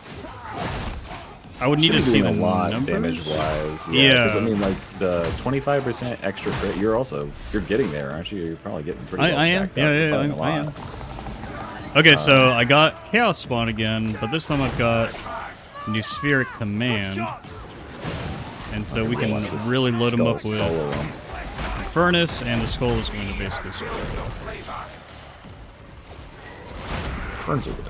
I would need to see the a lot numbers. damage-wise. Yeah. Because, I mean, like, the 25% extra crit, you're getting there, aren't you? You're probably getting pretty well I am. stacked up. You're fighting a I lot. am. Okay, so I got Chaos Spawn again, but this time I've got New Spheric Command. And so we can really load him up with Solo him. Furnace, and the Skull is going to basically solo. Burns are good.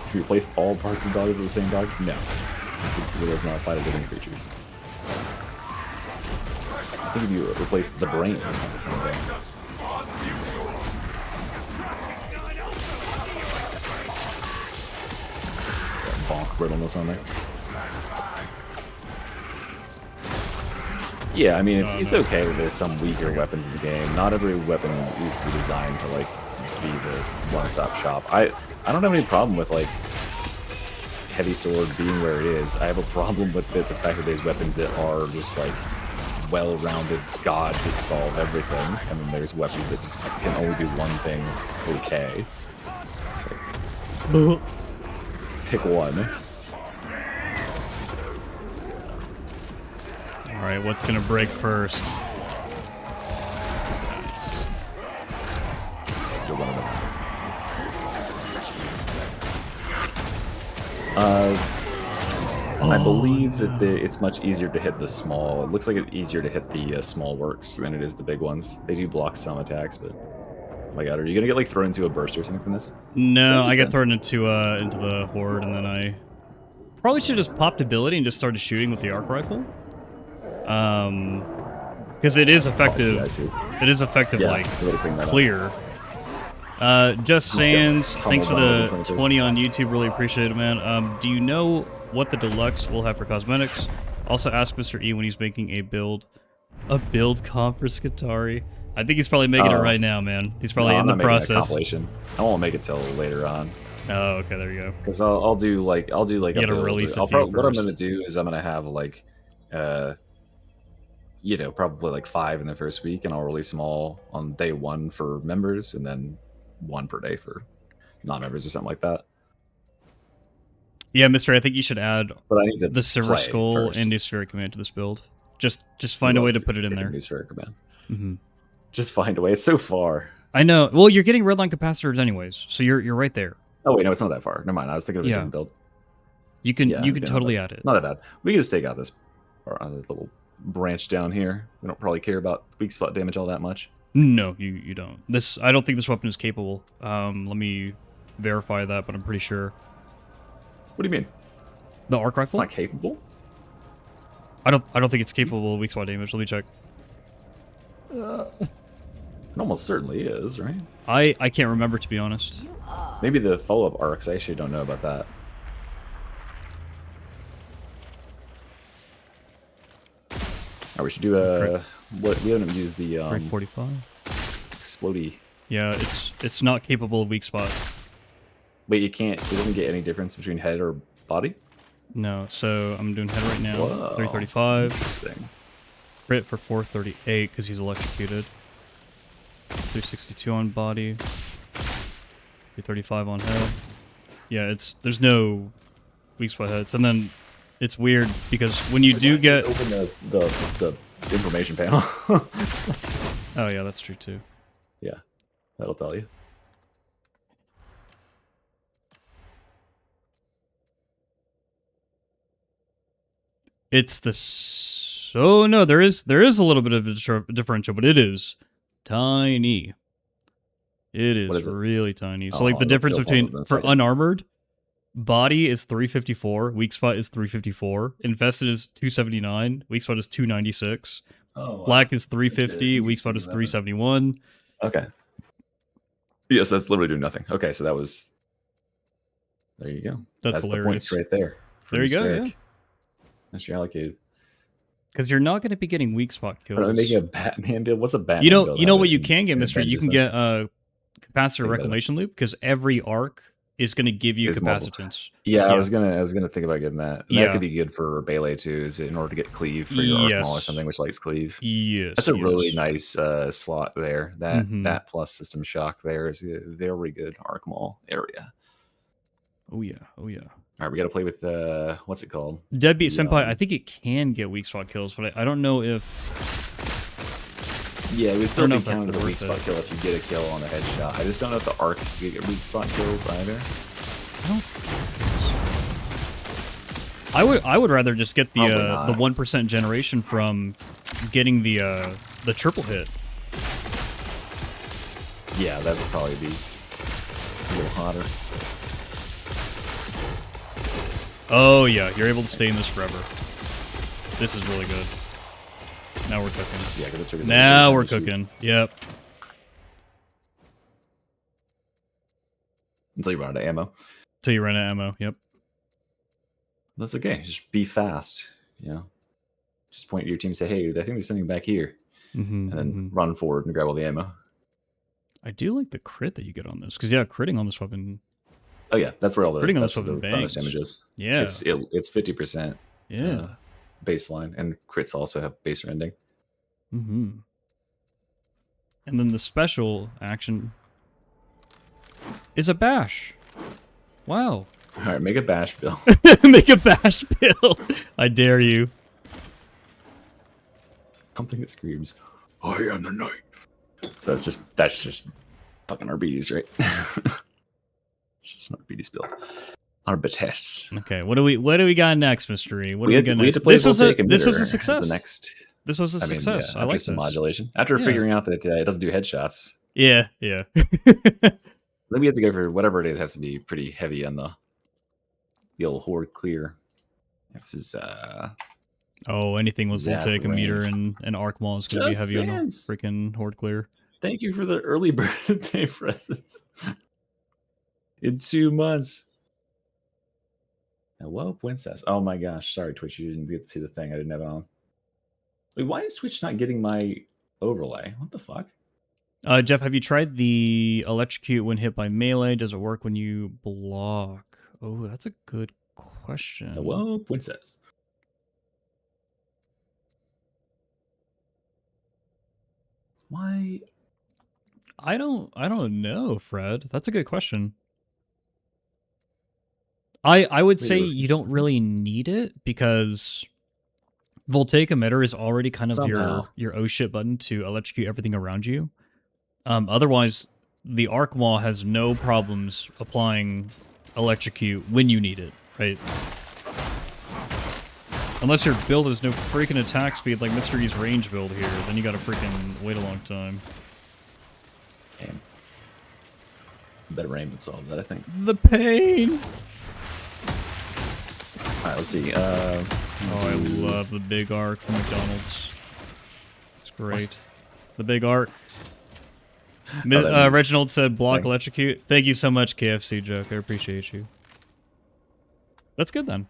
If you replace all parts of dogs with the same dog? No. It does not apply to living creatures. I think if you replace the brain, it's not the same thing. Got bonk brittleness on there. Yeah, I mean, it's okay that there's some weaker weapons in the game. Not every weapon needs to be designed to, like, be the one-stop shop. I don't have any problem with, like, heavy sword being where it is. I have a problem with the fact that there's weapons that are just, like, well-rounded gods that solve everything, and then there's weapons that just can only do one thing okay. It's like, pick one. Alright, what's going to break first? That's... You're one of them. I believe that it's much easier to hit the small. It looks like it's easier to hit the small works than it is the big ones. They do block some attacks, but oh my god, are you gonna get like thrown into a burst or something from this? No, I got thrown into the horde, and then I probably should have just popped ability and just started shooting with the arc rifle. Because it is effective. I see. It is effective, Yeah, like that clear. Just Sands, thanks for the 20 on YouTube. Really appreciate it, man. Do you know what the deluxe will have for cosmetics? Also, ask Mr. E when he's making a build comp for Skitarii. I think he's probably making it right now, man. He's probably in the process. Compilation. I won't make it till later on. Oh, okay, there you go. Because I'll do like a build. Release what I'm gonna do is I'm gonna have like, probably like 5 in the first week, and I'll release them all on day 1 for members, and then 1 per day for non-members or something like that. Yeah, Mister, I think you should add But I need to the Silver Skull first. and New Spheric Command to this build. Just find a way to put it in there. New Spheric Command. Mm-hmm. Just find a way. It's so far. I know. Well, you're getting redline capacitors anyways, so you're right there. Oh wait, no, it's not that far. Never mind. I was thinking of a different build. You can totally add it. Not that bad. We can just take out this little branch down here. We don't probably care about weak spot damage all that much. No, you don't. I don't think this weapon is capable. Let me verify that, but I'm pretty sure. What do you mean? The arc rifle? It's not capable? I don't think it's capable of weak spot damage. Let me check. It almost certainly is, right? I can't remember, to be honest. Maybe the follow-up arcs. I actually don't know about that. Alright, we should do what we haven't used the 345. Explodey. Yeah, it's not capable of weak spot. Wait, it doesn't get any difference between head or body? No, so I'm doing head right now. Whoa. 335. Interesting. Crit for 438 because he's electrocuted. 362 on body. 335 on head. Yeah, there's no weak spot heads. And then it's weird because when you do get... Just open the information panel. Oh yeah, that's true too. Yeah, that'll tell you. It's the... Oh no, there is a little bit of a differential, but it is tiny. It is really tiny. So like the difference between, for unarmored, body is 354, weak spot is 354, infested is 279, weak spot is 296, black is 350, weak spot is 371. Okay. Yes, that's literally doing nothing. Okay, so that was... There you go. That's hilarious. The points right there. There you go, yeah. That's your allocated. Because you're not going to be getting weak spot kills. I'm making a Batman build. What's a Batman build? You know what you can get, Mister? You can get a capacitor reclamation loop, because every arc is going to give you It's mobile. capacitance. Yeah, I was gonna think about getting that. And Yeah. that could be good for Melee too, is in order to get cleave for your Arc Maul or Yes. something which likes cleave. Yes. That's a really nice slot there. That Mhm. that plus system shock there is a very good Arc Maul area. Oh yeah. Oh yeah. All right, we got to play with what's it called? Deadbeat The, Senpai, I think it can get weak spot kills, but I don't know if... Yeah, it would I still don't know be if that's counted as a weak worth spot it. kill if you get a kill on a headshot. I just don't know if the Arc can get weak spot kills either. I would rather just get the Probably not. 1% generation from getting the triple hit. Yeah, that would probably be a little hotter. Oh yeah, you're able to stay in this forever. This is really good. Now we're cooking. Yeah, because it triggers Now every we're time you shoot. cooking. Yep. Until you run out of ammo. Till you run out of ammo. Yep. That's okay. Just be fast. You know, just point at your team and say, "Hey, I think there's something back here," Mm-hmm, and then run forward and grab all the ammo. I do like the crit that you get on this, because yeah, critting on this weapon. Oh yeah, that's where all the Critting on that's this where weapon the bonus bangs. damage is. Yeah. It's 50%. Yeah. Baseline, and crits also have base rending. Mm-hmm. And then the special action is a bash. Wow. All right, make a bash bill. Make a bash build. I dare you. Something that screams, "I am the knight." So that's just fucking Arbites, right? It's just an Arbites build. Arbites. Okay, what do we got next, Mystery? What do we got We had next? to play This was a Voltaic this was Emitter a as success. The next, This was a success. I after like some this. modulation. After Yeah. figuring out that it doesn't do headshots, Yeah, yeah. then we have to go for whatever it is. Has to be pretty heavy on the old horde clear. This is Oh, anything with Zap Voltaic Emitter range. and Arc Maul is going to be Just heavy on the Sans. freaking Horde Clear. Thank you for the early birthday presents. In 2 months. Hello, Princess. Oh my gosh. Sorry, Twitch. You didn't get to see the thing. I didn't have it on. Wait, why is Twitch not getting my overlay? What the fuck? Jeff, have you tried the electrocute when hit by melee? Does it work when you block? Oh, that's a good question. Hello, Princess. Why? I don't know, Fred. That's a good question. I would say Maybe you don't really need it because Voltaic Emitter is already kind of Somehow. your oh shit button to electrocute everything around you. Otherwise, the Arc Maul has no problems applying electrocute when you need it, right? Unless your build has no freaking attack speed like Mystery's range build here, then you gotta freaking wait a long time. Damn. Better aim would solve that, I think. The pain! All right, let's see. Oh, I love the big arc from McDonald's. It's great. The big arc. Reginald said block electrocute. Thank you so much, KFC joke. I appreciate you. That's good then.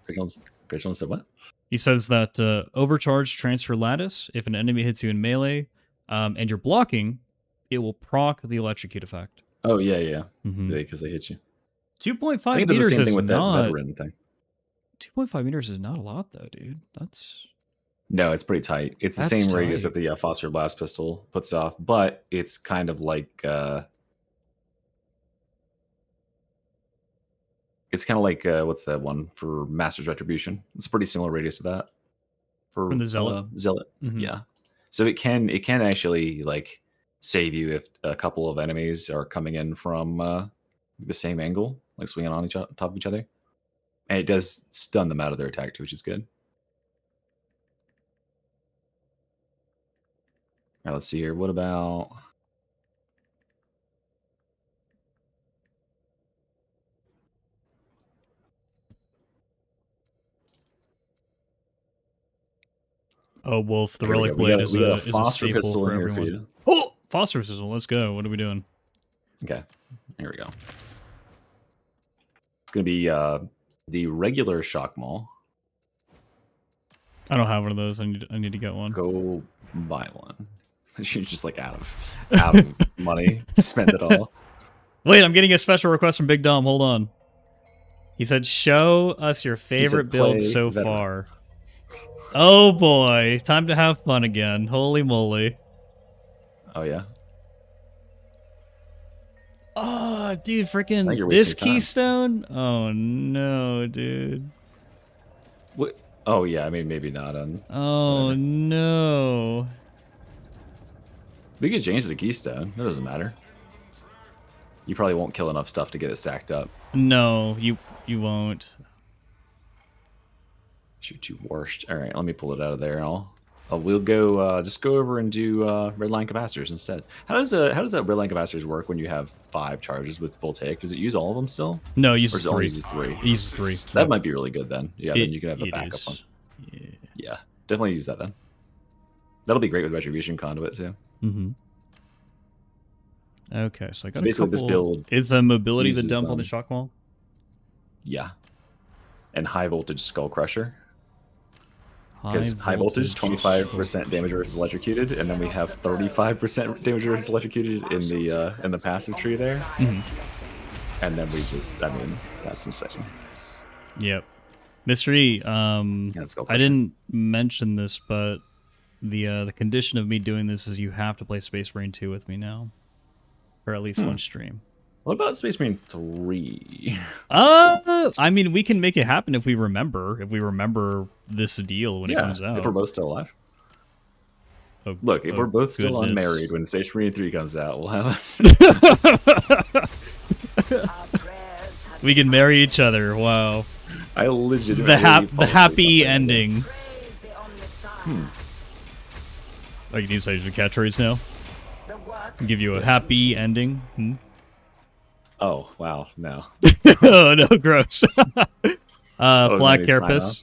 Reginald said what? He says that overcharge transfer lattice. If an enemy hits you in melee and you're blocking, it will proc the electrocute effect. Oh yeah. Mhm. Because they hit you. 2.5 I think it does the meters same is thing with not. that veteran thing. 2.5 meters is not a lot though, dude. That's No, it's pretty tight. It's the That's same radius tight. that the Foster Blast Pistol puts off, but it's kind of like what's that one for Master's Retribution? It's a pretty similar radius to that for From the Zealot? Zealot, Mhm. yeah. So it can actually like save you if a couple of enemies are coming in from the same angle, like swinging on top of each other, and it does stun them out of their attack too, which is good. All right, let's see here. What about? Oh, Wolf, the Here we Relic go. We Blade got is we got a a Foster staple pistol for in here for everyone. you. Oh, Foster pistol. Let's go. What are we doing? Okay, here we go. It's gonna be the regular shock maul. I don't have one of those. I need to get one. Go buy one. You're just like out of money. Spend it all. Wait, I'm getting a special request from Big Dom. Hold on. He said, "Show us your favorite build play so veteran. far." Oh boy, time to have fun again. Holy moly! Oh yeah. Oh, dude, I think freaking you're this wasting time. keystone. Oh no, dude. What? Oh yeah. I mean, maybe not on. Oh Whatever. no. We could change the keystone. That doesn't matter. You probably won't kill enough stuff to get it stacked up. No, you won't. Shoot, you worst. All right, let me pull it out of there. And we'll go just go over and do red line capacitors instead. How does that red line capacitors work when you have 5 charges with voltaic? Does it use all of them still? No, it Or uses does it only 3. use 3? It uses 3. That might be really good then. Yeah, then It- you can have a it backup is. one. Yeah. Yeah, definitely use that then. That'll be great with retribution conduit too. Mm-hmm. Okay, so I got basically a this couple. build Is the mobility the uses, dump on the shock wall? Yeah, and high voltage skull crusher. High Because high voltage, 25% damage versus electrocuted, and then we have 35% damage versus electrocuted in the passive tree there. Mhm. And then we just, I mean, that's insane. Yep. Mystery. Yeah, skull I crusher. didn't mention this, but the condition of me doing this is you have to play Space Marine 2 with me now, or at least one stream. What about Space Marine 3? I mean, we can make it happen if we remember. If we remember this deal when it comes out. if we're both still alive. Oh, Look, if oh, we're both still goodness. unmarried when Space Marine 3 comes out, we'll have We can marry each other. Wow. I legitimately The happy ending. Oh, you need to say your catchphrase now? Give you a happy ending? Hmm? Oh, wow, no. Oh, no, gross. Oh, Flat no, it's carapace.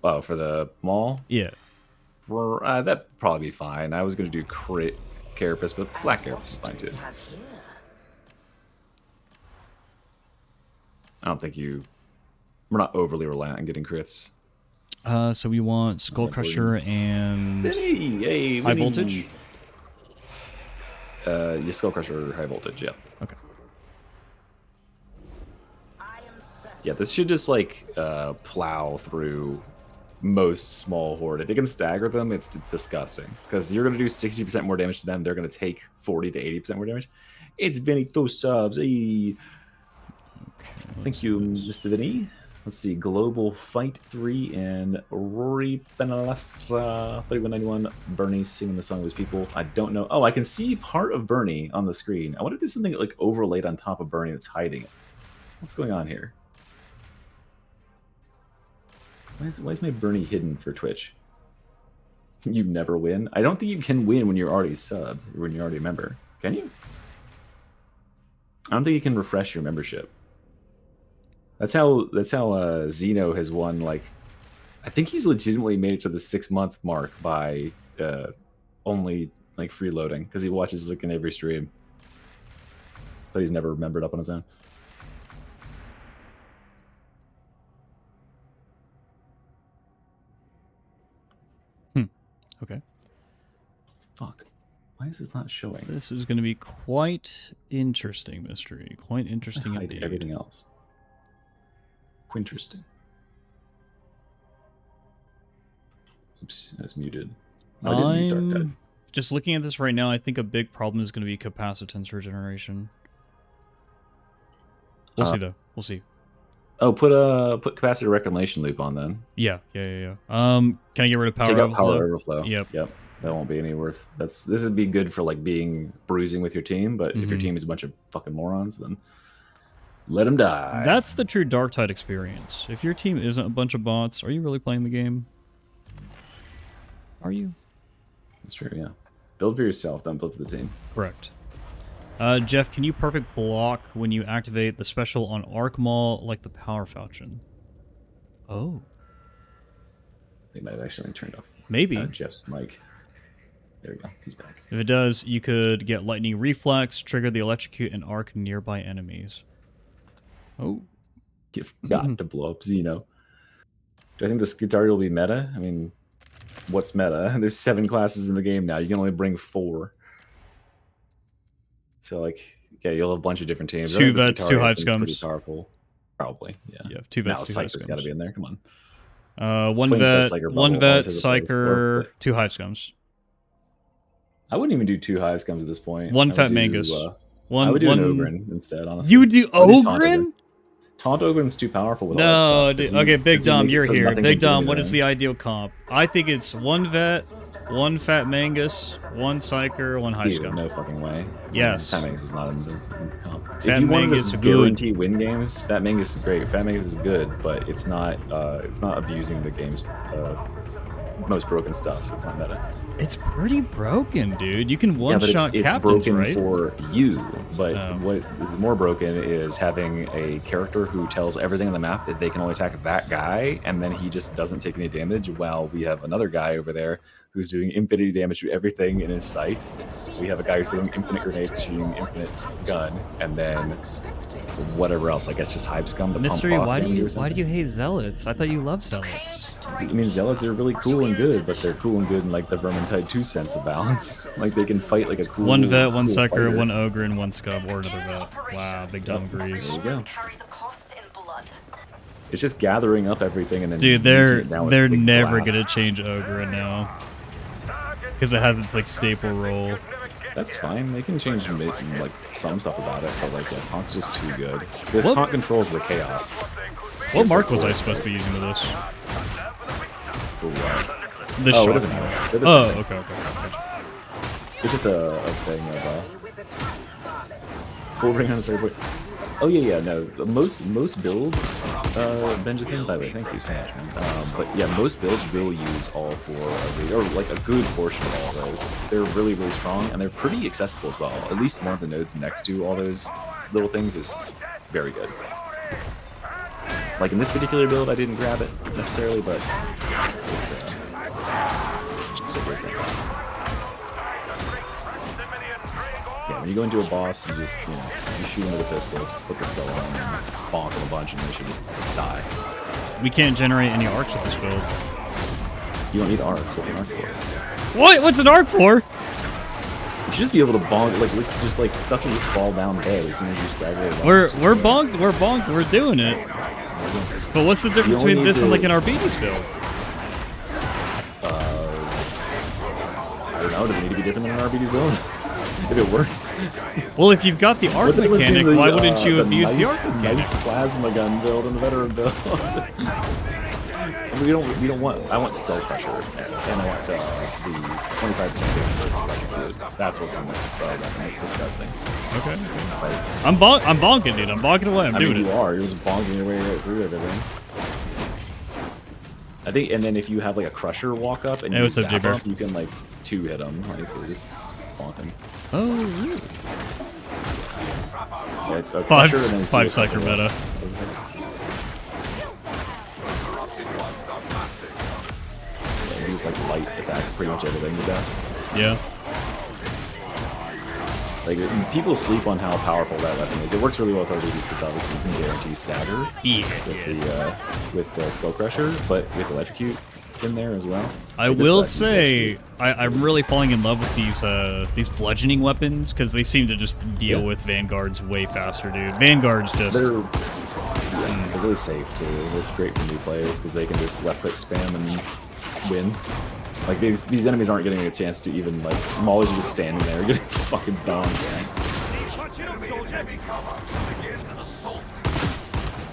Oh, for the mall? Yeah. That'd probably be fine. I was going to do crit carapace, but flat carapace is fine too. I don't think we're not overly reliant on getting crits. So we want Skull Crusher and Hey, high voltage? Yeah, Skull Crusher high voltage, yeah. Okay. Yeah, this should just like plow through most small horde. If you can stagger them, it's disgusting. Because you're going to do 60% more damage to them, they're going to take 40 to 80% more damage. It's Vinny, 2 subs. Hey. Thank you, Mr. Vinny. Let's see, Global Fight 3 and Rory Benalastra 3191. Bernie singing the song with his people. I don't know. Oh, I can see part of Bernie on the screen. I wonder if there's something like overlaid on top of Bernie that's hiding it. What's going on here? Why is my Bernie hidden for Twitch? You never win? I don't think you can win when you're already subbed, or when you're already a member. Can you? I don't think you can refresh your membership. That's how Zeno has won, like, I think he's legitimately made it to the 6-month mark by only like freeloading, because he watches like in every stream. But he's never membered up on his own. Okay. Fuck. Why is this not showing? This is going to be quite interesting, Mystery. Quite interesting Hide indeed. everything else. Interesting. Oops, that's muted. I didn't mute Darktide. I'm just looking at this right now. I think a big problem is going to be capacitance regeneration. We'll see though. We'll see. Oh, put capacitor reclamation loop on then. Yeah. Can I get rid of power Take out overflow? power overflow. Yep. That won't be any worth. This would be good for like being bruising with your team, but if your team is a bunch of fucking morons, then let them die. That's the true Darktide experience. If your team isn't a bunch of bots, are you really playing the game? Are you? That's true. Yeah. Build for yourself, don't build for the team. Correct. Jeff, can you perfect block when you activate the special on Arc Maul like the Power Falchion? Oh. They might have actually turned off Maybe. Jeff's mic. There we go. He's back. If it does, you could get Lightning Reflex, trigger the Electrocute, and arc nearby enemies. Oh. You forgot to blow up Xeno. Do I think the Skitarii will be meta? I mean, what's meta? There's 7 classes in the game now. You can only bring 4. So like, yeah, you'll have a bunch of different teams. 2 I think the vets, 2 Skitarii hive is gonna be pretty scums. powerful. Probably, yeah. Yeah, 2 Now vets, 2 hive Psyker's got to scums. be in there. Come on. 1 Flamethrower vet, Psyker 1 bubble vet, always has a place. Psyker, 2 hive scums. I wouldn't even do 2 hive scums at this point. 1 I fat would do, mangus. I One would do an one. Ogren instead, honestly. You would do I would do Taunt Ogren? Taunt Ogren's too powerful with all No, that stuff. dude. 'cause Okay, Big 'cause he Dom, makes it you're so here. nothing Big can do Dom, what is anything. the ideal comp? I think it's 1 vet, 1 fat mangus, 1 psyker, 1 high Ew, scum. no fucking way. Yes. Fat Mangus is not in the comp. Fat If you wanted Mangus to is good. guarantee win games, Fat Mangus is great. Fat Mangus is good, but it's not abusing the game's most broken stuff, so it's not meta. It's pretty broken, dude. You can Yeah, one but shot it's captains, broken right? for you. But Oh. what is more broken is having a character who tells everything on the map that they can only attack that guy, and then he just doesn't take any damage, while we have another guy over there who's doing infinity damage to everything in his sight. We have a guy who's throwing infinite grenades, shooting infinite gun, and then whatever else, I guess just hive scum to Mystery, pump boss why do damage you or something. hate zealots? I thought you loved zealots. I mean, zealots are really cool and good, but they're cool and good in like the Vermintide 2 sense of balance. Like they can fight like a cool 1 vet, 1 cool psyker, fighter. 1 ogre, and 1 scub, or another vet. Wow, Big Dom agrees. There you go. Carry the cost in blood. It's just gathering up everything and then Dude, nuking it down with they're big never blasts. gonna change ogre now, because it has its like staple role. That's fine. They can change like some stuff about it, but like yeah, taunt's just too good. This What- taunt controls the chaos. What mark was I supposed to be using with this? For what? This Oh, it shot. doesn't matter. They're the Oh, same. okay, okay. It's just a thing of with the tank varlets. full ring on the third. Oh yeah, no. Most builds, Benjamin. By the way, thank you so much, man. But yeah, most builds will use all 4 of these, or like a good portion of all those. They're really, really strong, and they're pretty accessible as well. At least one of the nodes next to all those little things is very good. Like in this particular build, I didn't grab it necessarily, but it's a good thing. Yeah, when you go into a boss, you just, you shoot him with a pistol, put the skull on, and bonk him a bunch, and they should just die. We can't generate any arcs with this build. You don't need arcs. What's an arc for? What? What's an arc for? You should just be able to bonk, just like stuff can just fall down dead as soon as you stagger it. We're bonked. We're doing it. But what's the difference only between need this and to- like an Arbides build? I don't know. Does it need to be different than an RBD build? If it works. Well, if you've got the arc What's the difference mechanic, between why wouldn't you the abuse the knife- arc mechanic? knife plasma gun build and the veteran build? We don't want. I want Skull Crusher, and I want the 25% damage versus electrocute. That's what's in this build, and it's disgusting. Okay. Like, I'm bonking, dude. I'm bonking away. I'm I doing mean, you it. are. You're just bonking your way right through everything. I think, and then if you have like a Crusher walk up and Hey, you what's up, zap J-Bear? him, you can like 2-hit him. Like you just bonk him. Oh, really? Like, a Five Crusher and then psycher meta. Yeah, use like light attack pretty much everything to death. Yeah. Like people sleep on how powerful that weapon is. It works really well with RBDs because obviously you can guarantee stagger with the Skull Crusher, but with electrocute in there as well. I Like, this will class uses say electrocute. I'm really falling in love with these bludgeoning weapons because they seem to just deal Yeah. with Vanguards way faster, dude. Vanguards just they're really safe too. It's great for new players because they can just left click spam and win. Like these enemies aren't getting a chance to even like Maul is just standing there getting fucking donked.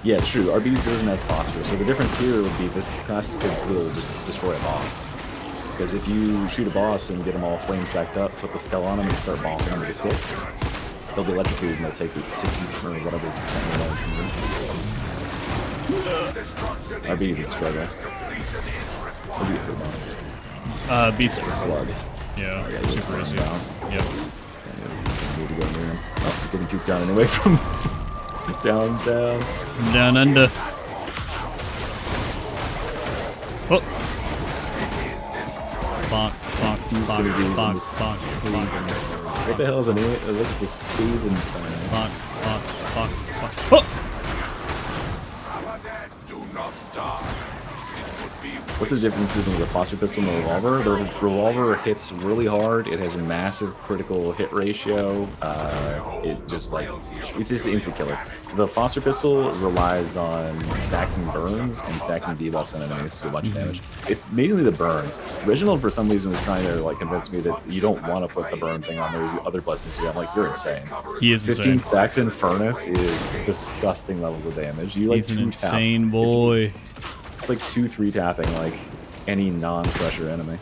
Yeah, true. RBD doesn't have phosphor, so the difference here would be this class will just destroy a boss. Because if you shoot a boss and get them all flame stacked up, put the skull on them and start bonking them with a stick, they'll be electrocuted and they'll take like 60 or whatever percent of damage from them. RBDs would struggle. It'd be a good boss. beast. Slug. Yeah, Yeah, just super run easy. down. Yep. Need to go near him. Oh, getting puked down anyway from down. Down under. Oh. Bonk, bonk, bonk, Synergies bonk, and the bonk, bonk, What the hell is a name? It looks like a Steven time. bonk, bonk, bonk, bonk. Oh! Do not die. It would be What's the difference between the Foster pistol and the revolver? The revolver hits really hard. It has a massive critical hit ratio. It just like it's just an instant killer. The Foster pistol relies on stacking burns and stacking debuffs on enemies to do a bunch of damage. It's mainly the burns. Reginald, for some reason, was trying to like convince me that you don't want to put the burn thing on. There's other blessings to do. I'm like, you're insane. He is 15 insane. stacks in Furnace is disgusting levels of damage. You like He's an 2 insane boy. It's like 2-3 tapping like any non-pressure enemy.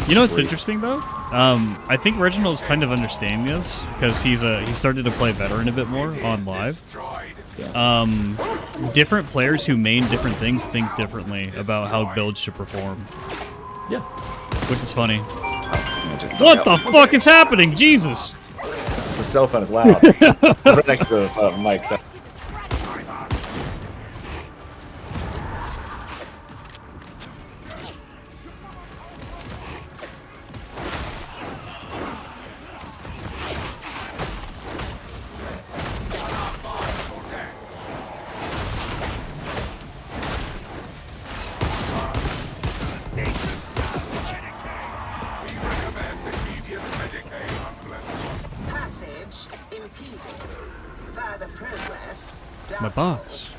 You know what's interesting though? I think Reginald's kind of understanding this because he started to play veteran a bit more on live. Different players who main different things think differently about how builds should perform. Yeah. Which is funny. What the fuck is happening? Jesus! It's a cell phone. It's loud. Right next to the mic. So. My bots.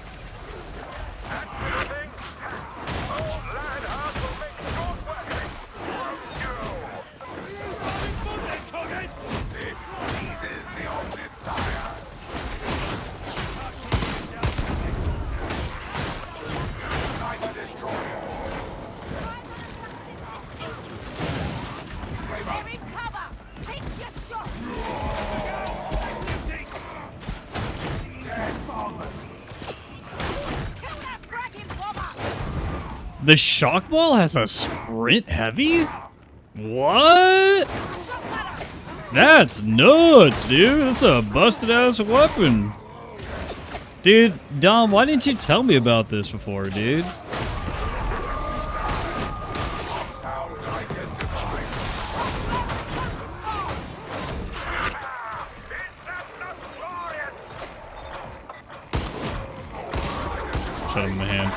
The shock ball has a sprint heavy? What? That's nuts, dude. That's a busted ass weapon. Dude, Dom, why didn't you tell me about this before, dude? Shut him in the hand.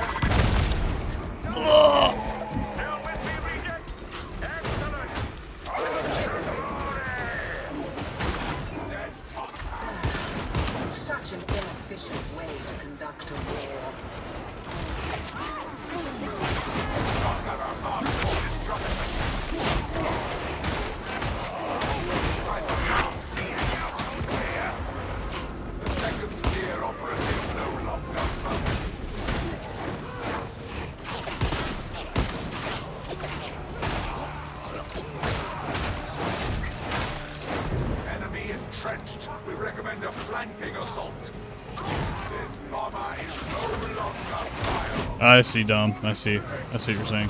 Such an inefficient way to conduct a war. Enemy entrenched. We recommend a flanking assault. This bomber is no longer viable. I see, Dom. I see what you're saying.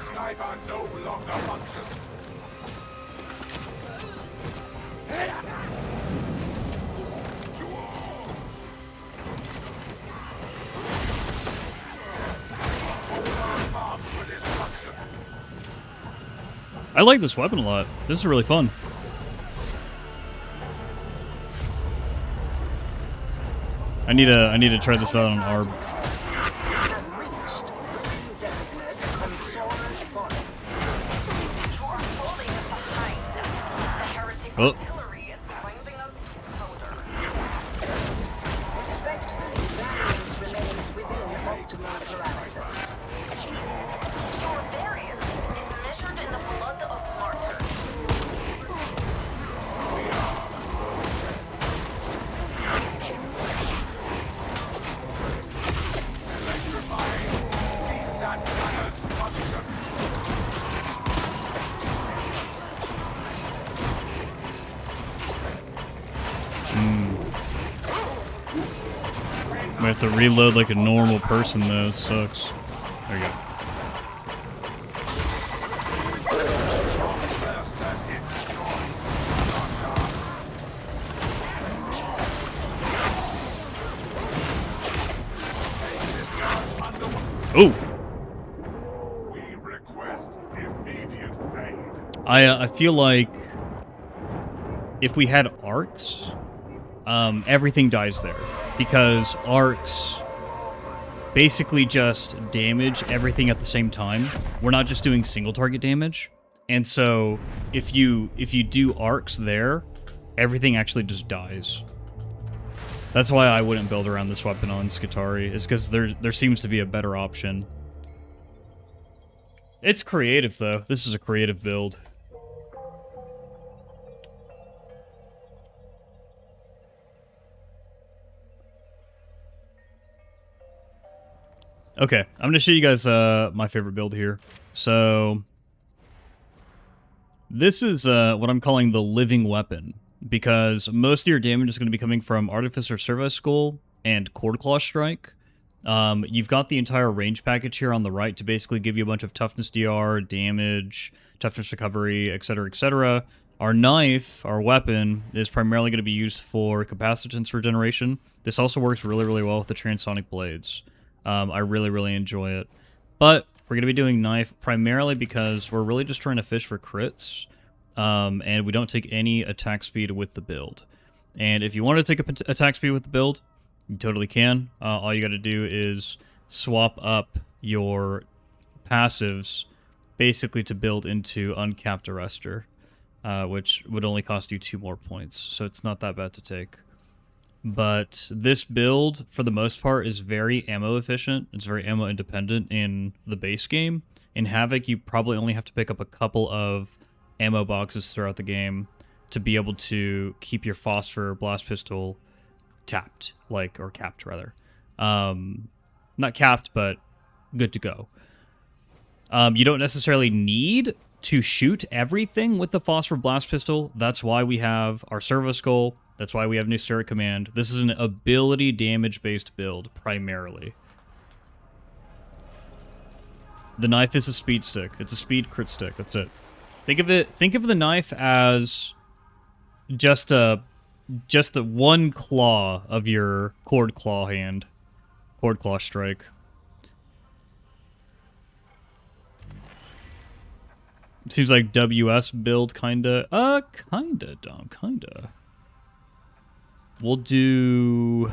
Sniper no longer functions. I like this weapon a lot. This is really fun. I need to try this out on Arb. Have reached the indefinite Consor's Forum. You're holding us behind. The heretic Oh. artillery is finding us powder. Respectfully, variance remains within optimal parameters. Your variance is measured in the blood of martyrs. Cease that gunner's function. We have to reload like a normal person though. It sucks. There you go. Oh! I feel like if we had arcs, everything dies there, because arcs basically just damage everything at the same time. We're not just doing single target damage, and so if you do arcs there, everything actually just dies. That's why I wouldn't build around this weapon on Skitarii, is because there seems to be a better option. It's creative though. This is a creative build. Okay, I'm going to show you guys my favorite build here. So, this is what I'm calling the living weapon, because most of your damage is going to be coming from Artificer Servo Skull and Cord Claw Strike. You've got the entire range package here on the right to basically give you a bunch of toughness DR, damage, toughness recovery, etc., etc. Our knife, our weapon, is primarily going to be used for capacitance regeneration. This also works really, really well with the transonic blades. I really, really enjoy it. But we're going to be doing knife primarily because we're really just trying to fish for crits, and we don't take any attack speed with the build. And if you want to take attack speed with the build, you totally can. All you got to do is swap up your passives basically to build into Uncapped Arrestor, which would only cost you 2 more points, so it's not that bad to take. But this build, for the most part, is very ammo efficient. It's very ammo independent in the base game. In Havoc, you probably only have to pick up a couple of ammo boxes throughout the game to be able to keep your Phosphor Blast Pistol tapped, or capped, rather. Not capped, but good to go. You don't necessarily need to shoot everything with the Phosphor Blast Pistol. That's why we have our Servo Skull. That's why we have Nuceric Command. This is an ability damage-based build, primarily. The knife is a speed stick. It's a speed crit stick. That's it. Think of the knife as just a one claw of your Cord Claw hand. Cord Claw Strike. Seems like WS build, kinda. Kinda, Dom, kinda. We'll do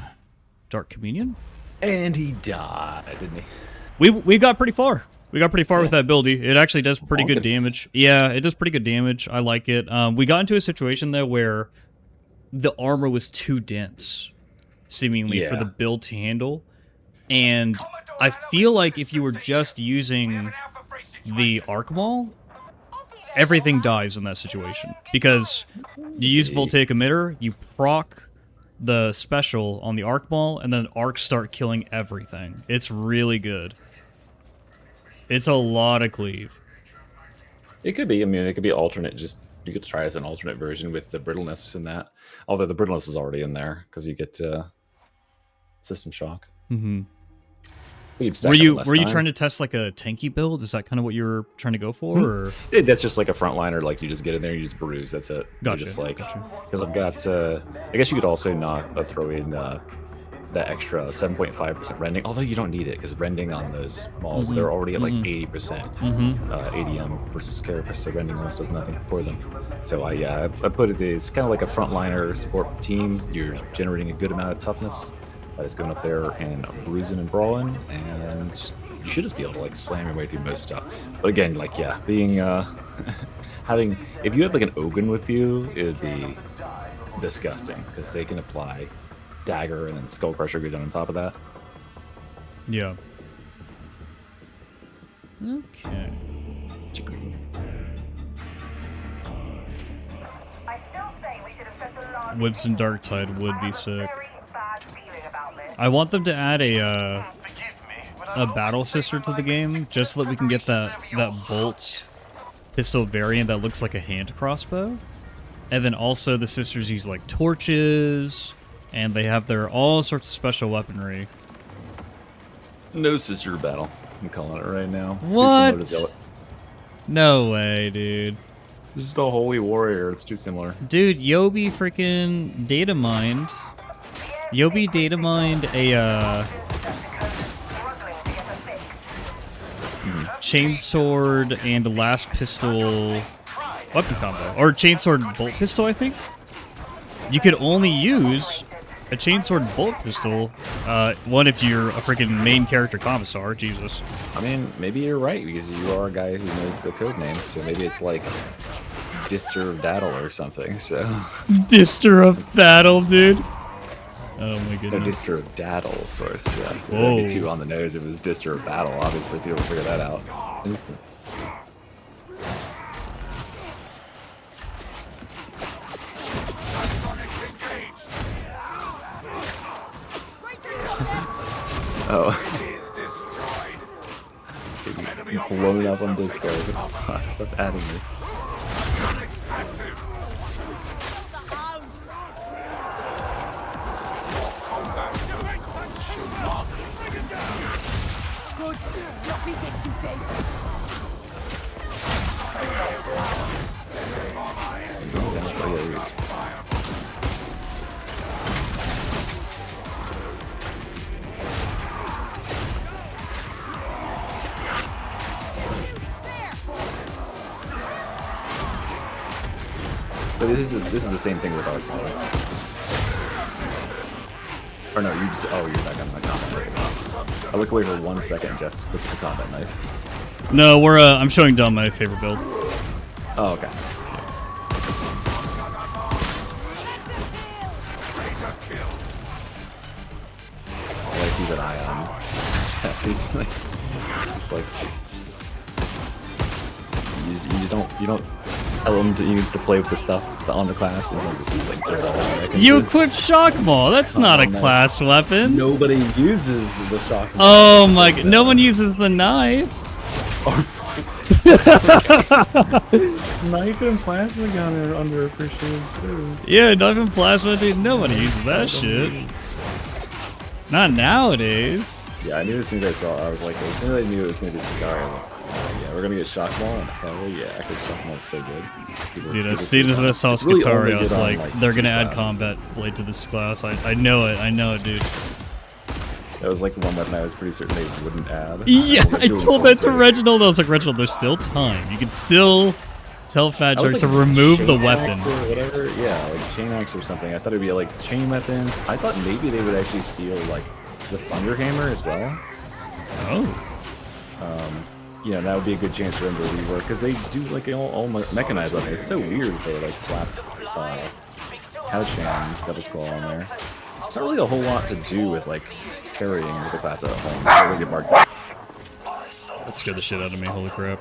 Dark Communion. And he died, didn't he? We got pretty far. We got pretty far with that build. It actually does pretty good damage. Yeah, it does pretty good damage. I like it. We got into a situation, though, where the armor was too dense, seemingly, for the build to handle. And I feel like if you were just using the Arc Maul, everything dies in that situation. Because you use Voltaic Emitter, you proc the special on the Arc Maul, and then arcs start killing everything. It's really good. It's a lot of cleave. It could be. I mean, it could be alternate. Just you could try as an alternate version with the brittleness in that. Although the brittleness is already in there because you get system shock. Mm-hmm. Were you trying to test like a tanky build? Is that kind of what you were trying to go for? Or? That's just like a frontliner. Like you just get in there, you just bruise. That's it. Gotcha. Just like because I've got. I guess you could also not throw in that extra 7.5% rending. Although you don't need it because rending on those malls, they're already at like 80%. ADM versus carapace, so rending almost does nothing for them. So I put it. It's kind of like a frontliner support team. You're generating a good amount of toughness. It's going up there and bruising and brawling, and you should just be able to like slam your way through most stuff. But again, like being having if you had like an Ogun with you, it would be disgusting because they can apply dagger and then Skull Crusher goes on top of that. Yeah. Okay. Whips and Darktide would be sick. I want them to add a battle sister to the game, just so that we can get that bolt pistol variant that looks like a hand crossbow. And then also the sisters use like torches, and they have their all sorts of special weaponry. No sister battle. I'm calling it right now. It's what? No way, dude. This is the Holy Warrior. It's too similar. Dude, Yobi freaking data mined. Yobi data mined a chainsword and last pistol weapon combo. Or chainsword and bolt pistol, I think. You could only use a chainsword and bolt pistol, one if you're a freaking main character commissar, Jesus. I mean, maybe you're right, because you are a guy who knows the code name, so maybe it's like Dister of Daddle or something, so... Dister of Battle, dude. Oh my No, goodness. Dister of Daddle, of course, yeah. Whoa. That'd be too on the nose if it was Dister of Battle, obviously, people figure that out. Instant. Oh. Blown up on Discord. Fuck, stop adding me. But this is the same thing with our color. Or no, you just you're back on my combat knife. I look away for 1 second, Jeff puts the combat knife. No, we're I'm showing Dom my favorite build. Oh, okay. I like keep an eye on. He's like, you don't tell him he needs to play with the stuff on the class. And just like throw that out. You equipped shock maul. That's not a class weapon. Nobody uses the shock. Oh my god! No one uses the knife. Knife and plasma gun are underappreciated too. Yeah, knife and plasma, dude. Nobody uses that shit. Not nowadays. Yeah, I knew as soon as I saw it, I was like, as soon as I knew it was gonna be Skitarii, I was like, oh, yeah, we're gonna get shock maul, and hell yeah, because shock maul is so good. Dude, as soon as I saw Skitarii, I was like, they're gonna add combat blade to this class. I know it, dude. That was like the one weapon I was pretty certain they wouldn't add. Yeah, I doing told that to something. Reginald. I was like, Reginald, there's still time. You can still tell Fat I was Shark like, to remove the chain weapon. axe or whatever. Yeah, like chain axe or something. I thought it'd be like chain weapons. I thought maybe they would actually steal like the thunder hammer as well. Oh. You know, that would be a good chance for them to rework because they do like all mechanized weapons. It's so weird if they like slapped Couchhand Devil's Claw on there. It's not really a whole lot to do with like carrying with the class at home. It's really good mark. That scared the shit out of me. Holy crap.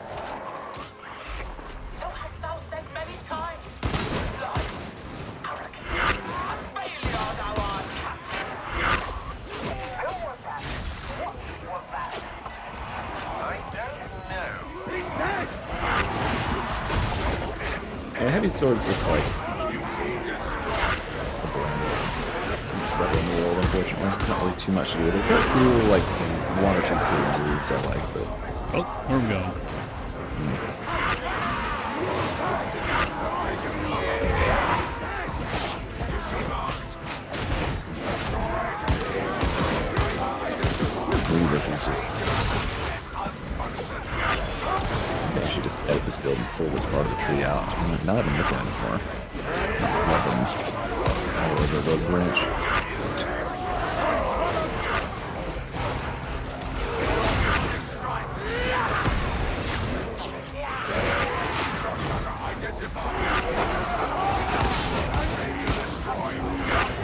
And heavy sword's just like rebel in the world, unfortunately. It's not really too much to do with it. It's got cool, like, one or two cool moves I like, but... Oh, where are we going? Maybe this is just... Maybe I should just edit this build and pull this part of the tree out. I'm not even looking at it anymore. Weapons. The branch.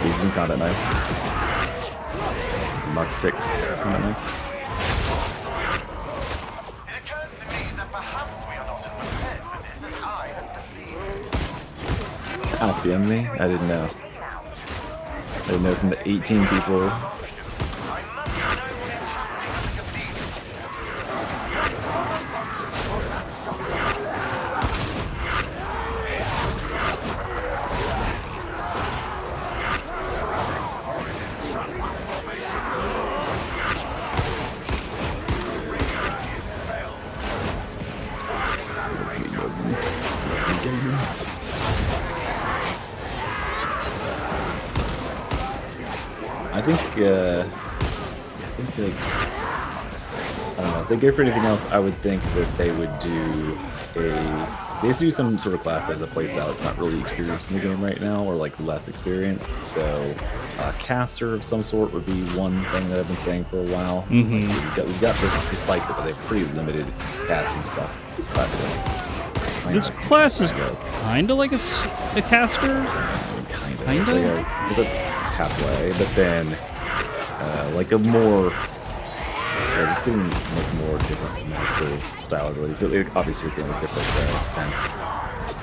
Using combat knife. Using Mark 6 combat knife. It occurs to me that perhaps we are not as prepared for this as I had perceived. Out the enemy? I didn't know. I didn't know from the 18 people. I think like, I don't know, if they go for anything else, I would think that they would do a they have to do some sort of class as a playstyle that's not really experienced in the game right now, or like less experienced. So, caster of some sort would be one thing that I've been saying for a while. Mhm. Like, we've got this cycle, but they have pretty limited casting stuff. This class This class is kinda like a caster. Kinda. It's a halfway, but then like a more. Just getting like more different magical style abilities, but it obviously can look different sense.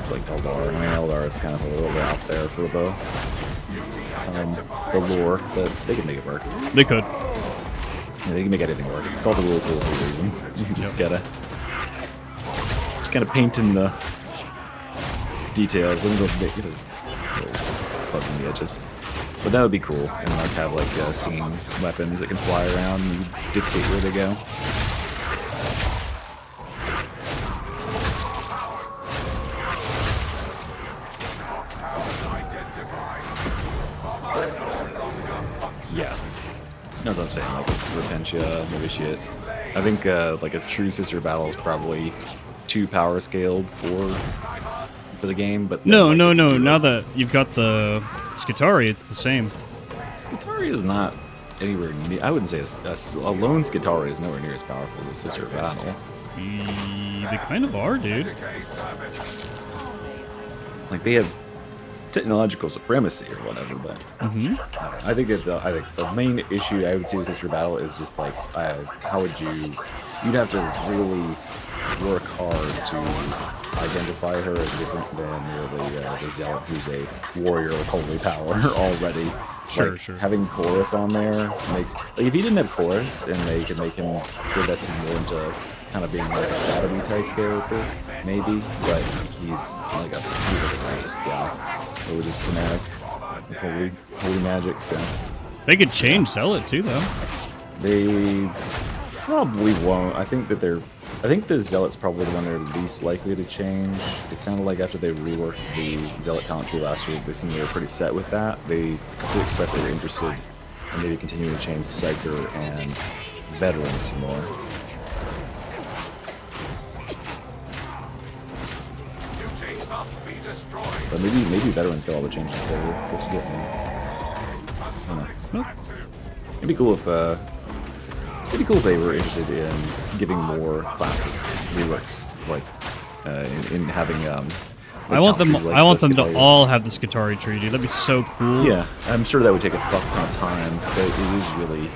It's like Eldar. I mean, Eldar is kind of a little bit out there for the bow. The lore, but they can make it work. They could. Yeah, they can make anything work. It's called the rule for a reason. You just gotta paint in the details and it'll plug in the edges. But that would be cool, and like have like singing weapons that can fly around and you dictate where they go. Yeah, that's what I'm saying. Like Repentia, Novitiate. I think like a true sister battle is probably 2 power scaled for the game, but then, No. like, Now that you've got the Skitarii, it's the same. Skitarii is not anywhere near. I wouldn't say a lone Skitarii is nowhere near as powerful as a sister battle. They kind of are, dude. Like they have technological supremacy or whatever, but I think that the main issue I would see with sister battle is just like how would you'd have to really work hard to identify her as different than the Zealot, who's a warrior of holy power already. Sure. Having Chorus on there makes like if he didn't have Chorus and they could make him invested more into kind of being like a shadowy type character, maybe, but he's like a magic guy. Or just fanatic with holy magic, so They could change Zealot too, though. they probably won't. I think the Zealot's probably the one they're least likely to change. It sounded like after they reworked the Zealot talent tree last year, they seemed they were pretty set with that. They expressed they were interested in maybe continuing to change Psyker and Veterans some more. But maybe Veterans got all the changes there. That's what you get, man. I don't know. It'd be cool if they were interested in giving more classes reworks, like in having. I want them to all have the Skitarii tree, dude. That'd be so cool. Yeah, I'm sure that would take a fuck ton of time, but it is really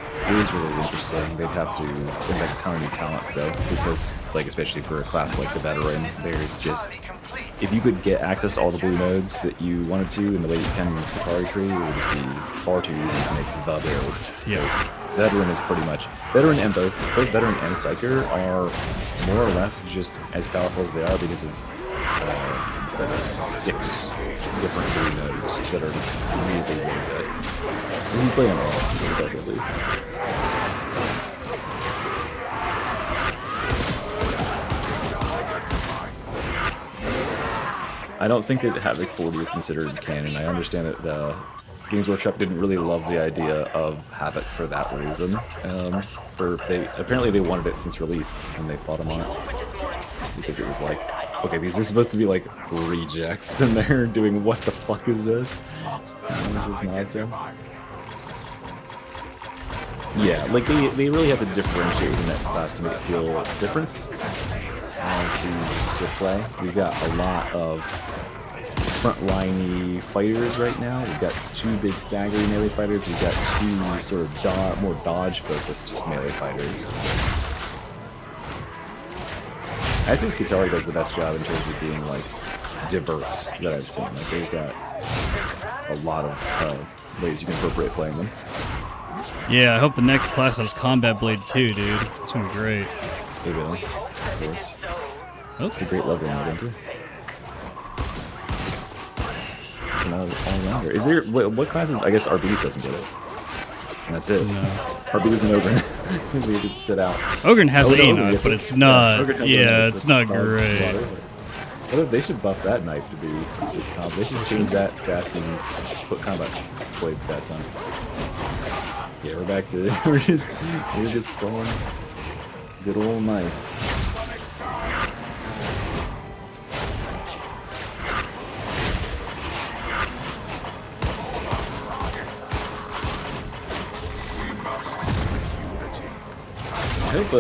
interesting. They'd have to invent a ton of new talents though, because like especially for a class like the Veteran, there's just if you could get access to all the blue nodes that you wanted to in the way you can in the Skitarii tree, it would just be far too easy to make the build. Yes. Veteran is pretty much Veteran and both Veteran and Psyker are more or less just as powerful as they are because of 6 different blue nodes that are just really good. And he's playing all really. I don't think that Havoc 40 is considered canon. I understand that the Games Workshop didn't really love the idea of Havoc for that reason. Apparently they wanted it since release, and they fought him on it because it was like, okay, these are supposed to be like rejects, and they're doing what the fuck is this? This is nonsense. Yeah, like they really have to differentiate the next class to make it feel different to play. We've got a lot of frontline-y fighters right now. We've got 2 big staggery melee fighters. We've got 2 sort of more dodge-focused melee fighters. I think Skitarii does the best job in terms of being like diverse that I've seen. Like they've got a lot of ways you can appropriate playing them. Yeah, I hope the next class has Combat Blade too, dude. It's gonna be great. They will, of course. Oh. It's a great level in too. It's an all-rounder. Is there what classes? I guess Arbides doesn't get it. And that's it. No. Arbides and Ogren. We did sit out. Ogren has no, a knife, but it's not. Yeah, it's not great. What if they should buff that knife to be just combat? They should change that stats and put combat blade stats on. Yeah, we're back to we're just playing good old knife. hope,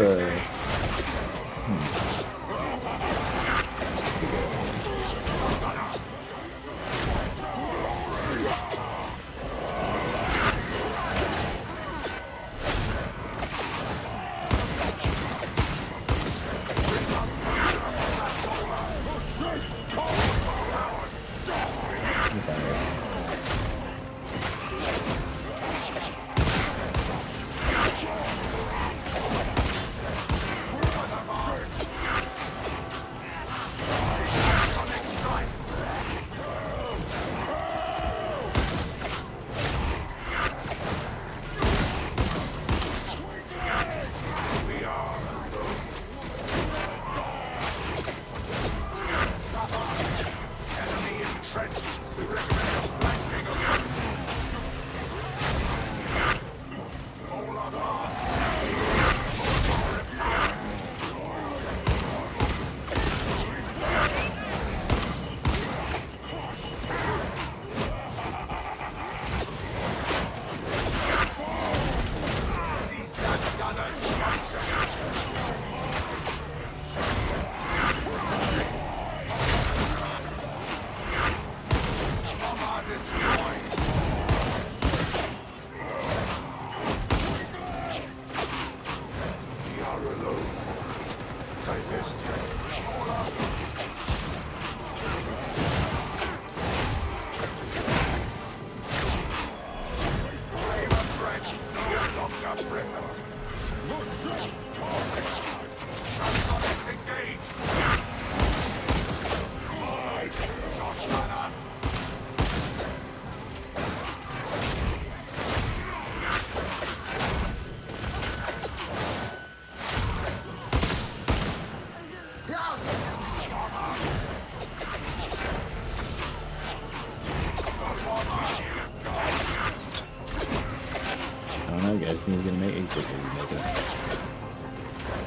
I think he's gonna make it.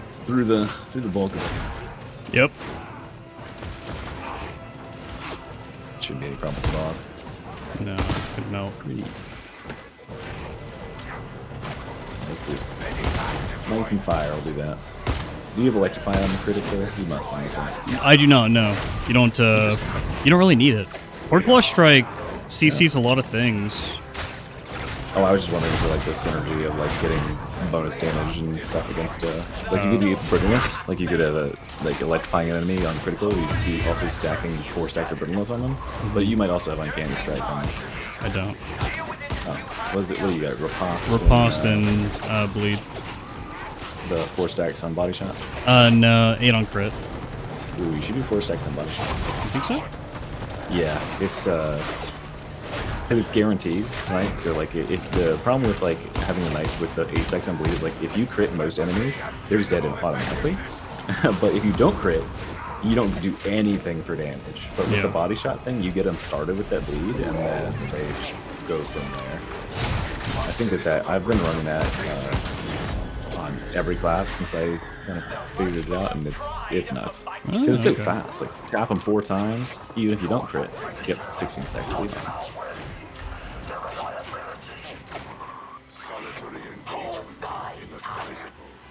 It's through the bulk of it. Yep. Shouldn't be any problem with the boss. No, good melt. Knife and fire, I'll do that. Do you have electrify on the critical? You must on this one. I do not know. You don't really need it. Horde Claw Strike CC's a lot of things. Oh, I was just wondering for like the synergy of like getting bonus damage and stuff against like you could do brittleness, like you could have like electrifying an enemy on critical, you'd be also stacking 4 stacks of brittleness on them. But you might also have uncanny strike on this. I don't. Oh, what do you got? Riposte and bleed. The 4 stacks on body shot? No, 8 on crit. Ooh, you should do 4 stacks on body shot. You think so? Yeah, it's guaranteed, right? So like, if the problem with like having a knife with the 8 stacks on bleed is like, if you crit most enemies, they're just dead automatically. But if you don't crit, you don't do anything for damage. But with the body shot thing, you get them started with that bleed, and then they go from there. I think that I've been running that on every class since I kind of figured it out, and it's nuts. Because it's so fast. Like, tap them 4 times, even if you don't crit, you get 16 stacks bleed on.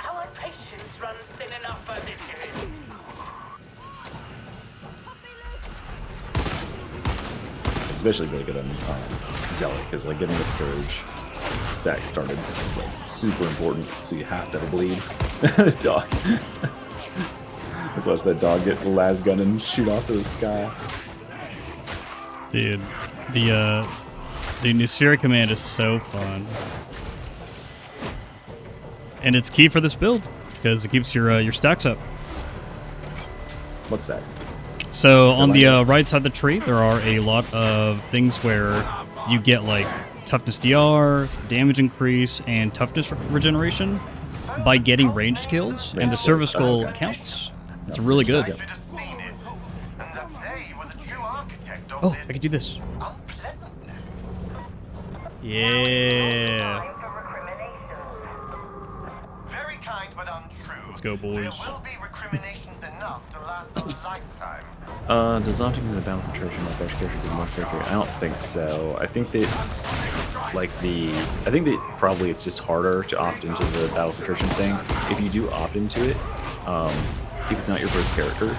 Our patience runs thin enough for this game. It's especially really good on Zealot, because like getting the Scourge stack started is like super important, so you have to have a bleed. This dog. Let's watch that dog get the las gun and shoot off to the sky. Dude, the Nusira command is so fun. And it's key for this build, because it keeps your stacks up. What stacks? So on the right side of the tree, there are a lot of things where you get like toughness DR, damage increase, and toughness regeneration by getting ranged kills, and the service goal counts. It's really good. Oh, I can do this. Yeah. Very kind but untrue. Let's go, boys. There will be recriminations enough to last a lifetime. Does opting in the battle for treasure my best character give more character? I don't think so. I think that like I think that probably it's just harder to opt into the battle for attrition thing. If you do opt into it, if it's not your first character,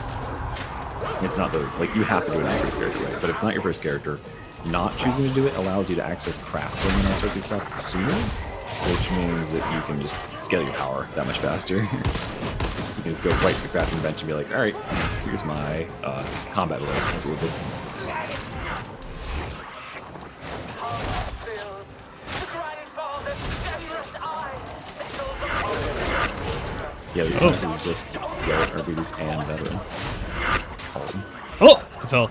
it's not you have to do it on your first character, right? But it's not your first character. Not choosing to do it allows you to access crafting and all sorts of stuff sooner, which means that you can just scale your power that much faster. You can just go right to the crafting bench and be like, all right, here's my combat alert. That's what we did. Yeah, this class is just Zealot, RBDs, and Veteran. Oh! I fell.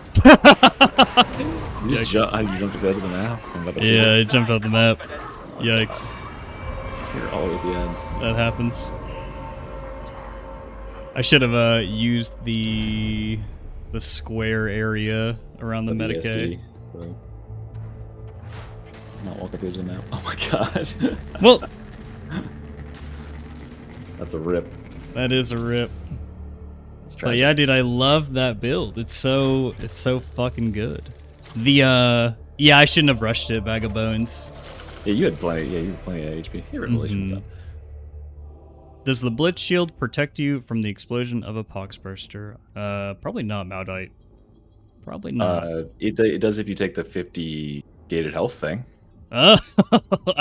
You just jumped to the edge of the map. Yeah, I jumped off the map. Yikes. You're always the end. That happens. I should have used the square area around the Medicaid. So. Not walk up the edge of the map. Oh my god. Well, that's a rip. that is a rip. It's But tragic. yeah, dude, I love that build. It's so fucking good. Yeah, I shouldn't have rushed it, bag of bones. Yeah, you had plenty. Yeah, you had plenty of HP. Hey, Revelations up. Does the Blitz Shield protect you from the explosion of a Poxburster? Probably not, Maudite. Probably not. It does if you take the 50 gated health thing. I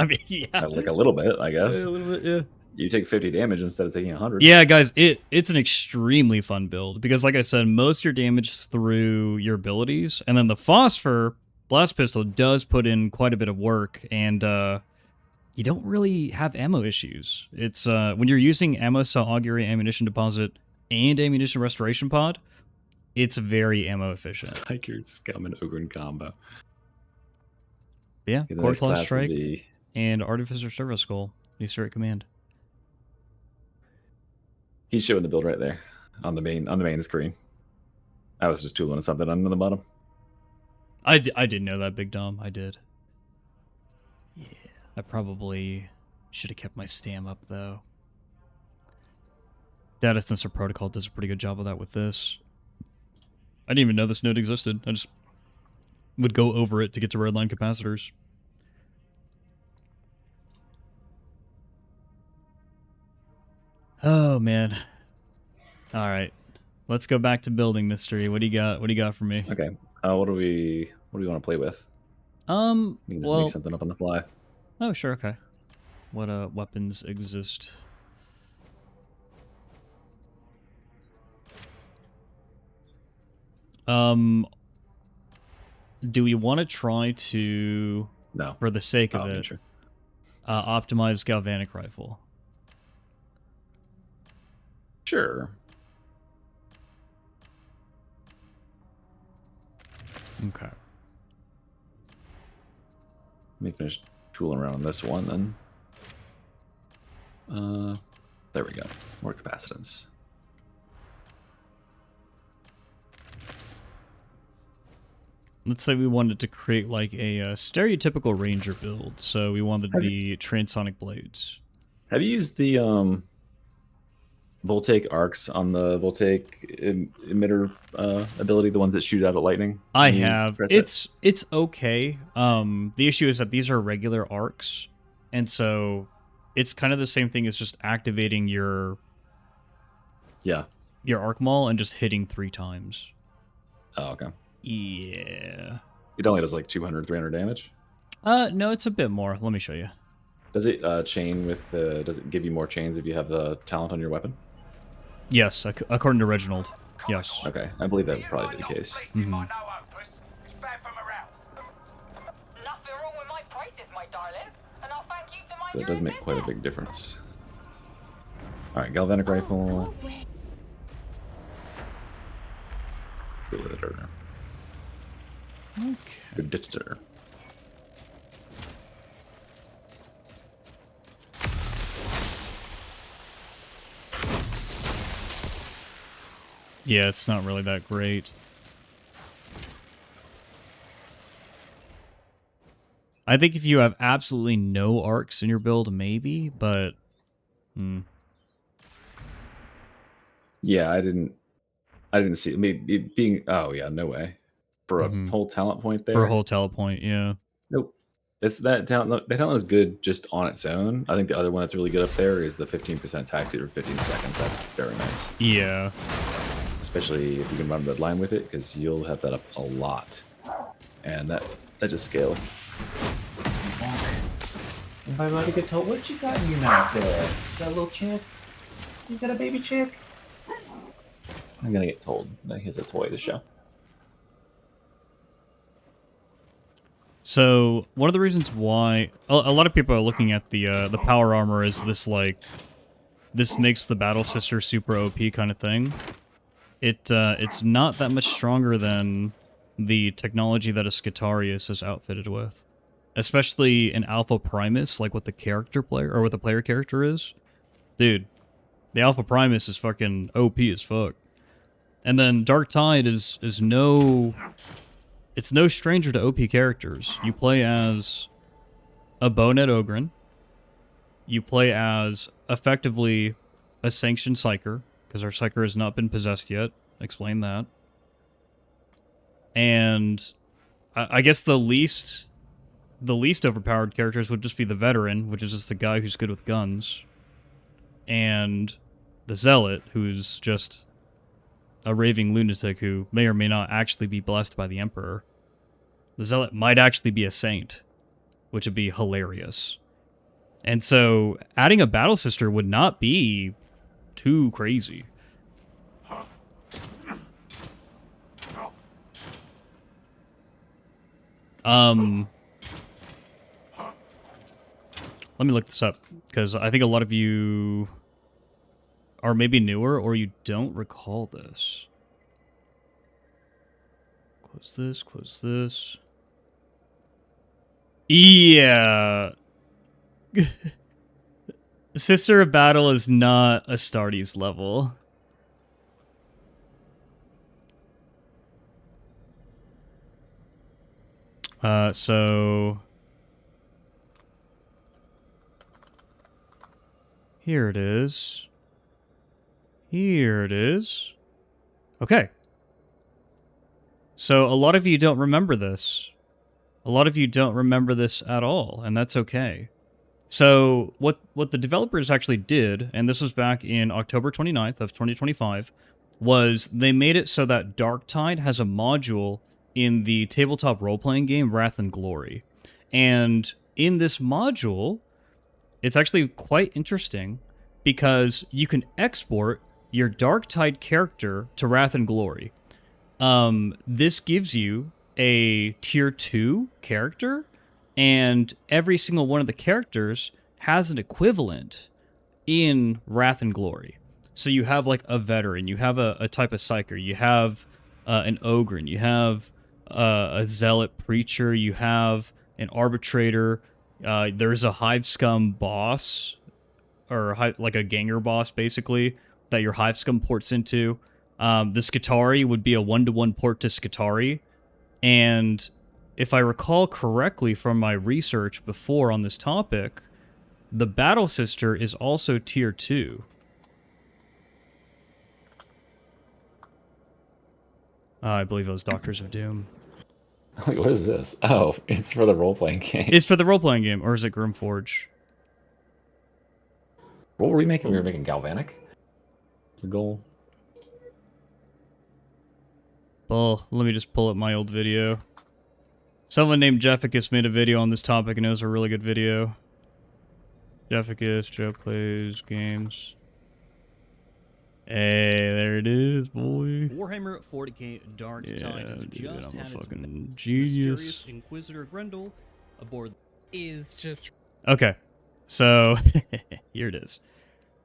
mean, yeah. Like a little bit, I guess. A little bit, yeah. You take 50 damage instead of taking 100. Yeah, guys, it's an extremely fun build because, like I said, most of your damage is through your abilities, and then the Phosphor Blast Pistol does put in quite a bit of work, and you don't really have ammo issues. It's when you're using Ammo Cell Augury Ammunition Deposit and Ammunition Restoration Pod, it's very ammo efficient. It's like your Scum and Ogren combo. Yeah, The Core next Claw class would Strike be- and Artificer Servo Skull. Needs to command. He's showing the build right there on the main screen. I was just tooling something on the bottom. I did know that, Big Dom. I did. Yeah. I probably should have kept my stam up, though. Data Sensor Protocol does a pretty good job of that with this. I didn't even know this node existed. I just would go over it to get to redline capacitors. Oh, man. All right. Let's go back to building mystery. What do you got? What do you got for me? Okay. What do we want to play with? You can just Well, make something up on the fly. oh, sure, okay. What weapons exist? Do we want to try to, No. for the sake of Oh, it, sure. optimize galvanic rifle? Sure. Okay. Let me finish tooling around on this one then. There we go. More capacitance. Let's say we wanted to create like a stereotypical ranger build. So we wanted the transonic blades. Have you used the voltaic arcs on the voltaic emitter ability, the ones that shoot out at lightning? I Can you have. press it? It's okay. The issue is that these are regular arcs, and so it's kind of the same thing as just activating your arc maul and just hitting 3 times. Oh, okay. Yeah. It only does like 200, 300 damage. No, it's a bit more. Let me show you. Does it chain with does it give you more chains if you have the talent on your weapon? Yes, according to Reginald. Yes. Okay, I believe that would probably be the case. Mhm. Nothing wrong with my prices, my darling. And I'll thank you to mind So it your does own make quite a business. big difference. Alright, galvanic rifle. Good editor. Okay. Good editor. Yeah, it's not really that great. I think if you have absolutely no arcs in your build, maybe, but... Yeah, I didn't see. I mean, it being. Oh yeah, no way. For a whole talent point there. For a whole telepoint, yeah. Nope. It's that talent is good just on its own. I think the other one that's really good up there is the 15% attack speed for 15 seconds. That's very nice. Yeah. Especially if you can run red line with it, because you'll have that up a lot. And that just scales. If I'm about to get told, what you got in your mouth there? That little chick? You got a baby chick? I'm gonna get told that he has a toy to show. So one of the reasons why a lot of people are looking at the power armor as this like this makes the battle sister super OP kind of thing. It's not that much stronger than the technology that a Skitarius is outfitted with, especially an Alpha Primus, like what the character player or what the player character is. Dude, the Alpha Primus is fucking OP as fuck. And then Darktide is no stranger to OP characters. You play as a Bonet Ogren. You play as effectively a Sanctioned Psyker, because our Psyker has not been possessed yet. Explain that. And I guess the least overpowered characters would just be the Veteran, which is just the guy who's good with guns, and the Zealot, who's just a raving lunatic who may or may not actually be blessed by the Emperor. The Zealot might actually be a saint, which would be hilarious. And so adding a Battle Sister would not be too crazy. Let me look this up, because I think a lot of you are maybe newer or you don't recall this. Close this. Yeah. Sister of Battle is not Astartes level. So here it is. Okay. So a lot of you don't remember this. A lot of you don't remember this at all, and that's okay. So what the developers actually did, and this was back in October 29th of 2025, was they made it so that Darktide has a module in the tabletop role-playing game Wrath and Glory. And in this module, it's actually quite interesting because you can export your Darktide character to Wrath and Glory. This gives you a tier 2 character, and every single one of the characters has an equivalent in Wrath and Glory. So you have like a Veteran, you have a type of Psyker, you have an Ogren, you have a Zealot Preacher, you have an Arbitrator, there's a Hive Scum boss, or like a Ganger boss basically, that your Hive Scum ports into. The Skitari would be a 1-to-1 port to Skitari. And if I recall correctly from my research before on this topic, the Battle Sister is also tier 2. I believe it was Doctors of Doom. Wait, what is this? Oh, it's for the role-playing game. It's for the role-playing game, or is it Grimforge? What were we making? We were making Galvanic? That's the goal. Well, let me just pull up my old video. Someone named Jefficus made a video on this topic, and it was a really good video. Jefficus, Joe Plays Games. Hey, there it is, boy. Warhammer 40k Darktide has dude, just I'm a had its fucking mysterious genius. Inquisitor Grendel aboard. Is just Okay, so here it is.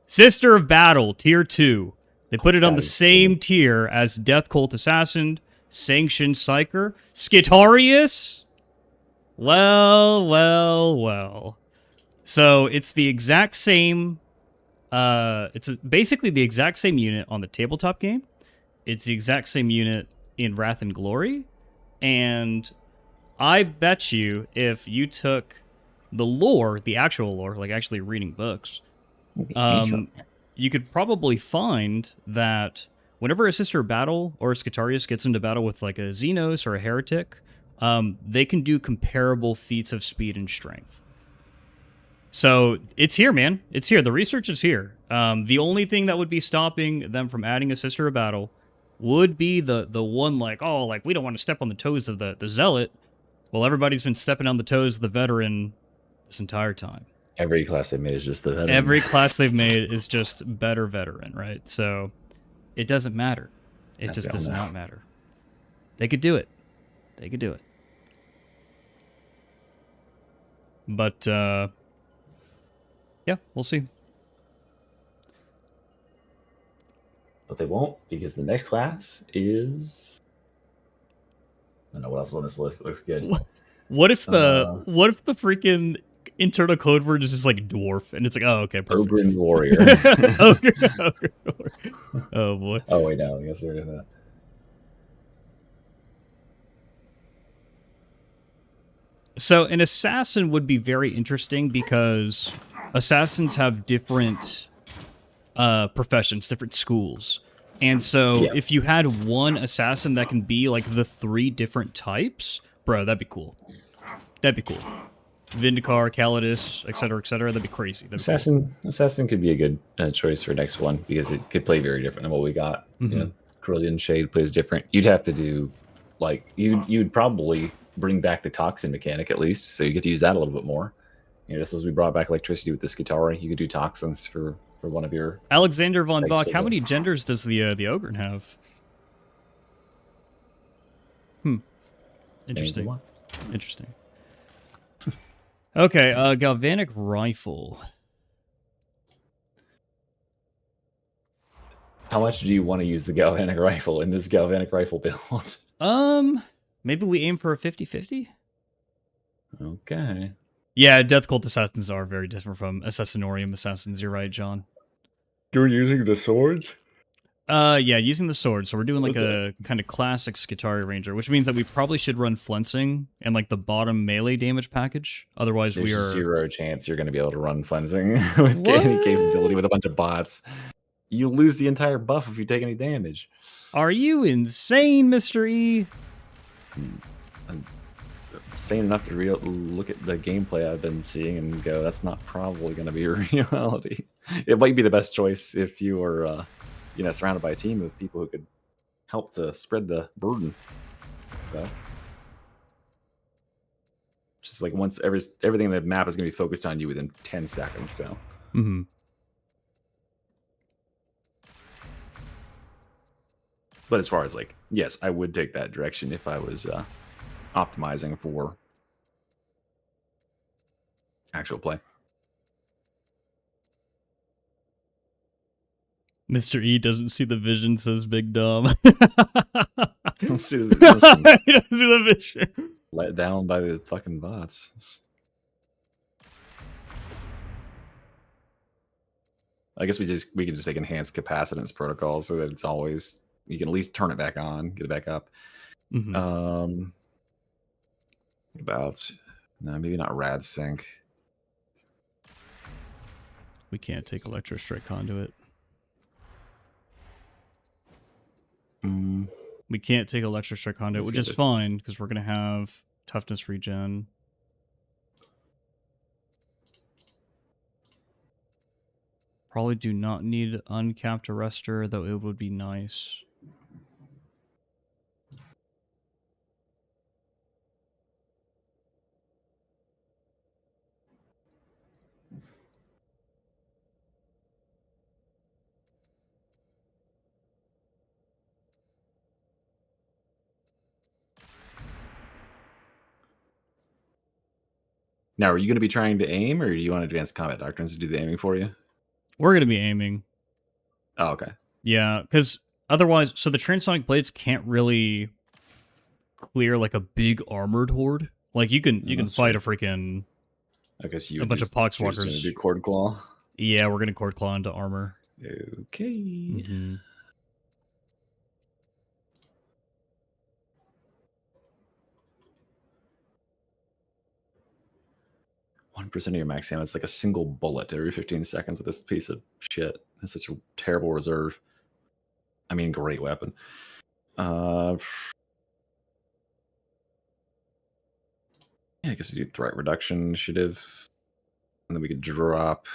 Sister of Battle, tier 2. They put it on the same tier as Death Cult Assassin, Sanctioned Psyker, Skitarius. Well. So it's the exact same. It's basically the exact same unit on the tabletop game. It's the exact same unit in Wrath and Glory. And I bet you if you took the lore, the actual lore, like actually reading books, you could probably find that whenever a Sister of Battle or a Skitarius gets into battle with like a Xenos or a Heretic, they can do comparable feats of speed and strength. So it's here, man. It's here. The research is here. The only thing that would be stopping them from adding a Sister of Battle would be the one like, oh, like we don't want to step on the toes of the Zealot. Well, everybody's been stepping on the toes of the Veteran this entire time. Every class they've made is just the Veteran. Every class they've made is just better Veteran, right? So it doesn't matter. It just does not matter. They could do it. They could do it. But, yeah, we'll see. But they won't, because the next class is... I don't know what else on this list that looks good. What if the freaking internal code word is just like dwarf, and it's like, oh, okay, perfect. Ogre Warrior. Ogre Warrior. Oh, boy. Oh, wait, no, I guess we're doing that. So an assassin would be very interesting because assassins have different professions, different schools. And so if you had one assassin that can be like the 3 different types, bro, that'd be cool. That'd be cool. Vindicar, Calidus, etc., that'd be crazy. That'd be Assassin could be a good choice for next one because it could play very different than what we got. You know, Corellian Shade plays different. You'd have to do like you'd probably bring back the toxin mechanic at least, so you get to use that a little bit more. You know, just as we brought back electricity with the Skitarii, you could do toxins for one of your... Alexander von Bach, how many genders does the Ogre have? Interesting. Interesting. Okay, Galvanic Rifle. How much do you want to use the Galvanic Rifle in this Galvanic Rifle build? Maybe we aim for a 50-50? Okay. Yeah, Death Cult Assassins are very different from Assassinorium Assassins. You're right, John. You're using the swords? Yeah, using the sword. So we're doing like a kind of classic Skitarii Ranger, which means that we probably should run Flensing and like the bottom melee damage package. Otherwise, There's we are 0 chance you're going to be able to run Flensing with any capability with a bunch of bots. You lose the entire buff if you take any damage. Are you insane, Mr. E? I'm sane enough to look at the gameplay I've been seeing and go, that's not probably going to be a reality. It might be the best choice if you are, surrounded by a team of people who could help to spread the burden. So, just like once everything in the map is going to be focused on you within 10 seconds. So. Mm-hmm. But as far as like, yes, I would take that direction if I was optimizing for actual play. Mr. E doesn't see the vision, says Big Dom. Don't see He doesn't see the vision. Let down by the fucking bots. I guess we can just take enhanced capacitance protocol so that it's always, you can at least turn it back on, get it back up. Mm-hmm. Maybe not rad sync. We can't take Electrostrike Conduit. We can't take Electrostrike Conduit, which is fine because we're gonna have toughness regen. Probably do not need uncapped arrestor, though it would be nice. Now, are you going to be trying to aim, or do you want Advanced Combat Doctrines to do the aiming for you? We're going to be aiming. Oh, okay. Yeah, because otherwise, so the Transonic Blades can't really clear like a big armored horde. Like you can fight a freaking I guess a bunch of Poxwalkers. Do Cord Claw. Yeah, we're going to Cord Claw into armor. Okay. Mm-hmm. 1% of your max ammo. It's like a single bullet every 15 seconds with this piece of shit. It's such a terrible reserve. I mean, great weapon. Yeah, I guess we do threat reduction initiative. And then we could drop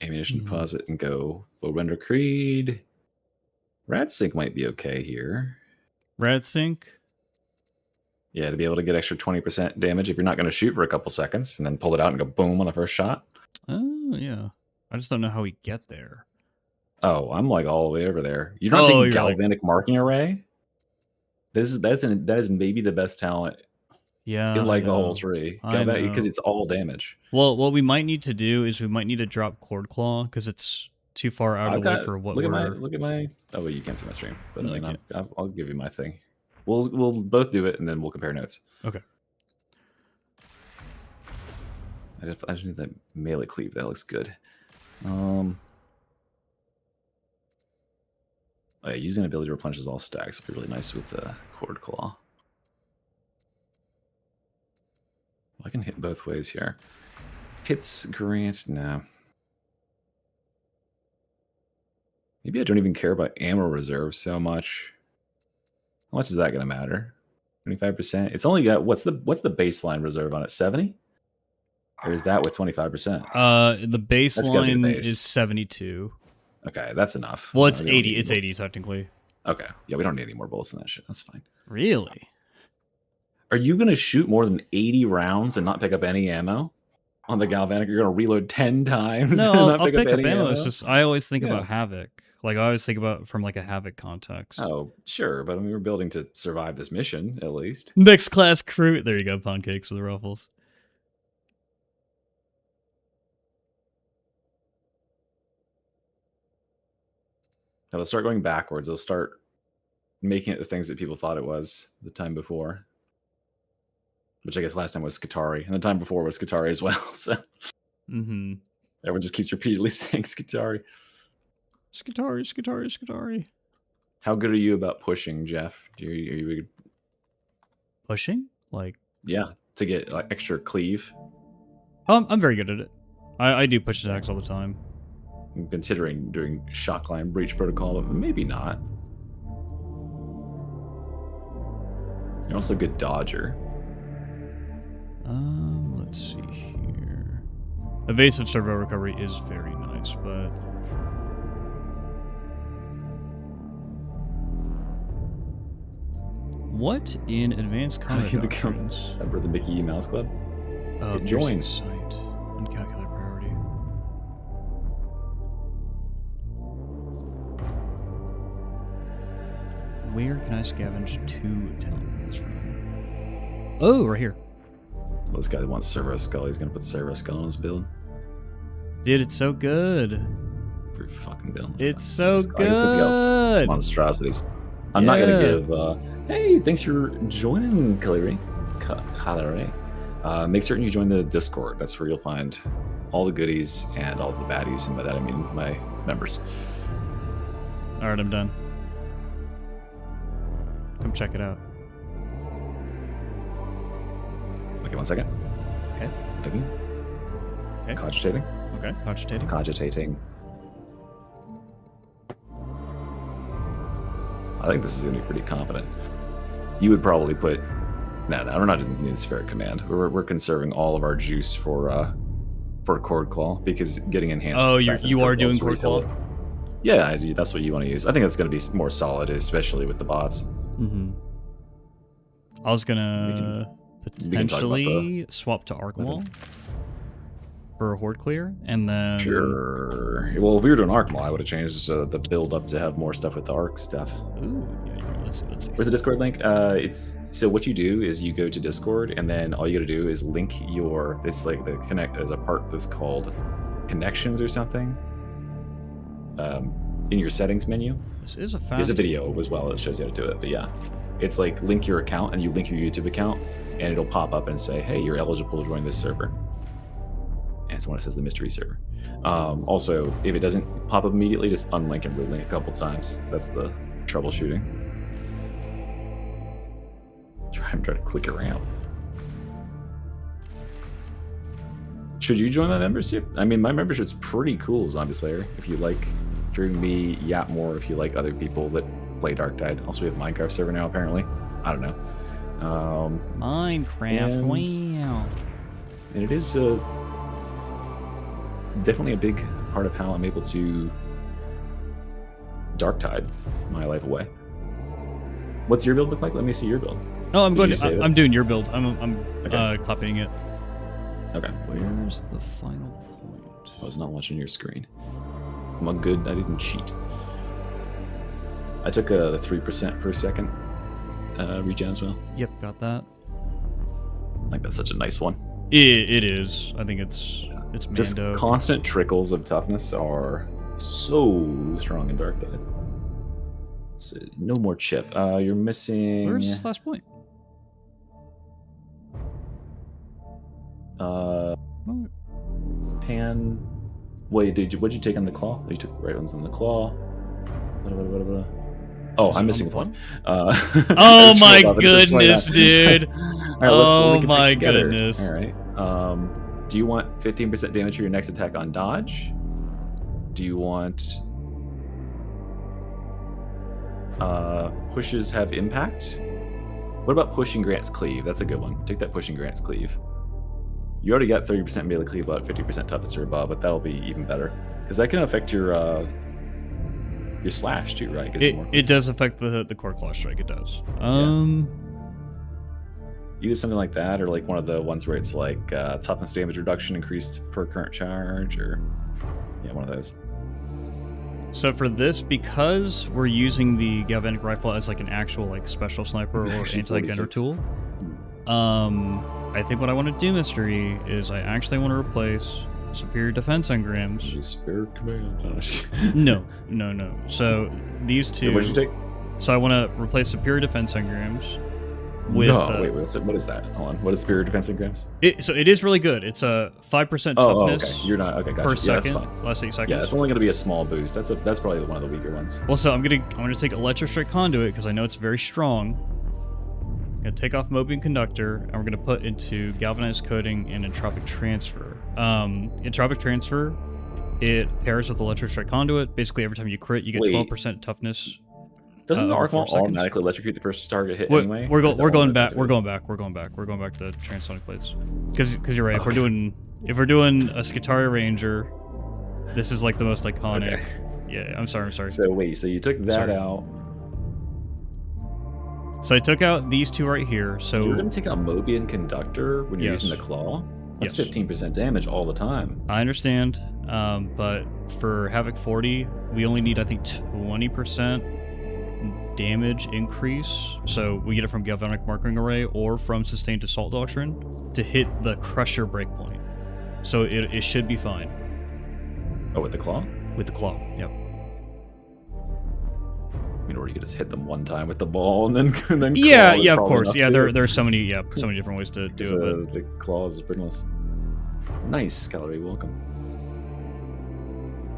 ammunition deposit and go full render creed. Rat sync might be okay here. Rat sync. Yeah, to be able to get extra 20% damage if you're not going to shoot for a couple seconds and then pull it out and go boom on the first shot. Oh, yeah. I just don't know how we get there. Oh, I'm like all the way over there. You're not taking galvanic marking array? That is maybe the best talent in like the whole tree. Because it's all damage. Well, what we might need to do is we might need to drop Cord Claw because it's too far out of the way for what we're... Look at my... Oh, well, you can't see my stream. But no, I'll give you my thing. We'll both do it, and then we'll compare notes. Okay. I just need that melee cleave. That looks good. Oh, yeah, using an ability replenishes all stacks would be really nice with the Cord Claw. I can hit both ways here. Hits grant, no. Maybe I don't even care about ammo reserve so much. How much is that going to matter? 25%. It's only got what's the baseline reserve on it? 70? Or is that with 25%? The baseline is 72. Okay, that's enough. Well, it's 80. It's 80 technically. Okay. Yeah, we don't need any more bullets than that shit. That's fine. Really? Are you going to shoot more than 80 rounds and not pick up any ammo on the galvanic? You're going to reload 10 times no, and not I'll pick up any ammo? It's just I always think about Havoc. Like I always think about from like a Havoc context. Oh, sure, but I mean, we're building to survive this mission at least. Next class crew. There you go, pancakes with the ruffles. Now let's start going backwards. Let's start making it the things that people thought it was the time before. Which I guess last time was Skitarii, and the time before was Skitarii as well. So everyone just keeps repeatedly saying Skitarii. Skitarii, Skitarii, Skitarii. How good are you about pushing, Jeff? Are you pushing? Like to get like extra cleave. I'm very good at it. I do push attacks all the time. I'm considering doing shockline breach protocol, but maybe not. You're also a good dodger. Let's see here. Evasive servo recovery is very nice, but what in advanced combat doctrines? Member of the Mickey Mouse Club? Join site. Uncalculated priority. Where can I scavenge 2 talent points from? Oh, right here. Well, this guy wants Servo Skull. He's gonna put Servo Skull on his build. Dude, it's so good. Every fucking build. It's so good. Monstrosities. I'm not gonna give. Hey, thanks for joining, Kaliri. Make certain you join the Discord. That's where you'll find all the goodies and all the baddies, and by that I mean my members. All right, I'm done. Come check it out. Okay, 1 second. Okay. Thinking. Okay. Cogitating. Okay, cogitating. Cogitating. I think this is going to be pretty competent. You would probably put... No, we're not in the Spheric Command. We're conserving all of our juice for Cord Claw, because getting enhanced... Oh, you are doing Cord Claw? Yeah, I do. That's what you want to use. I think that's going to be more solid, especially with the bots. I was going to potentially swap to Arc Wall for a Horde Clear, and then... Sure. Well, if we were doing Arc Wall, I would have changed the build up to have more stuff with the Arc stuff. Ooh, yeah, let's see. Where's the Discord link? So what you do is you go to Discord, and then all you got to do is link your... It's like the connect. There's a part that's called Connections or something. In your settings menu. This is a fast... There's a video as well that shows you how to do it, but yeah. It's like link your account, and you link your YouTube account, and it'll pop up and say, hey, you're eligible to join this server. And it's the one that says the mystery server. Also, if it doesn't pop up immediately, just unlink and relink a couple times. That's the troubleshooting. I'm trying to click around. Should you join my membership? I mean, my membership's pretty cool, Zombie Slayer. If you like hearing me yap more, if you like other people that play Darktide. Also, we have a Minecraft server now, apparently. I don't know. Minecraft. And- Wow. And it is definitely a big part of how I'm able to Darktide my life away. What's your build look like? Let me see your build. Oh, I'm Did going. you save it? I'm doing your build. I'm Okay. copying it. Okay. Where's the final point? I was not watching your screen. I'm all good. I didn't cheat. I took the 3% per second regen as well. Yep, got that. I think that's such a nice one. It is. I think it's Just Mando. constant trickles of toughness are so strong in Darktide. So no more chip. You're missing. Where's this last point? Pan. Wait, what'd you take on the claw? Oh, you took the right ones on the claw. Oh, Is it I'm on missing the a point. Oh I my scrolled up and it says goodness, 29. dude. All right, Oh we can pick my together. goodness. All right. Do you want 15% damage for your next attack on dodge? Do you want pushes have impact? What about pushing grants cleave? That's a good one. Take that pushing grants cleave. You already got 30% melee cleave, about 50% toughness or above, but that'll be even better because that can affect your slash too, right? It does affect the core claw strike. It does. Either something like that, or like one of the ones where it's like toughness damage reduction increased per current charge, or yeah, one of those. So for this, because we're using the galvanic rifle as like an actual like special sniper or Actually, anti-gunner 46. tool, I think what I want to do, Mystery, is I actually want to replace superior defense engrams. Spare command. No. So these two. What did you take? So I want to replace superior defense engrams with. Wait, what is that? Hold on. What is spirit defense engrams? So it is really good. It's a 5% Oh, toughness okay. You're not okay. Gotcha. per Yeah, second. that's fine. Last 8 seconds. Yeah, it's only going to be a small boost. That's probably one of the weaker ones. Well, so I'm gonna take Electrostrike Conduit because I know it's very strong. Gonna take off Mobian Conductor, and we're gonna put into Galvanized Coating and Entropic Transfer. Entropic Transfer, it pairs with Electrostrike Conduit. Basically, every time you crit, you get Wait. 12% toughness. Doesn't the over arc 4 wall seconds. automatically electrocute the first target hit We're, anyway? we're, Or go, is that we're one going that's back. active? We're going back. We're going back to the Transonic Blades. Because you're right. If we're doing a Skitarii Ranger, this is like the most iconic. Okay. Yeah, I'm sorry. So wait, so you took that Sorry. out. So I took out these two right here. So You're going to take out Mobian Conductor when you're Yes. using the claw? That's Yes. 15% damage all the time. I understand, but for Havoc 40, we only need, I think, 20% damage increase. So we get it from Galvanic Marking Array or from Sustained Assault Doctrine to hit the Crusher breakpoint. So it should be fine Oh, with the claw? with the claw. Yep. I mean, or you could just hit them one time with the ball and then claw Yeah, is of probably course. enough Yeah, too. there's so many different ways to do Because, it. But the claw is bringless. Nice, Skitarii, welcome.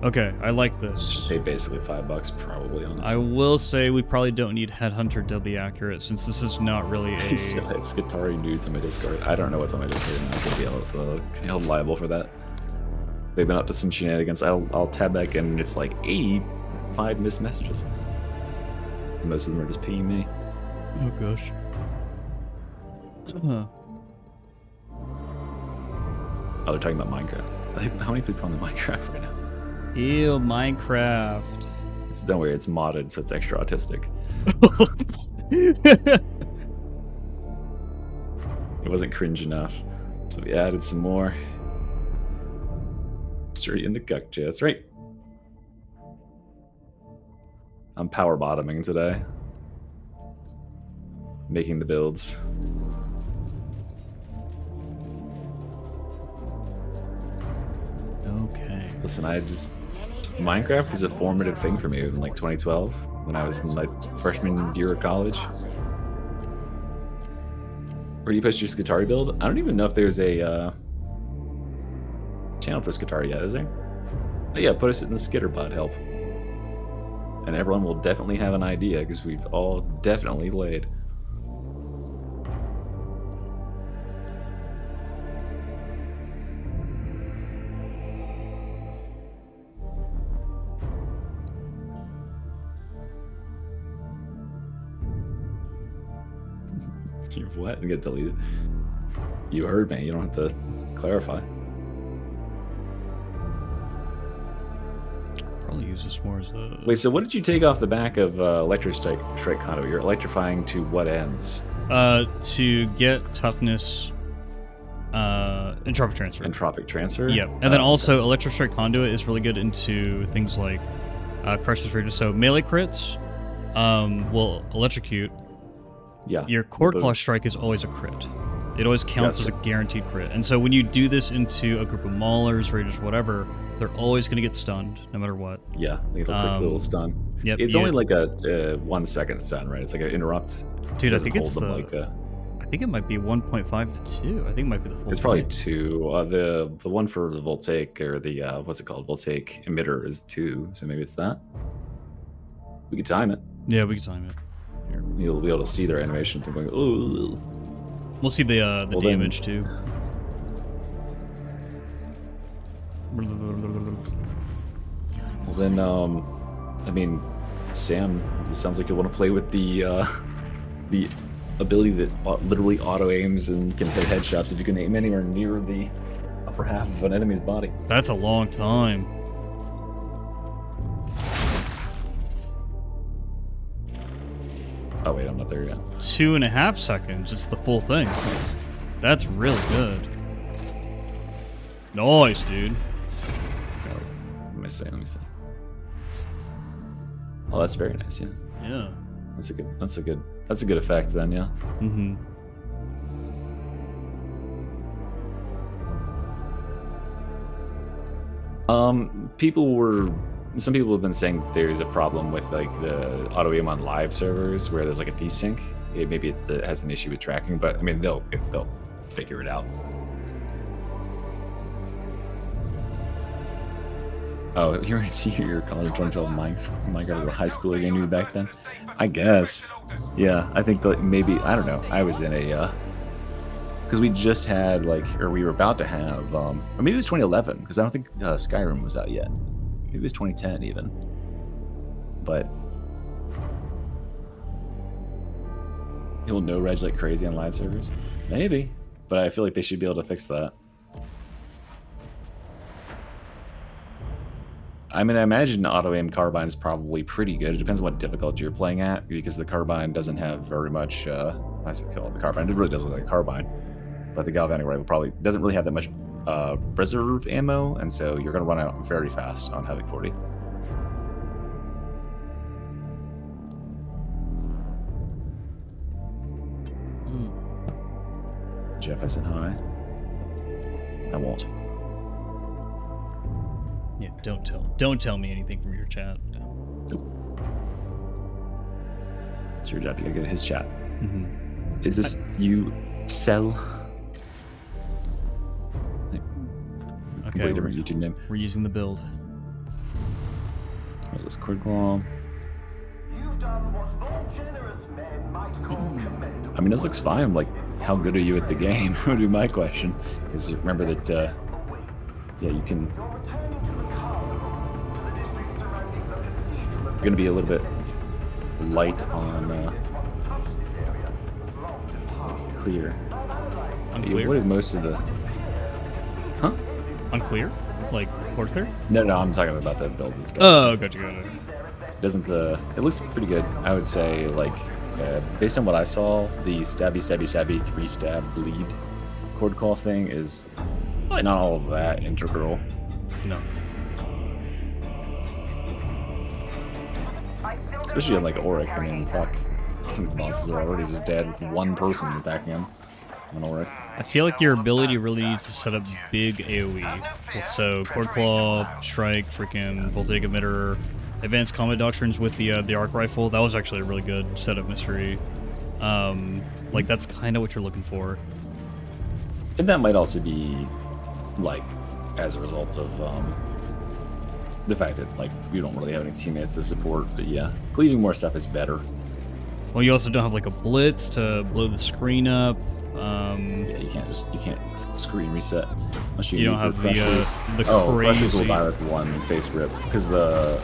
okay, I like this. Paid basically $5, probably, honestly. I will say we probably don't need Headhunter to be accurate since this is not really I a. still have Skitarii nudes on my Discord. I don't know what's on my Discord, and I could be held liable for that. They've been up to some shenanigans. I'll tab back and it's like 85 missed messages. And most of them are just pinging me. Oh gosh. Oh, they're talking about Minecraft. How many people are on the Minecraft right now? Ew, Minecraft. Don't worry, it's modded, so it's extra autistic. It wasn't cringe enough, so we added some more. Straight in the gukja, that's right. I'm power bottoming today. Making the builds. Okay. Listen, Minecraft was a formative thing for me in like 2012 when I was in my freshman year of college. Where do you post your Skitarii build? I don't even know if there's a channel for Skitarii yet, is there? Oh, yeah, put us in the Skitter pod help. And everyone will definitely have an idea because we've all definitely laid. You what? You get deleted. You heard me. You don't have to clarify. Probably use this more as a... Wait, so what did you take off the back of electric strike conduit? You're electrifying to what ends? To get toughness, entropic transfer. Entropic transfer? Yep. And then also, electric strike conduit is really good into things like Crush's Rages. So melee crits will electrocute. Yeah. Your Cord Claw strike is always a crit. It always counts as a guaranteed crit. And so when you do this into a group of maulers, raiders, whatever, they're always going to get stunned, no matter what. Yeah, it'll quick little stun. Yep. It's only like a 1 second stun, right? It's like an interrupt. Dude, I think it's the... Like I think it might be 1.5 to 2. I think it might be the full It's probably thing. 2. The one for the voltaic, or the, what's it called? Voltaic emitter is 2, so maybe it's that. We could time it. Yeah, we can time it. Here. You'll be able to see their animation from going, ooh. We'll see the damage, too. Well then, I mean, Sam, it sounds like you want to play with the ability that literally auto aims and can hit headshots if you can aim anywhere near the upper half of an enemy's body. That's a long time. Oh wait, I'm not there yet. 2.5 seconds. It's the full thing. Nice. That's really good. Nice, dude. Let me see. Oh, that's very nice. Yeah. Yeah. That's a good effect then. Yeah. Mm-hmm. Some people have been saying there's a problem with like the auto aim on live servers where there's like a desync. Maybe it has an issue with tracking, but I mean they'll figure it out. Oh, here I see your college 2012 Minecraft was a high schooler game you back then. I guess. Yeah, I think that maybe, I don't know. I was in a because we just had or we were about to have or maybe it was 2011 because I don't think Skyrim was out yet. Maybe it was 2010 even. But he'll no reg like crazy on live servers. Maybe, but I feel like they should be able to fix that. I mean, I imagine auto-aim carbine is probably pretty good. It depends on what difficulty you're playing at, because the carbine doesn't have very much, I say kill the carbine, it really does look like a carbine, but the galvanic rifle probably doesn't really have that much reserve ammo, and so you're going to run out very fast on Havoc 40. Jeff, I said hi. I won't. Yeah, don't tell me anything from your chat. Nope. It's your job. You gotta get his chat. Mm-hmm. Is this you sell? Okay, Completely different YouTube name. we're using the build. What's this? Cordclaw. You've done what more generous men might call commendable. I mean, this looks fine. Like, how good are you at the game? Would be my question. Because remember that, yeah, you can. You're returning to the carnival, to the district surrounding the cathedral of You're gonna be a little bit light on once touched this area was long departed. clear. Unclear? What is most of the? Huh? Unclear? Like, cord clear? No, I'm talking about that build. That's Oh, gotcha. doesn't it looks pretty good. I would say, like, based on what I saw, the stabby 3-stab bleed cord call thing is not all of that integral. No. Especially on like Auric. I mean, fuck, bosses are already just dead with one person attacking him on Auric. I feel like your ability really needs to set up big AoE. So, Cord Claw, Strike, freaking Voltaic Emitter, Advanced Combat Doctrines with the Arc Rifle. That was actually a really good setup mystery. Like, that's kind of what you're looking for. And that might also be, like, as a result of the fact that, like, you don't really have any teammates to support. But yeah, cleaving more stuff is better. Well, you also don't have, like, a Blitz to blow the screen up. Yeah, you can't screen reset unless You don't have the Crushers will crazy... die with one face rip because the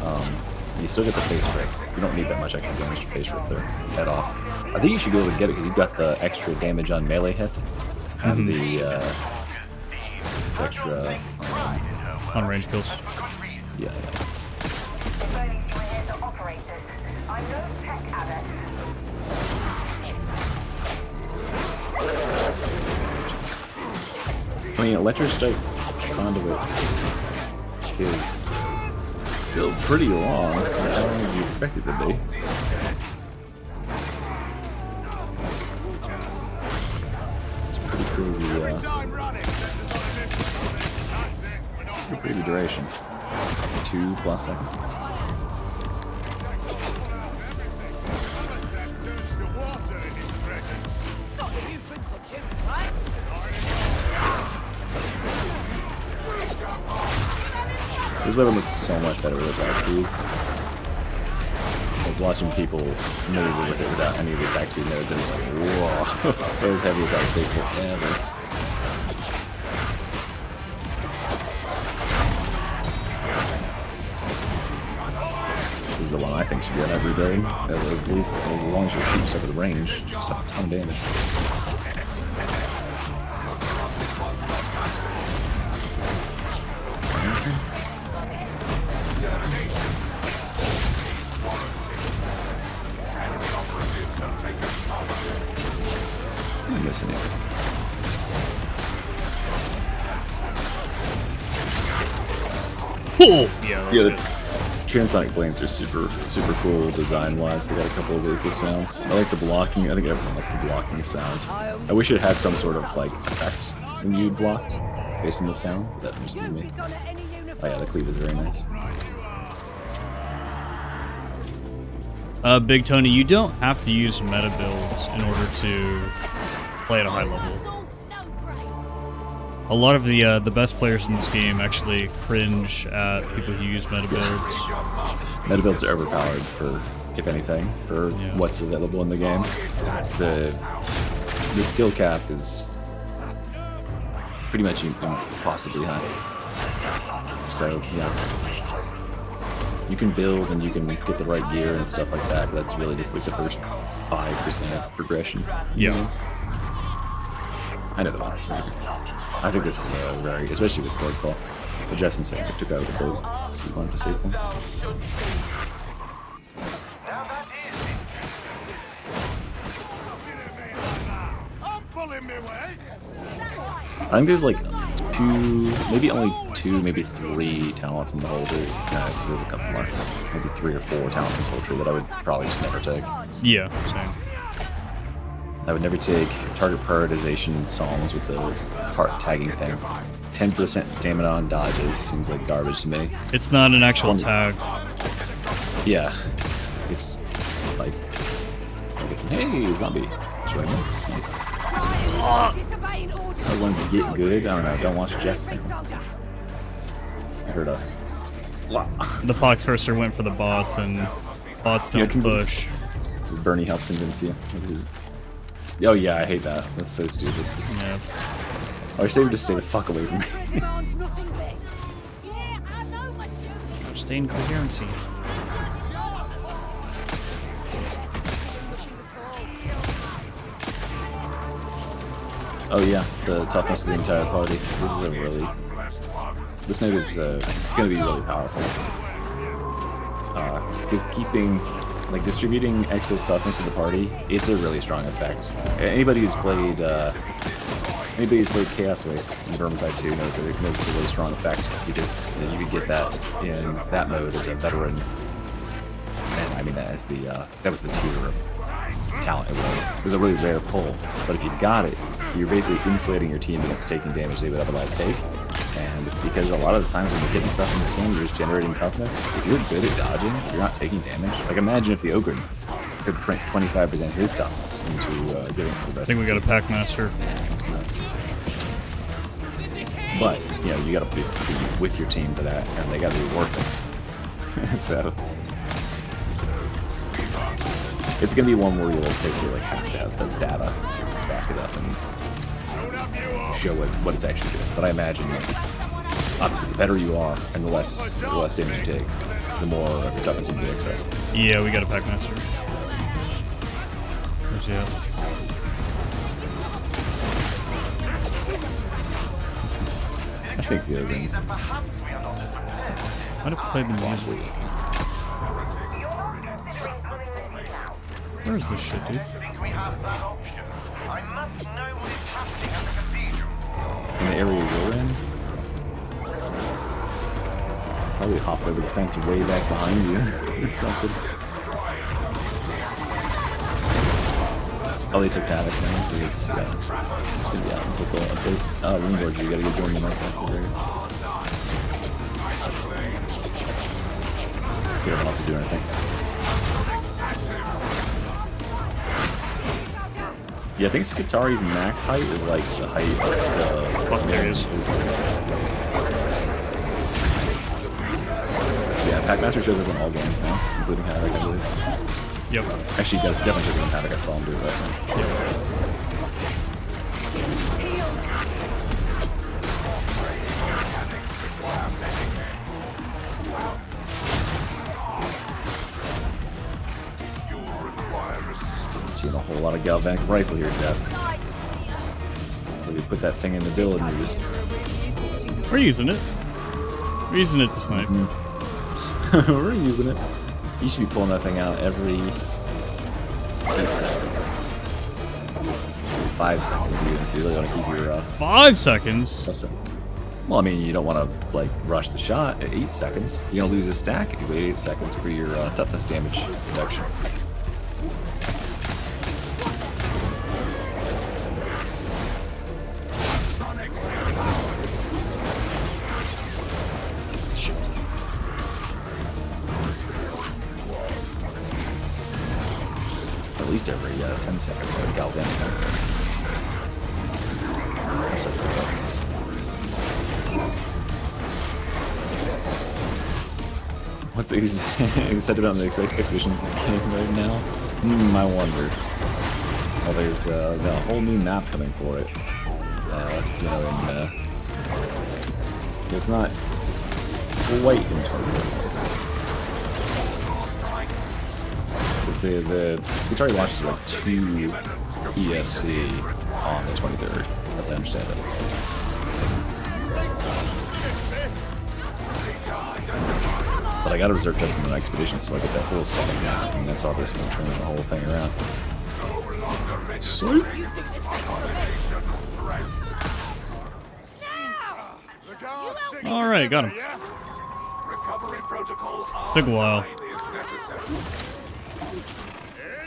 you still get the face rip. You don't need that much extra damage to face rip their head off. I think you should be able to get it because you've got the extra damage on melee hit and the extra. On range kills. Yeah. Referring you ahead to operators. I'm no tech adept. I mean, Electrostrike Conduit is still pretty long. How long did you expect it to be? It's pretty crazy. Pretty crazy duration. 2+ seconds. This weapon looks so much better with attack speed. I was watching people move with it without any of the attack speed nodes, and it's like, whoa, those heavy attacks take forever. This is the one I think should be on every build. At least as long as you're shooting stuff at the range, just a ton of damage. I'm missing it. Oh, yeah, that's good. Transonic blades are super cool design-wise. They got a couple of really cool sounds. I like the blocking. I think everyone likes the blocking sound. I wish it had some sort of like effect when you blocked based on the sound. That would just be me. Oh yeah, the cleave is very nice. Big Tony, you don't have to use meta builds in order to play at a high level. A lot of the best players in this game actually cringe at people who use meta builds. Meta builds are overpowered for, if anything, for what's available in the game. The skill cap is pretty much impossibly high. So yeah, you can build and you can get the right gear and stuff like that. But that's really just like the first 5% of progression. Yeah. I know the bots, right? I think this is very, especially with Protocol. But Justin says it took out the build, so you wanted to save points. I think there's like 2, maybe only 2, maybe 3 talents in the whole tree. No, so there's a couple more. Maybe 3 or 4 talents in this whole tree that I would probably just never take. Yeah, same. I would never take target prioritization songs with the part tagging thing. 10% stamina on dodges seems like garbage to me. It's not an actual tag. Yeah. It's just like it's hey, zombie. Join me. Nice. I want to get good. I don't know, don't watch Jeff. I heard a The Poxburster went for the bots, and bots don't push. Bernie helped convince you. Oh yeah, I hate that. That's so stupid. Yeah. I wish they would just stay the fuck away from me. Stay in coherency. Oh yeah, the toughness of the entire party. This is a really... This node is going to be really powerful. Because keeping... Like, distributing excess toughness of the party, it's a really strong effect. Anybody who's played Chaos Waste in Vermintide 2 knows that it's a really strong effect, because you could get that in that mode as a veteran. And I mean that as the that was the tier of talent it was. It was a really rare pull, but if you got it, you're basically insulating your team against taking damage they would otherwise take. And because a lot of the times when you're getting stuff in this game, you're just generating toughness. If you're good at dodging, you're not taking damage. Like, imagine if the Ogre could print 25% of his toughness into getting the rest. I think we got a Packmaster. That's nuts. But, you know, you gotta be with your team for that, and they gotta be worth it. So... It's gonna be one where you basically have to have the data to back it up and show what it's actually doing. But I imagine, obviously, the better you are and the less damage you take, the more of your toughness you can access. Yeah, we got a Packmaster. Where's he at? I think the other things. Might have played the music. Where's this shit, dude? In the area you're in? Probably hopped over the fence way back behind you or something. Oh, they took Havoc now because it's gonna be out until the update. Ringboards, you gotta get joined in Northwest areas. They don't have to do anything. Yeah, I think Skitari's max height is like the height of the... Fuck, there he is. Yeah, Packmaster shows up in all games now, including Havoc, I believe. Yep. Actually, he does definitely shows up in Havoc. I saw him do it last time. Yep. Seeing a whole lot of galvanic rifle here, Jeff. So you put that thing in the build and you just... We're using it. We're using it to snipe. We're using it. You should be pulling that thing out every 8 seconds. 5 seconds, even, if you really want to keep your... 5 seconds? Well, I mean, you don't want to, like, rush the shot at 8 seconds. You're going to lose a stack if you wait 8 seconds for your toughness damage reduction. At least every 10 seconds for a galvanic. That's what's the said about the expeditions game right now? I wonder. Well, there's a whole new map coming for it. You know, and it's not quite in Target. The Skitarii launches like 2 ESC on the 23rd, as I understand it. But I got a reserve judgment on expedition, so I get that whole solid map, and that's all this can turn the whole thing around. Sweet! Alright, got him. Took a while.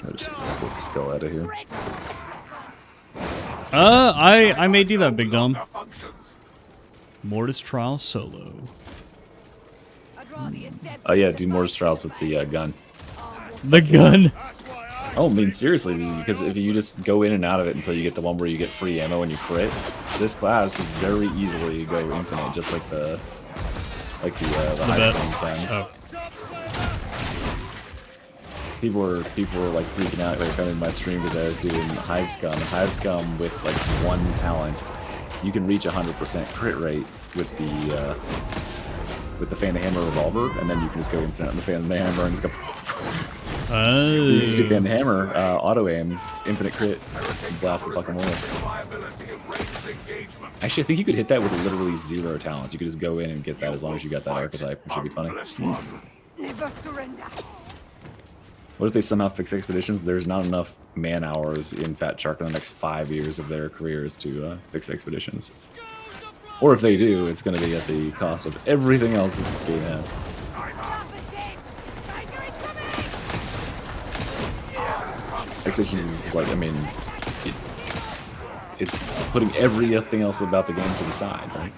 I'll just get the skull out of here. I may do that, Big Dom. Mortis Trial solo. Oh yeah, do Mortis Trials with the gun. The gun. Oh, I mean seriously, because if you just go in and out of it until you get the one where you get free ammo and you crit, this class will very easily go infinite, just like the high stone can. Oh. People were like freaking out. They were coming to my stream because I was doing Hive Scum. Hive Scum with like 1 talent, you can reach 100% crit rate with the Fan the Hammer revolver, and then you can just go infinite on the Fan the Hammer and just go. Oh. So you just do Fan the Hammer, auto aim, infinite crit, and blast the fucking wall. Actually, I think you could hit that with literally 0 talents. You could just go in and get that as long as you got that archetype, which would be funny. Never surrender. What if they somehow fix expeditions? There's not enough man hours in Fat Shark in the next 5 years of their careers to fix expeditions. Or if they do, it's going to be at the cost of everything else that this game has. Expeditions is like, I mean, it's putting everything else about the game to the side, right?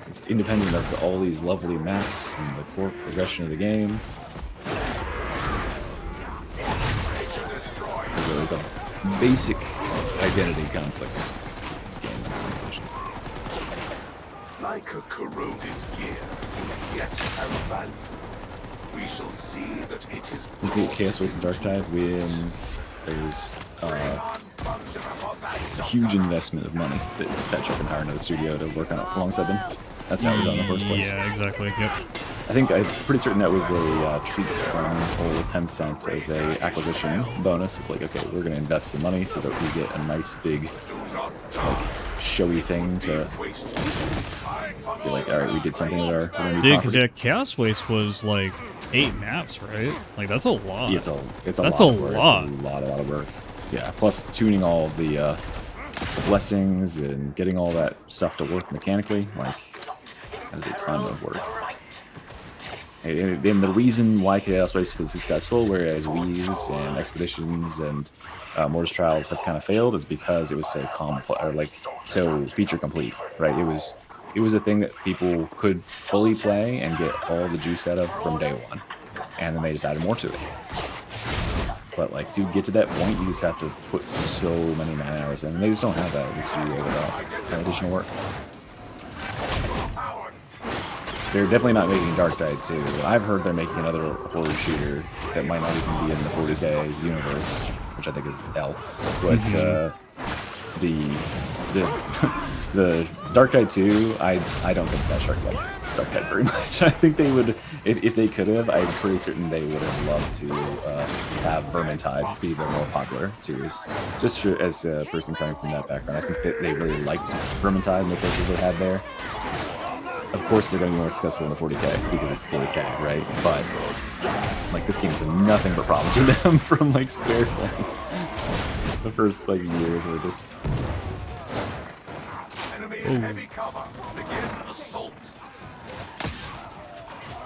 It's independent of all these lovely maps and the core progression of the game. There's a basic identity conflict in this game. Like a corroded gear, yet have value. We shall see that it is. This is Chaos Waste and Darktide when there's a huge investment of money that you can hire another studio to work on it alongside them. That's how we got in the first place. Yeah, exactly. Yep. I'm pretty certain that was a treat from old Tencent as a acquisition bonus. It's like, okay, we're going to invest some money so that we get a nice big, like, showy thing to be like, all right, we did something with our Dude, because property. Chaos Waste was like 8 maps, right? Like that's a lot. Yeah, it's a That's lot a of work. lot. It's a lot of work. Yeah, plus tuning all the blessings and getting all that stuff to work mechanically, like, that is a ton of work. And the reason why Chaos Waste was successful, whereas Weaves and Expeditions and Mortis Trials have kind of failed, is because it was so so feature complete, right? It was a thing that people could fully play and get all the juice out of from day one, and then they just added more to it. But like, to get to that point, you just have to put so many man hours in, and they just don't have that in the studio without that additional work. They're definitely not making Darktide 2. I've heard they're making another horror shooter that might not even be in the 40K universe, which I think is hell. But the Darktide 2, I don't think that Shark likes Darktide very much. I think they would, if they could have, I'm pretty certain they would have loved to have Vermintide be the more popular series. Just as a person coming from that background, I think that they really liked Vermintide and the characters they had there. Of course, they're going to be more successful in the 40K because it's 40K, right? But like, this game's had nothing but problems with them from like Scared One. The first like years were just. Heavy cover. Begin assault.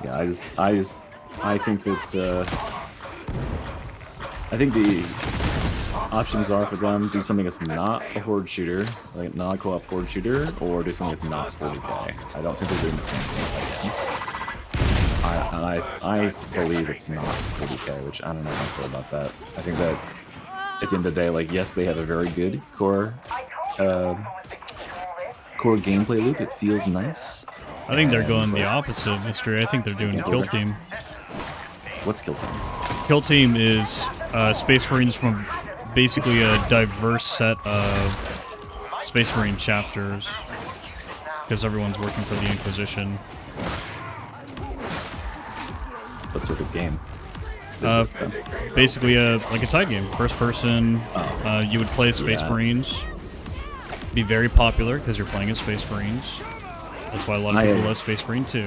Yeah, I think that I think the options are for them do something that's not a horde shooter, like non-co-op horde shooter, or do something that's not 40K. I don't think they're doing the same thing again. I believe it's not 40K, which I don't know how I feel about that. I think that at the end of the day, like, yes, they have a very good core gameplay loop. It feels nice. I think they're going the opposite, Mystery. I think they're doing Kill Team. What's Kill Team? Kill Team is Space Marines from basically a diverse set of Space Marine chapters, because everyone's working for the Inquisition. What sort of game? Basically like a tide game, first person. You would play Space Marines. Be very popular because you're playing as Space Marines. That's why a lot of people love Space Marine 2.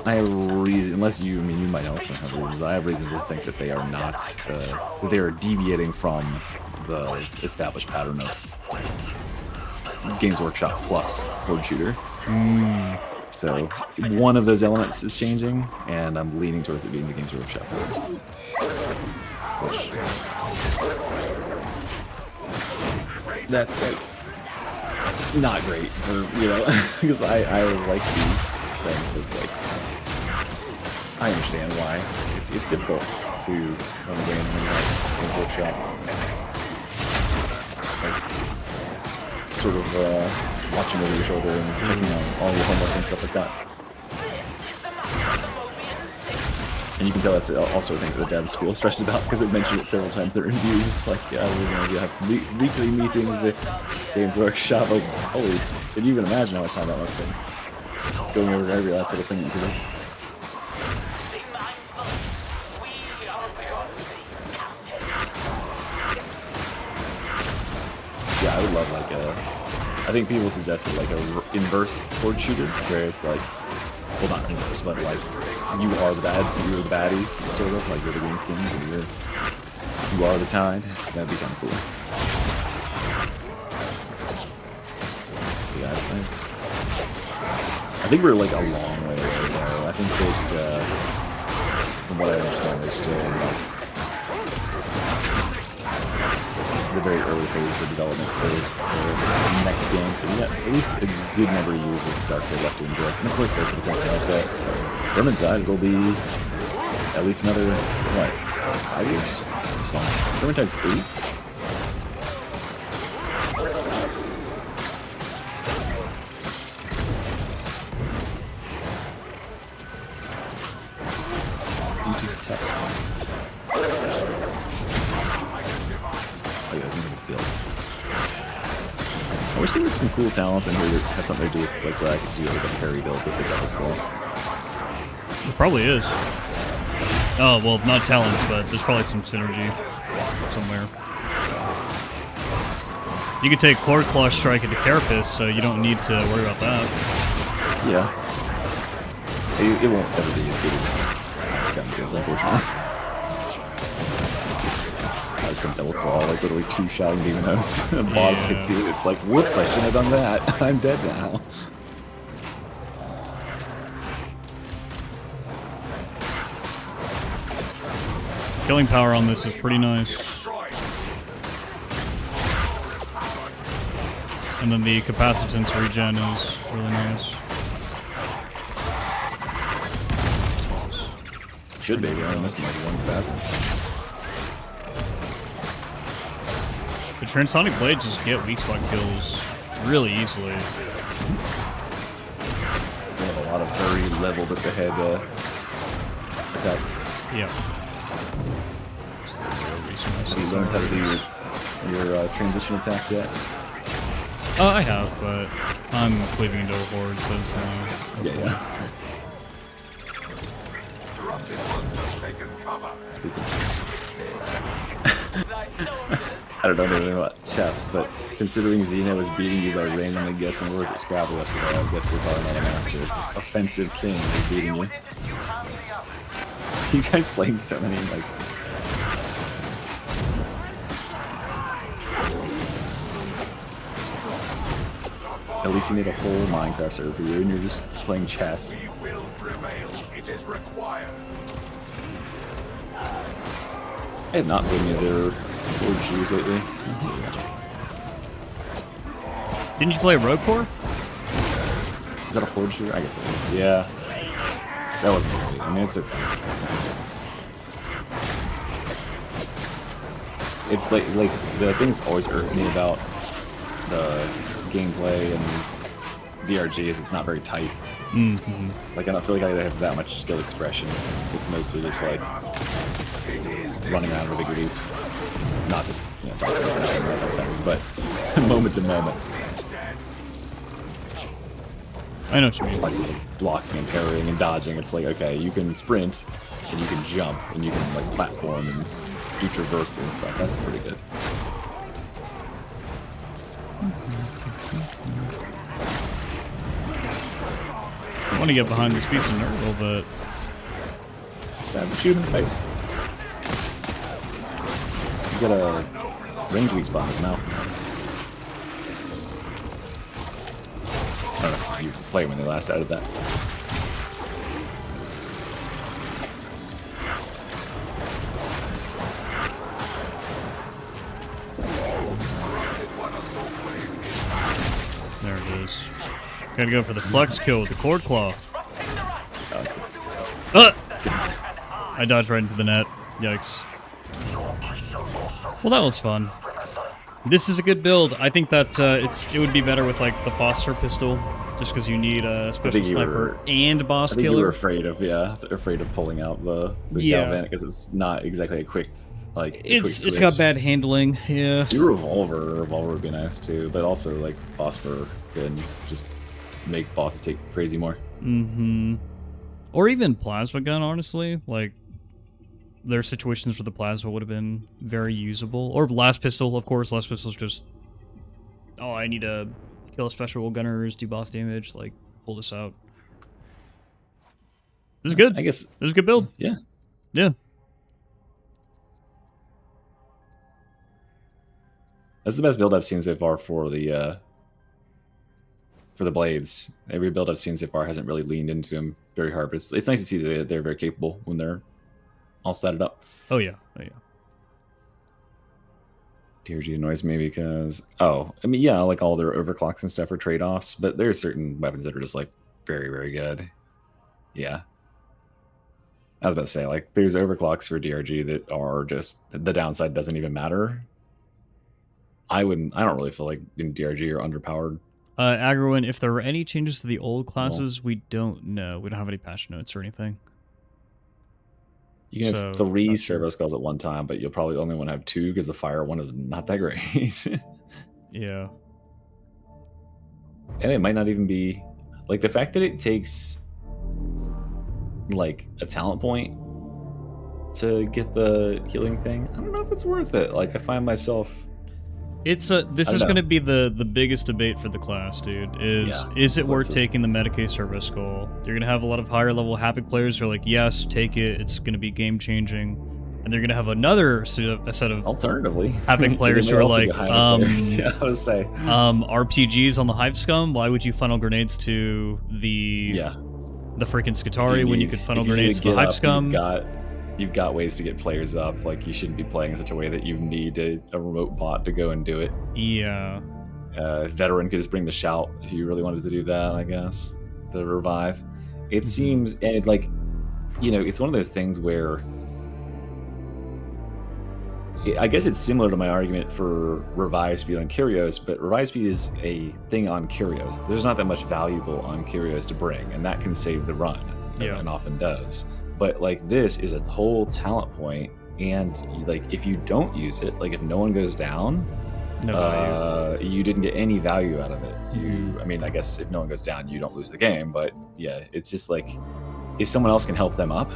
I have reason, unless you, I mean, you might also have reasons. I have reasons to think that they are not, that they are deviating from the established pattern of Games Workshop plus horde shooter. So one of those elements is changing, and I'm leaning towards it being the Games Workshop. Which, that's like not great for, you know, because I like these things. It's like, I understand why it's difficult to run a game in Games Workshop. Like, sort of watching over your shoulder and checking on all your homework and stuff like that. And you can tell that's also a thing that the devs feel stressed about, because they mentioned it several times in their reviews. Like, we're going to have weekly meetings with Games Workshop. Like, holy, can you even imagine how much time that must take? Going over every last little thing that you produce. Yeah, I would love like I think people suggested like a inverse horde shooter, where it's like, well, not inverse, but like you are the baddies, sort of like you're the greenskins and you are the tide. That'd be kind of cool. Yeah, I think we're like a long way away there. I think there's, from what I understand, there's still the very early phase of development for the next game, so we got at least a good number of years of Darktide left to enjoy. And of course, there's something like that. Vermintide will be at least another, what, 5 years or so. Vermintide's 8? DT's text. I wish there was some cool talents in here that had something to do with like what I could do like a parry build with the double skull. It probably is. Oh, well, not talents, but there's probably some synergy somewhere. You could take Cord Claw Strike into Carapace, so you don't need to worry about that. Yeah. It won't ever be as good as Skitarii, unfortunately. I was gonna double claw, like literally 2 shouting demonos. The boss hits you, it's like, whoops, I shouldn't have done that. I'm dead now. Killing power on this is pretty nice. And then the capacitance regen is really nice. Should be, we're only missing like 1 capacitance. The Transonic Blade just get weak spot kills really easily. They have a lot of very leveled at the head attacks. Yeah. So you learned how to do your transition attack yet? I have, but I'm cleaving into a horde, so it's Yeah. Speaking I don't know anything about chess, but considering Xena was beating you by randomly guessing words at Scrabble yesterday, I guess you're probably not a master. Offensive King is beating you. You guys playing so many, like... At least you need a whole Minecraft server for you, and you're just playing chess. I have not played any of their Horde shoes lately. Didn't you play Road Core? Is that a Horde shooter? I guess it is. Yeah. That wasn't great. I mean, it's okay. It's like the thing that's always irked me about the gameplay and DRG is it's not very tight. Mm-hmm. Like I don't feel like I have that much skill expression. It's mostly just like running around with a group. Not that that sometimes, but moment to moment. I know what you mean. Like blocking and parrying and dodging. It's like okay, you can sprint and you can jump and you can like platform and do traversing and stuff. That's pretty good. I want to get behind this piece of Nurgle, but Shoot him in the face. You got a range weak spot in his mouth. I don't know if you played when they last added that. there it is. Gotta go for the flex kill with the Cord Claw. I dodged right into the net. Yikes. Well, that was fun. This is a good build. I think that it would be better with like the Foster pistol, just because you need a special sniper and boss I think killer. you were afraid of pulling out the Galvanic because it's not exactly a quick It's got bad handling. Yeah. Do revolver would be nice too, but also like Phosphor can just make bosses take crazy more. Mm-hmm. Or even plasma gun, honestly. Like, there are situations where the plasma would have been very usable. Or last pistol, of course. Last pistol's just, oh, I need to kill special gunners, do boss damage, like, pull this out. This is good. I guess this is a good build. Yeah. Yeah. That's the best build I've seen so far for the blades. Every build I've seen so far hasn't really leaned into them very hard, but it's nice to see that they're very capable when they're all set up. Oh yeah, oh yeah. DRG annoys me because, I mean, yeah, like all their overclocks and stuff are trade-offs, but there are certain weapons that are just like very, very good. Yeah. I was about to say, like, there's overclocks for DRG that are just, the downside doesn't even matter. I don't really feel like in DRG are underpowered. Agrowin, if there were any changes to the old classes, we don't know. We don't have any patch notes or anything. You can have 3 servo skulls at one time, but you'll probably only want to have 2 because the fire one is not that great. Yeah. And it might not even be... Like, the fact that it takes like a talent point to get the healing thing. I don't know if it's worth it. Like I find myself. This I is don't know. going to be the biggest debate for the class, dude. Is it worth taking the Medicaid service goal? You're going to have a lot of higher level Havoc players who are like, yes, take it. It's going to be game changing. And they're going to have another set of Alternatively, Havoc players who are like, yeah, I would say, RPGs on the Hive Scum. Why would you funnel grenades to the freaking Skitarii when you could funnel grenades to the Hive Scum? You've got ways to get players up. Like, you shouldn't be playing in such a way that you need a remote bot to go and do it. Yeah. Veteran could just bring the shout if you really wanted to do that, I guess. The revive. It seems, and it, like, you know, it's one of those things where I guess it's similar to my argument for revive speed on Curios, but revive speed is a thing on Curios. There's not that much valuable on Curios to bring, and that can save the run, and often does. But like, this is a whole talent point, and like, if you don't use it, like if no one goes down, you didn't get any value out of it. I mean, I guess if no one goes down, you don't lose the game, but yeah, it's just like, if someone else can help them up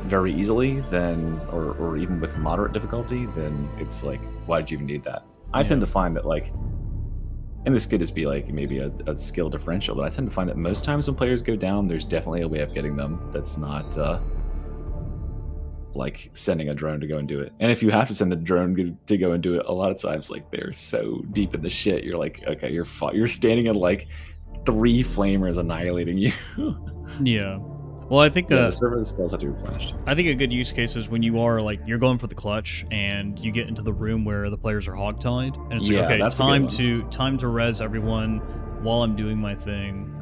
very easily, then, or even with moderate difficulty, then it's like, why did you even need that? I tend to find that, like, and this could just be like maybe a skill differential, but I tend to find that most times when players go down, there's definitely a way of getting them that's not like sending a drone to go and do it. And if you have to send the drone to go and do it, a lot of times, like, they're so deep in the shit, you're like, okay, you're standing in like 3 flamers annihilating you. Yeah. Well, I think the server skills have to be replenished. I think a good use case is when you are like, you're going for the clutch and you get into the room where the players are hogtied, and it's like, okay, time to res everyone while I'm doing my thing.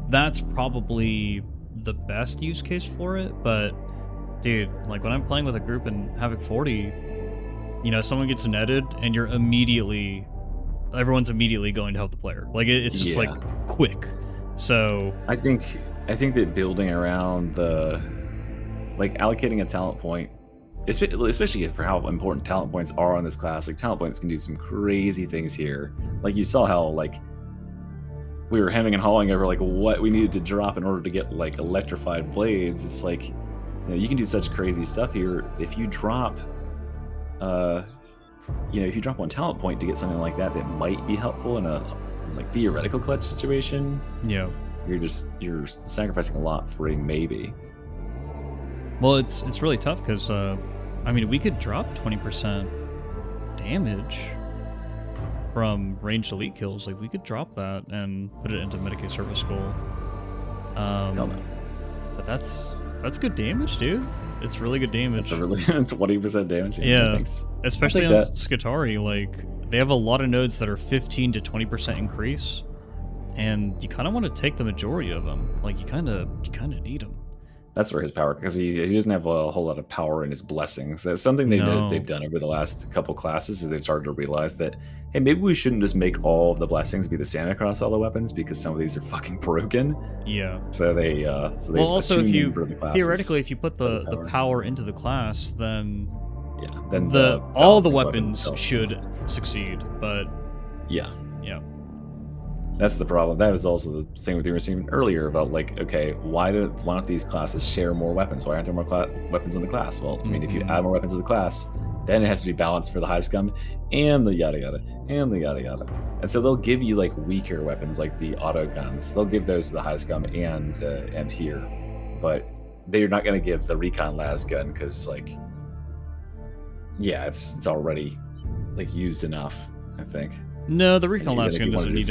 That's probably the best use case for it. But dude, like when I'm playing with a group in Havoc 40, you know, someone gets netted and everyone's immediately going to help the player. Like it's just like quick. So I think that building around like allocating a talent point, especially for how important talent points are on this class, like talent points can do some crazy things here. Like you saw how like we were hemming and hawing over like what we needed to drop in order to get like electrified blades. It's like, you know, you can do such crazy stuff here if you drop if you drop 1 talent point to get something like that might be helpful in a like theoretical clutch situation. Yeah. You're sacrificing a lot for a maybe. Well, it's really tough because I mean, we could drop 20% damage from ranged elite kills. Like we could drop that and put it into Medicaid service goal. But that's good damage, dude. It's really good damage. It's 20% damage. Yeah, especially on Skitarii. Like they have a lot of nodes that are 15 to 20% increase. And you kind of want to take the majority of them. Like you kind of need them. That's where his power, because he doesn't have a whole lot of power in his blessings. That's something they've done over the last couple classes. Is they've started to realize that, hey, maybe we shouldn't just make all of the blessings be the same across all the weapons, because some of these are fucking broken. Yeah. So they well, also if you theoretically, if you put the power into the class, then all the weapons should succeed. But yeah. That's the problem. That was also the same with you were saying earlier about like, okay, why don't these classes share more weapons? Why aren't there more weapons in the class? Well, I mean, if you add more weapons to the class, then it has to be balanced for the high scum and the yada yada and the yada yada. And so they'll give you like weaker weapons like the auto guns. They'll give those to the high scum and here, but they're not going to give the recon las gun because like, yeah, it's already like used enough, I think. No, the recon last gun doesn't need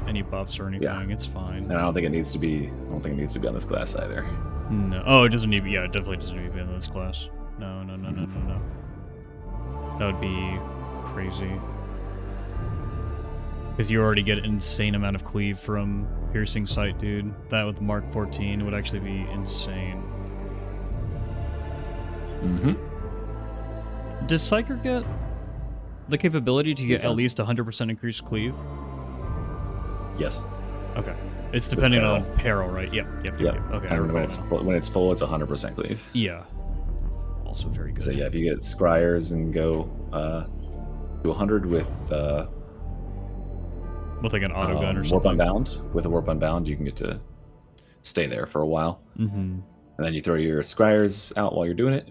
any buffs or anything. Yeah. It's fine. And I don't think it needs to be. On this class either. No. Oh, it doesn't need to be. Yeah, it definitely doesn't need to be on this class. No. That would be crazy. Because you already get an insane amount of cleave from piercing sight, dude. That with Mark 14 would actually be insane. Does Psyker get the capability to get at least 100% increased cleave? Yes. Okay. It's depending on peril, right? Yep. Okay. I remember when it's full, it's 100% cleave. Yeah. Also very good. So yeah, if you get Scryers and go to 100 with like an auto gun or something. Warp Unbound. With a Warp Unbound, you can get to stay there for a while. Mm-hmm. And then you throw your scryers out while you're doing it,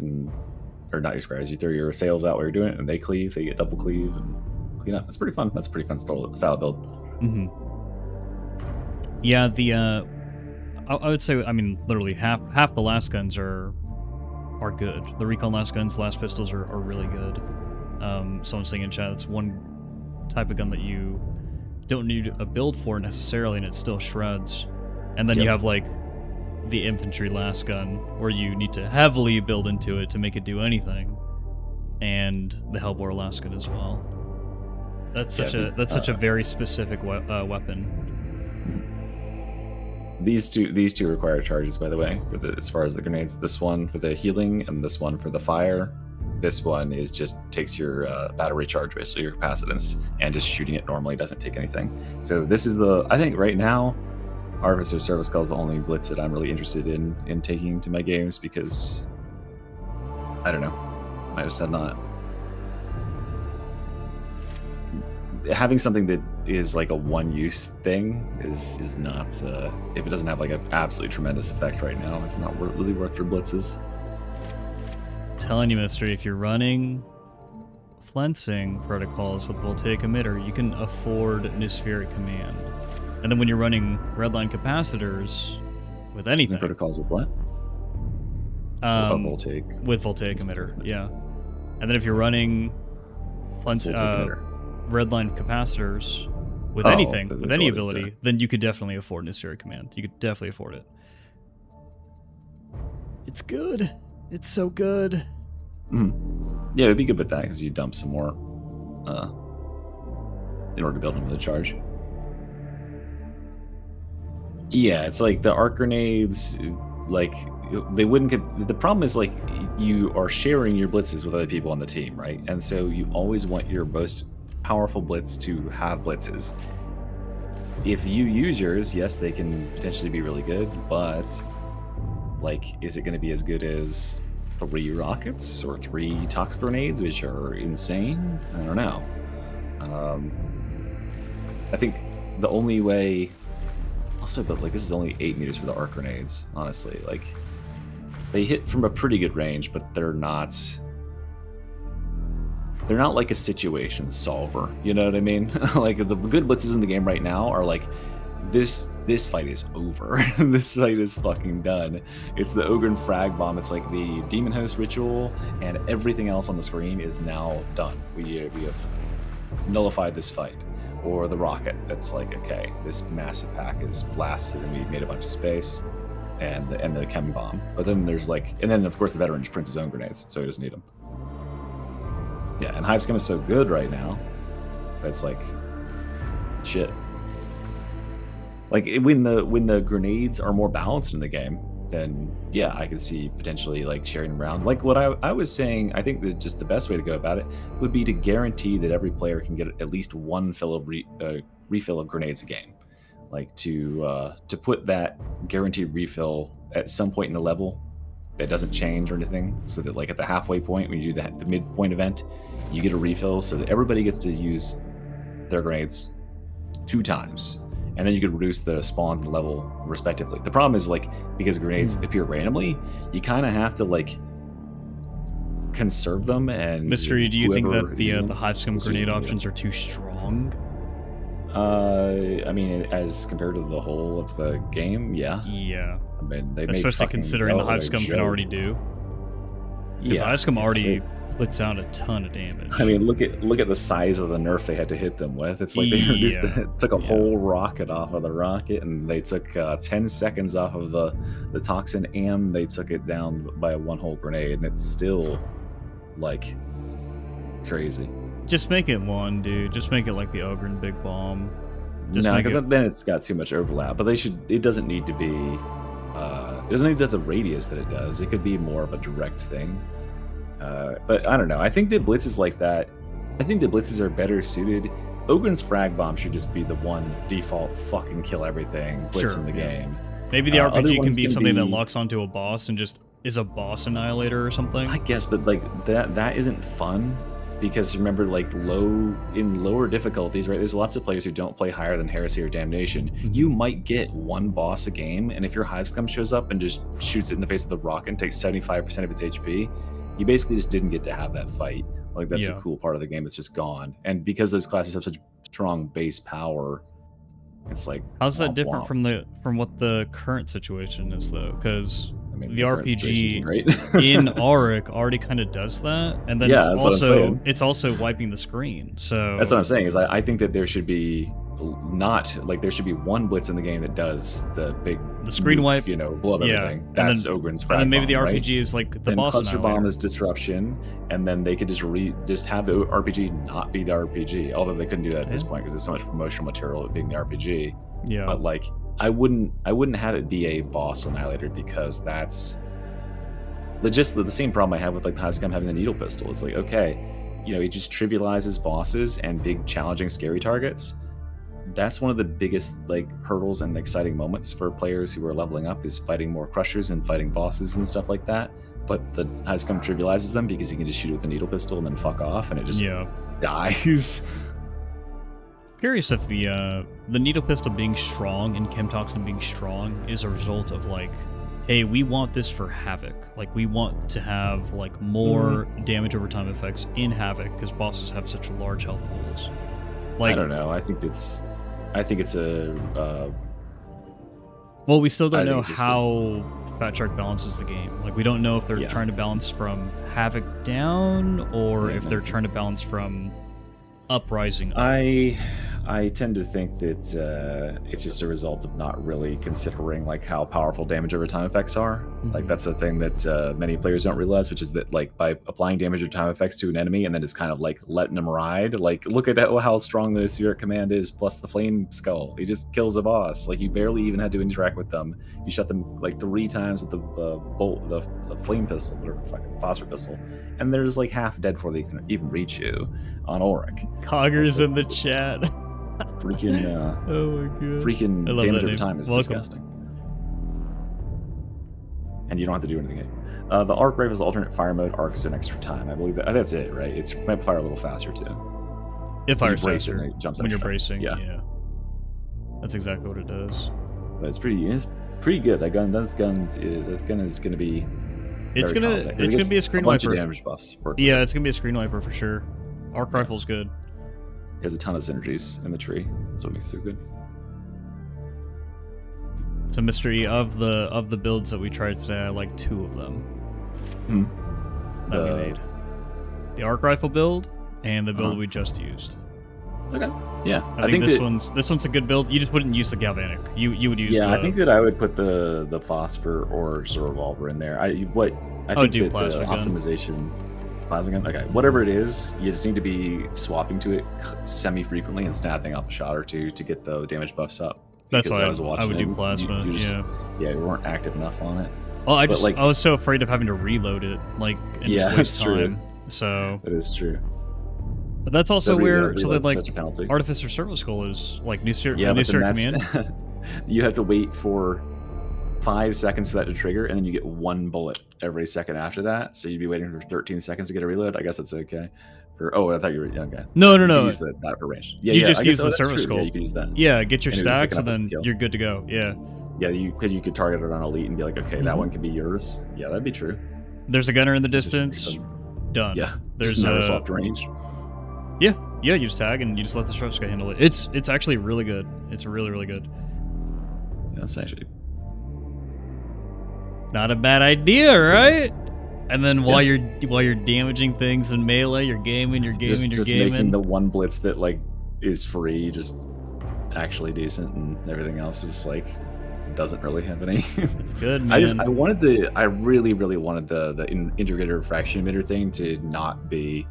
or not your scryers, you throw your sails out while you're doing it, and they cleave, they get double cleave, and clean up. It's pretty fun. That's a pretty fun style build. Mm-hmm. Yeah, I would say, I mean, literally half the last guns are good. The recon last guns, last pistols are really good. Someone's saying in chat, it's one type of gun that you don't need a build for necessarily, and it still shreds. And then you have like the infantry last gun, where you need to heavily build into it to make it do anything, and the Hellbore last gun as well. That's such a very specific weapon. These two require charges, by the way, as far as the grenades. This one for the healing, and this one for the fire. This one just takes your battery charge rate, so your capacitance, and just shooting it normally doesn't take anything. So this is I think right now, Artificer Service Call is the only blitz that I'm really interested in taking to my games, because I don't know, I just have not. Having something that is like a one-use thing is not, if it doesn't have like an absolutely tremendous effect right now, it's not really worth your blitzes. Telling you, Mystery, if you're running flensing protocols with voltaic emitter, you can afford Nispheric Command. And then when you're running redline capacitors with anything, protocols with what? Voltaic. With voltaic emitter, yeah. And then if you're running redline capacitors with anything, with any ability, then you could definitely afford Nispheric Command. You could definitely afford it. It's good. It's so good. Yeah, it'd be good with that, because you dump some more in order to build them with a charge. Yeah, it's like the arc grenades, like they wouldn't get. The problem is, like, you are sharing your blitzes with other people on the team, right? And so you always want your most powerful blitz to have blitzes. If you use yours, yes, they can potentially be really good, but like, is it going to be as good as 3 rockets or 3 tox grenades, which are insane? I don't know. I think the only way. Also, but like, this is only 8 meters for the arc grenades. Honestly, like, they hit from a pretty good range, but they're not like a situation solver. You know what I mean? Like, the good blitzes in the game right now are like, this fight is over. This fight is fucking done. It's the Ogre and Frag Bomb. It's like the Demon Host Ritual, and everything else on the screen is now done. We have nullified this fight. Or the rocket, that's like, okay, this massive pack is blasted and we made a bunch of space, and the chem bomb. But then there's like, and then of course the veteran just prints his own grenades, so he doesn't need them. Yeah, and Hive Scum is so good right now, that's like, shit. Like, when the grenades are more balanced in the game, then yeah, I could see potentially like sharing around. Like what I was saying, I think that just the best way to go about it would be to guarantee that every player can get at least one refill of grenades a game. Like to put that guaranteed refill at some point in the level that doesn't change or anything, so that like at the halfway point when you do the midpoint event, you get a refill, so that everybody gets to use their grenades 2 times. And then you could reduce the spawns and level respectively. The problem is, like, because grenades appear randomly, you kind of have to like conserve them. And Mystery, do you think that the Hive Scum grenade options are too strong? I mean, as compared to the whole of the game, yeah. Yeah. I mean, they especially considering the Hive Scum can already do. Because Hive Scum already puts out a ton of damage. I mean, look at the size of the nerf they had to hit them with. It's like they reduced took a whole rocket off of the rocket, and they took 10 seconds off of the toxin, and they took it down by 1 whole grenade, and it's still like crazy. Just make it 1, dude. Just make it like the Ogre and Big Bomb. No, because then it's got too much overlap. But it doesn't need to be. It doesn't need to have the radius that it does. It could be more of a direct thing. But I don't know. I think that blitzes like that, I think the blitzes are better suited. Ogren's Frag Bomb should just be the one default fucking kill everything blitz in the game. Maybe the RPG can be something that locks onto a boss and just is a boss annihilator or something. I guess, but like that isn't fun. Because remember, like in lower difficulties, right? There's lots of players who don't play higher than Heresy or Damnation. You might get one boss a game, and if your Hive Scum shows up and just shoots it in the face with a rocket and takes 75% of its HP, you basically just didn't get to have that fight. Like that's a cool part of the game that's just gone. And because those classes have such strong base power, it's like how's that different from what the current situation is though? Because the RPG right? in Auric already kind of does that, and then it's also wiping the screen. So that's what I'm saying. Is I think that there should be there should be one blitz in the game that does the screen wipe, blow up everything. That's Ogren's frag and then maybe the bomb, RPG right? is like the then boss cluster bomb annihilator. is disruption, and then they could just have the RPG not be the RPG. Although they couldn't do that at this point because there's so much promotional material of being the RPG. Yeah, but like I wouldn't have it be a boss annihilator because that's just the same problem I have with like Hive Scum having the needle pistol. It's like, okay, it just trivializes bosses and big challenging scary targets. That's one of the biggest like hurdles and exciting moments for players who are leveling up is fighting more crushers and fighting bosses and stuff like that. But the Hive Scum trivializes them because you can just shoot it with a needle pistol and then fuck off and it just dies. Curious if the needle pistol being strong and Chemtoxin being strong is a result of like, hey, we want this for Havoc. Like we want to have like more damage over time effects in Havoc because bosses have such large health pools. Like I don't know. I think it's a. Well, we still don't know how Fat Shark balances the game. Like we don't know if they're trying to balance from Havoc down or if they're trying to balance from Uprising up. I tend to think that it's just a result of not really considering like how powerful damage over time effects are. Like that's a thing that many players don't realize, which is that like by applying damage over time effects to an enemy and then just kind of like letting them ride, like look at how strong the Spirit Command is plus the Flame Skull. He just kills a boss. Like you barely even had to interact with them. You shot them like 3 times with the bolt, the Flame Pistol, whatever fucking Phosphor Pistol, and they're just like half dead before they can even reach you on Auric. Cogger's in the chat. Freaking oh my god! Freaking damage over time is disgusting. And you don't have to do anything. The arc rifle's alternate fire mode arcs an extra time. I believe that's it, right? It's might fire a little faster too. It fires faster when you're bracing. Yeah, that's exactly what it does. But it's pretty good. That gun is gonna be. It's gonna be a screen wiper. Bunch of damage buffs. Yeah, it's gonna be a screen wiper for sure. Arc rifle's good. There's a ton of synergies in the tree. That's what makes it so good. It's a mystery of the builds that we tried today. I like 2 of them that we made. The arc rifle build and the build we just used. Okay. Yeah. I think this one's a good build. You just wouldn't use the galvanic. You would use. Yeah, I think that I would put the phosphor or just a revolver in there. I think that the optimization. Plasma gun? Okay, whatever it is, you just need to be swapping to it semi-frequently and snapping up a shot or 2 to get the damage buffs up. That's why I would do plasma. You weren't active enough on it. Well, I was so afraid of having to reload it, like, and just waste time. So that is true. But that's also where like Artificer Servo Skull is like new Spirit Command. You have to wait for 5 seconds for that to trigger, and then you get 1 bullet every second after that. So you'd be waiting for 13 seconds to get a reload. I guess that's okay. I thought you were okay. No. Use that for range. Yeah, you just use the Servo Skull. Yeah, you can use that. Yeah, get your stacks, and then you're good to go. Yeah. Yeah, because you could target it on elite and be like, okay, that one can be yours. Yeah, that'd be true. There's a gunner in the distance. Done. Yeah. There's never swapped range. Yeah. You just tag and you just let the Servo Skull handle it. It's actually really good. It's really, really good. Yeah, that's actually not a bad idea, right? And then while you're damaging things in melee, you're gaming. Just making the one blitz that like is free just actually decent, and everything else is like doesn't really have any. It's good, man. I really wanted the integrated refraction emitter thing to not be.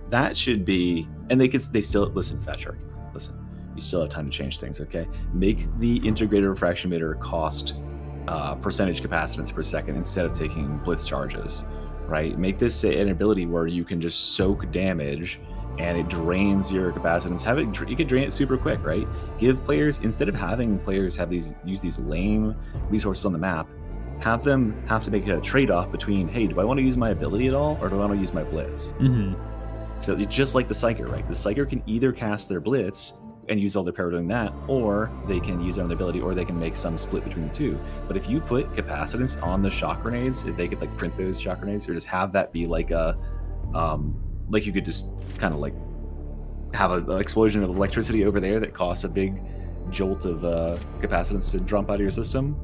That should be, and they still listen, Fat Shark. Listen, you still have time to change things, okay? Make the integrated refraction emitter cost percentage capacitance per second instead of taking blitz charges, right? Make this an ability where you can just soak damage and it drains your capacitance. You could drain it super quick, right? Give players, instead of having players use these lame resources on the map, have them have to make a trade-off between, hey, do I want to use my ability at all, or do I want to use my blitz? So it's just like the Psyker, right? The Psyker can either cast their Blitz and use all their power doing that, or they can use their own ability, or they can make some split between the two. But if you put capacitance on the shock grenades, if they could like print those shock grenades, or just have that be like a, like you could just kind of like have an explosion of electricity over there that costs a big jolt of capacitance to dump out of your system.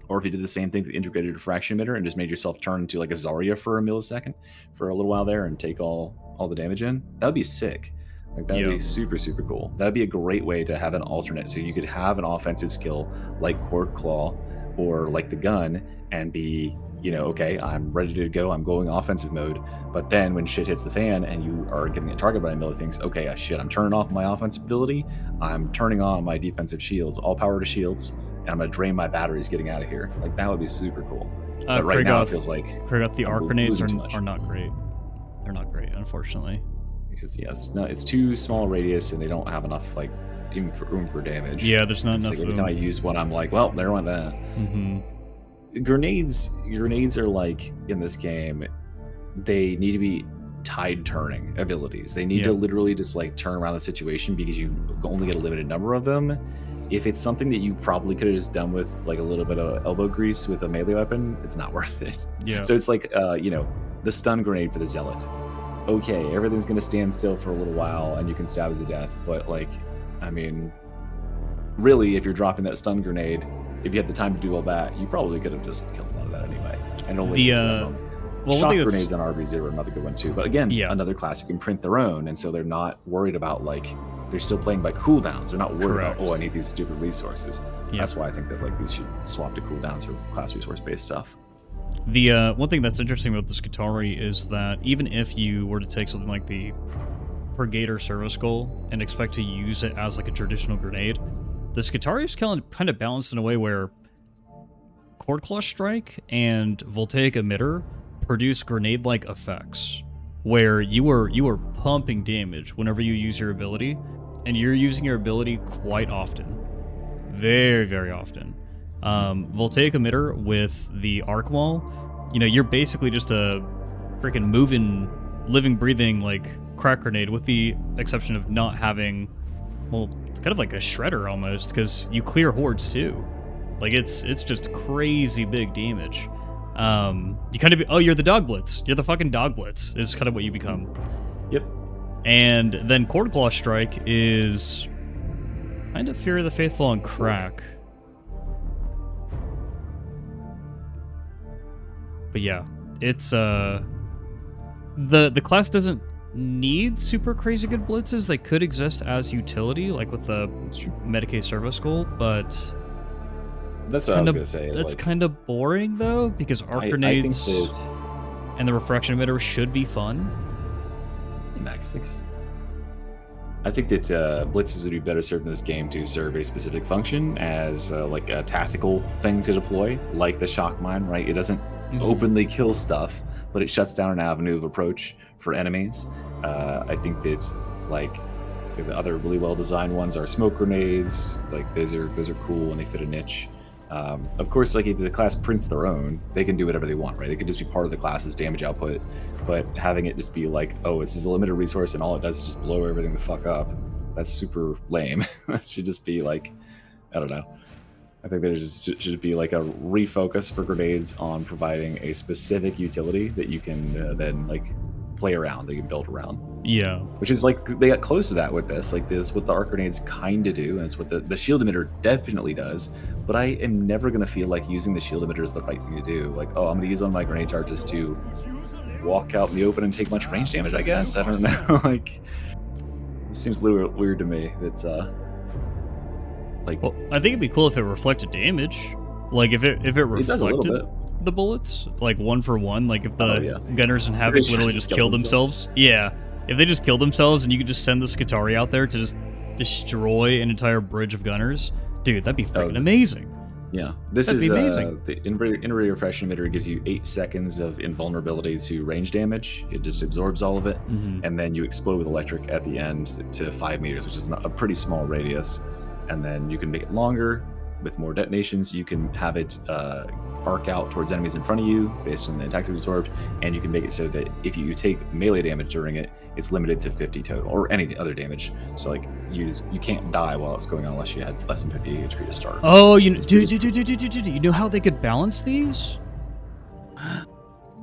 Or if you did the same thing with the integrated diffraction emitter and just made yourself turn into like a Zarya for a millisecond for a little while there and take all the damage in, that would be sick. Like that would be super, super cool. That would be a great way to have an alternate. So you could have an offensive skill like Cord Claw or like the gun and be, you know, okay, I'm ready to go. I'm going offensive mode. But then when shit hits the fan and you are getting a target by a million things, okay, shit, I'm turning off my offensive ability. I'm turning on my defensive shields, all power to shields. And I'm gonna drain my batteries getting out of here. Like that would be super cool. But right now it feels like the arc grenades are not great. They're not great, unfortunately. It's too small radius and they don't have enough like even for room for damage. Yeah, there's not enough. Like, every time I use one, I'm like, well, there went that. Grenades are like in this game, they need to be tide turning abilities. They need to literally just like turn around the situation because you only get a limited number of them. If it's something that you probably could have just done with like a little bit of elbow grease with a melee weapon, it's not worth it. Yeah. So it's like, you know, the stun grenade for the Zealot. Okay, everything's going to stand still for a little while and you can stab it to death. But like, I mean, really, if you're dropping that stun grenade, if you had the time to do all that, you probably could have just killed a lot of that anyway. And only shock grenades on RB0 are another good one too. But again, another class you can print their own, and so they're not worried about like they're still playing by cooldowns. They're not worried about, oh, I need these stupid resources. That's why I think that like these should swap to cooldowns or class resource based stuff. The one thing that's interesting about the Skitarii is that even if you were to take something like the Purgator Service Goal and expect to use it as like a traditional grenade, the Skitarii is kind of balanced in a way where Cord Claw Strike and Voltaic Emitter produce grenade-like effects, where you are pumping damage whenever you use your ability, and you're using your ability quite often, very, very often. Voltaic Emitter with the Arc Wall, you know, you're basically just a freaking moving, living, breathing like crack grenade, with the exception of not having, well, kind of like a shredder almost, because you clear hordes too. Like it's just crazy big damage. You kind of you're the dog blitz. You're the fucking dog blitz is kind of what you become. Yep. And then Cord Claw Strike is kind of Fear of the Faithful on crack. But yeah, it's the class doesn't need super crazy good blitzes. They could exist as utility, like with the Medicaid Service Goal, but that's what I was gonna say. That's like, kind of boring though, because arc grenades and the refraction emitter should be fun. Max, thanks. I think that blitzes would be better served in this game to serve a specific function as like a tactical thing to deploy, like the shock mine, right? It doesn't openly kill stuff, but it shuts down an avenue of approach for enemies. I think that like the other really well designed ones are smoke grenades. Like those are cool when they fit a niche. Of course, like if the class prints their own, they can do whatever they want, right? They could just be part of the class's damage output, but having it just be like, oh, this is a limited resource and all it does is just blow everything the fuck up, that's super lame. It should just be like, I don't know. I think there should be like a refocus for grenades on providing a specific utility that you can then like play around, that you can build around. Yeah. Which is like, they got close to that with this. Like this, what the arc grenades kind of do, and it's what the shield emitter definitely does. But I am never going to feel like using the shield emitter is the right thing to do. Like, oh, I'm going to use one of my grenade charges to walk out in the open and take much range damage, I guess. I don't know. Like, it seems a little weird to me. It's, like... Well, I think it'd be cool if it reflected damage. Like, if it reflected the bullets, like one for one, like if the gunners and Havoc literally just killed themselves. Yeah. If they just killed themselves and you could just send the Skitarii out there to just destroy an entire bridge of gunners, dude, that'd be freaking amazing. Yeah, this that'd is be amazing. The Inner Refraction Emitter gives you 8 seconds of invulnerability to range damage. It just absorbs all of it, and then you explode with electric at the end to 5 meters, which is a pretty small radius. And then you can make it longer with more detonations. You can have it arc out towards enemies in front of you based on the attacks absorbed, and you can make it so that if you take melee damage during it, it's limited to 50 total, or any other damage. So like you can't die while it's going on unless you had less than 50 HP to start. Oh, you know how they could balance these?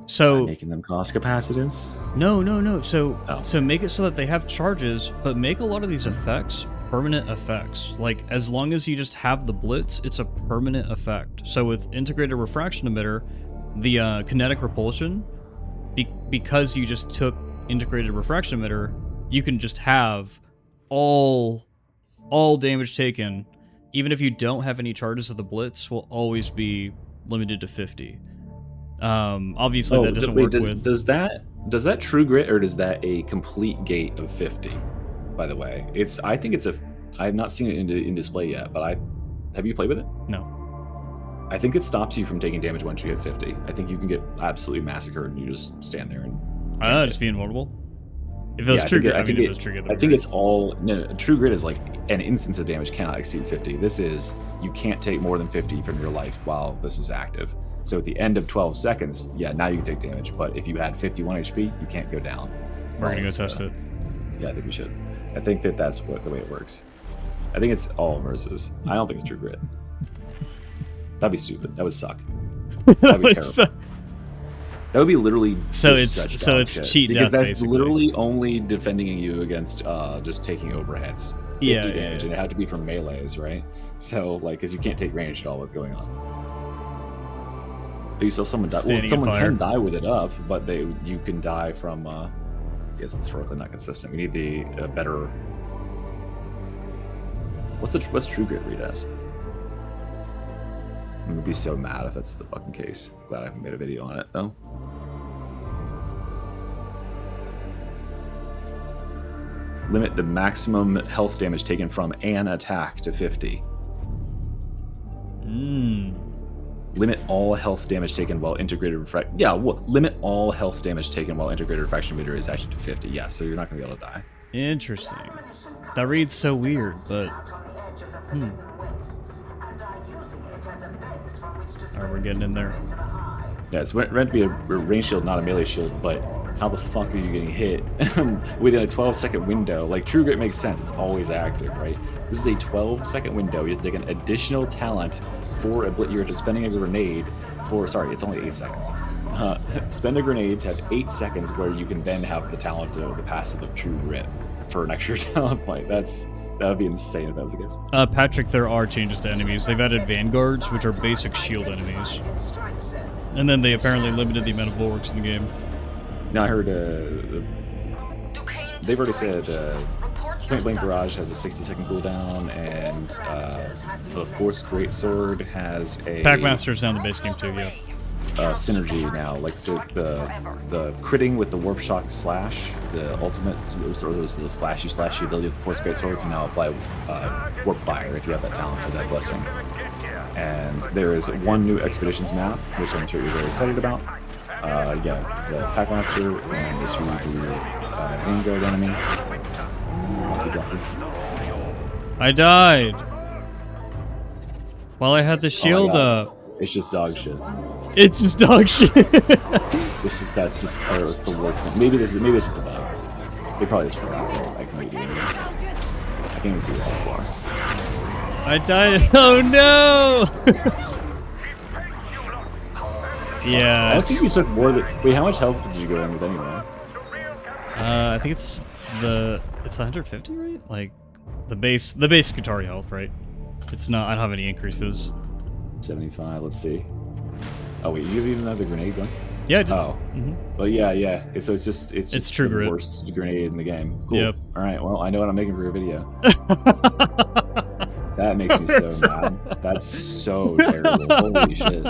So making them cost capacitance? No. So Oh. so make it so that they have charges, but make a lot of these effects permanent effects. Like as long as you just have the blitz, it's a permanent effect. So with integrated refraction emitter, the kinetic repulsion, because you just took integrated refraction emitter, you can just have all damage taken, even if you don't have any charges of the blitz, will always be limited to 50. Obviously that doesn't work with. Does that true grit, or does that a complete gate of 50? By the way, I think it's I have not seen it in display yet, but have you played with it? No. I think it stops you from taking damage once you hit 50. I think you can get absolutely massacred and you just stand there and Just be invulnerable. If it was true grit, I think it's all no. True grit is like an instance of damage cannot exceed 50. This is you can't take more than 50 from your life while this is active. So at the end of 12 seconds, now you can take damage. But if you had 51 HP, you can't go down. We're gonna go test it. Yeah, I think we should. I think that's the way it works. I think it's all versus. I don't think it's true grit. That'd be stupid. That would suck. That'd be terrible. That would be literally it's cheat because death, that's basically. literally only defending you against just taking overheads. 50 damage, and it had to be from melees, right? So like, because you can't take range at all what's going on. You saw someone die. Well, someone can die with it up, but you can die from. It's historically not consistent. We need the better. What's true grit read as? I'm gonna be so mad if that's the fucking case. Glad I haven't made a video on it though. Limit the maximum health damage taken from an attack to 50. Limit all health damage taken while integrated refraction. Yeah, limit all health damage taken while integrated refraction meter is actually to 50. Yeah, so you're not gonna be able to die. Interesting. That reads so weird, but Alright, we're getting in there. Yeah, it's meant to be a range shield, not a melee shield, but how the fuck are you getting hit within a 12-second window? Like, True Grit makes sense. It's always active, right? This is a 12-second window. You have to take an additional talent for you're spending a grenade for, sorry, it's only 8 seconds. Spend a grenade to have 8 seconds where you can then have the talent of the passive of True Grit for an extra talent point. That would be insane if that was the case. Patrick, there are changes to enemies. They've added vanguards, which are basic shield enemies. And then they apparently limited the amount of bulwarks in the game. Now I heard they've already said Point Blank Barrage has a 60-second cooldown, and the Force Greatsword has a Packmaster's down the base game too, yeah. Synergy now, like so the critting with the Warp Shock slash, the ultimate, or the slashy ability of the Force Greatsword can now apply Warp Fire if you have that talent or that blessing. And there is one new Expeditions map, which I'm sure you're very excited about. Yeah, the Packmaster and the two Vanguard enemies. I died while I had the shield up. It's just dog shit. It's just dog shit. It's the worst thing. Maybe it's just a bug. It probably is for that. I can't even see that far. I died. Oh no! Yeah. I don't think you took more than. Wait, how much health did you go in with anyway? I think it's 150, right? Like the base Skitarii health, right? It's not. I don't have any increases. 75. Let's see. Oh wait, you even have the grenade gun? Yeah, I did. Oh. Well, yeah. It's just True the Grit. worst grenade in the game. Cool. Yep. All right. Well, I know what I'm making for your video. That makes me so mad. That's so terrible. Holy shit.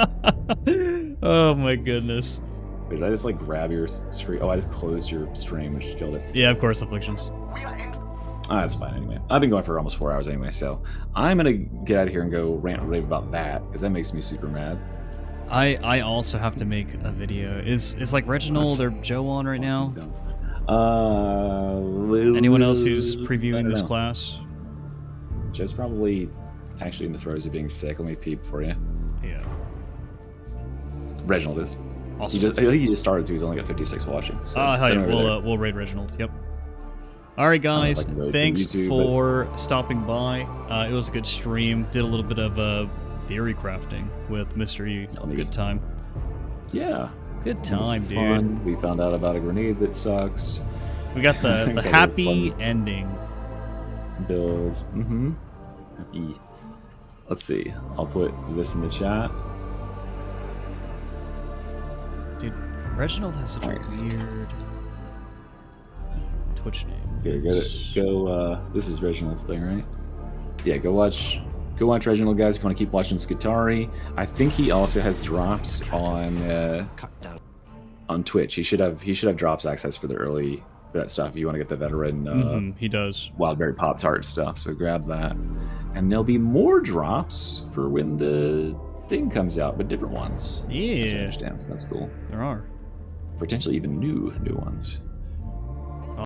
Oh my goodness. Wait, did I just like grab your stream? Oh, I just closed your stream, which killed it. Yeah, of course, afflictions. That's fine anyway. I've been going for almost 4 hours anyway, so I'm gonna get out of here and go rant and rave about that because that makes me super mad. I also have to make a video. Is like Reginald or Joe on right now? Anyone else who's previewing this class? Joe's probably actually in the throes of being sick. Let me peep for you. Yeah. Reginald is. Awesome. I think he just started, so he's only got 56 watching. So Hell send yeah, him over there. we'll raid Reginald. Yep. All right, guys. I can go to Thanks YouTube, for stopping by. It was a good stream. Did a little bit of theory crafting with Mr. E. Good time. Yeah. Good It was time, dude. fun. We found out about a grenade that sucks. We got the Got a happy fun ending. builds. Happy. Let's see. I'll put this in the chat. Dude, Reginald has such a Alright. weird Twitch name. Here, It's- go. This is Reginald's thing, right? Yeah, go watch Reginald, guys. If you want to keep watching Skitarii, I think he also has drops on Twitch. He should have drops access for that stuff. If you want to get the veteran he does. Wildberry Pop Tart stuff, so grab that. And there'll be more drops for when the thing comes out, but different ones. As I Yeah, understand, so that's cool. there are. Potentially even new ones.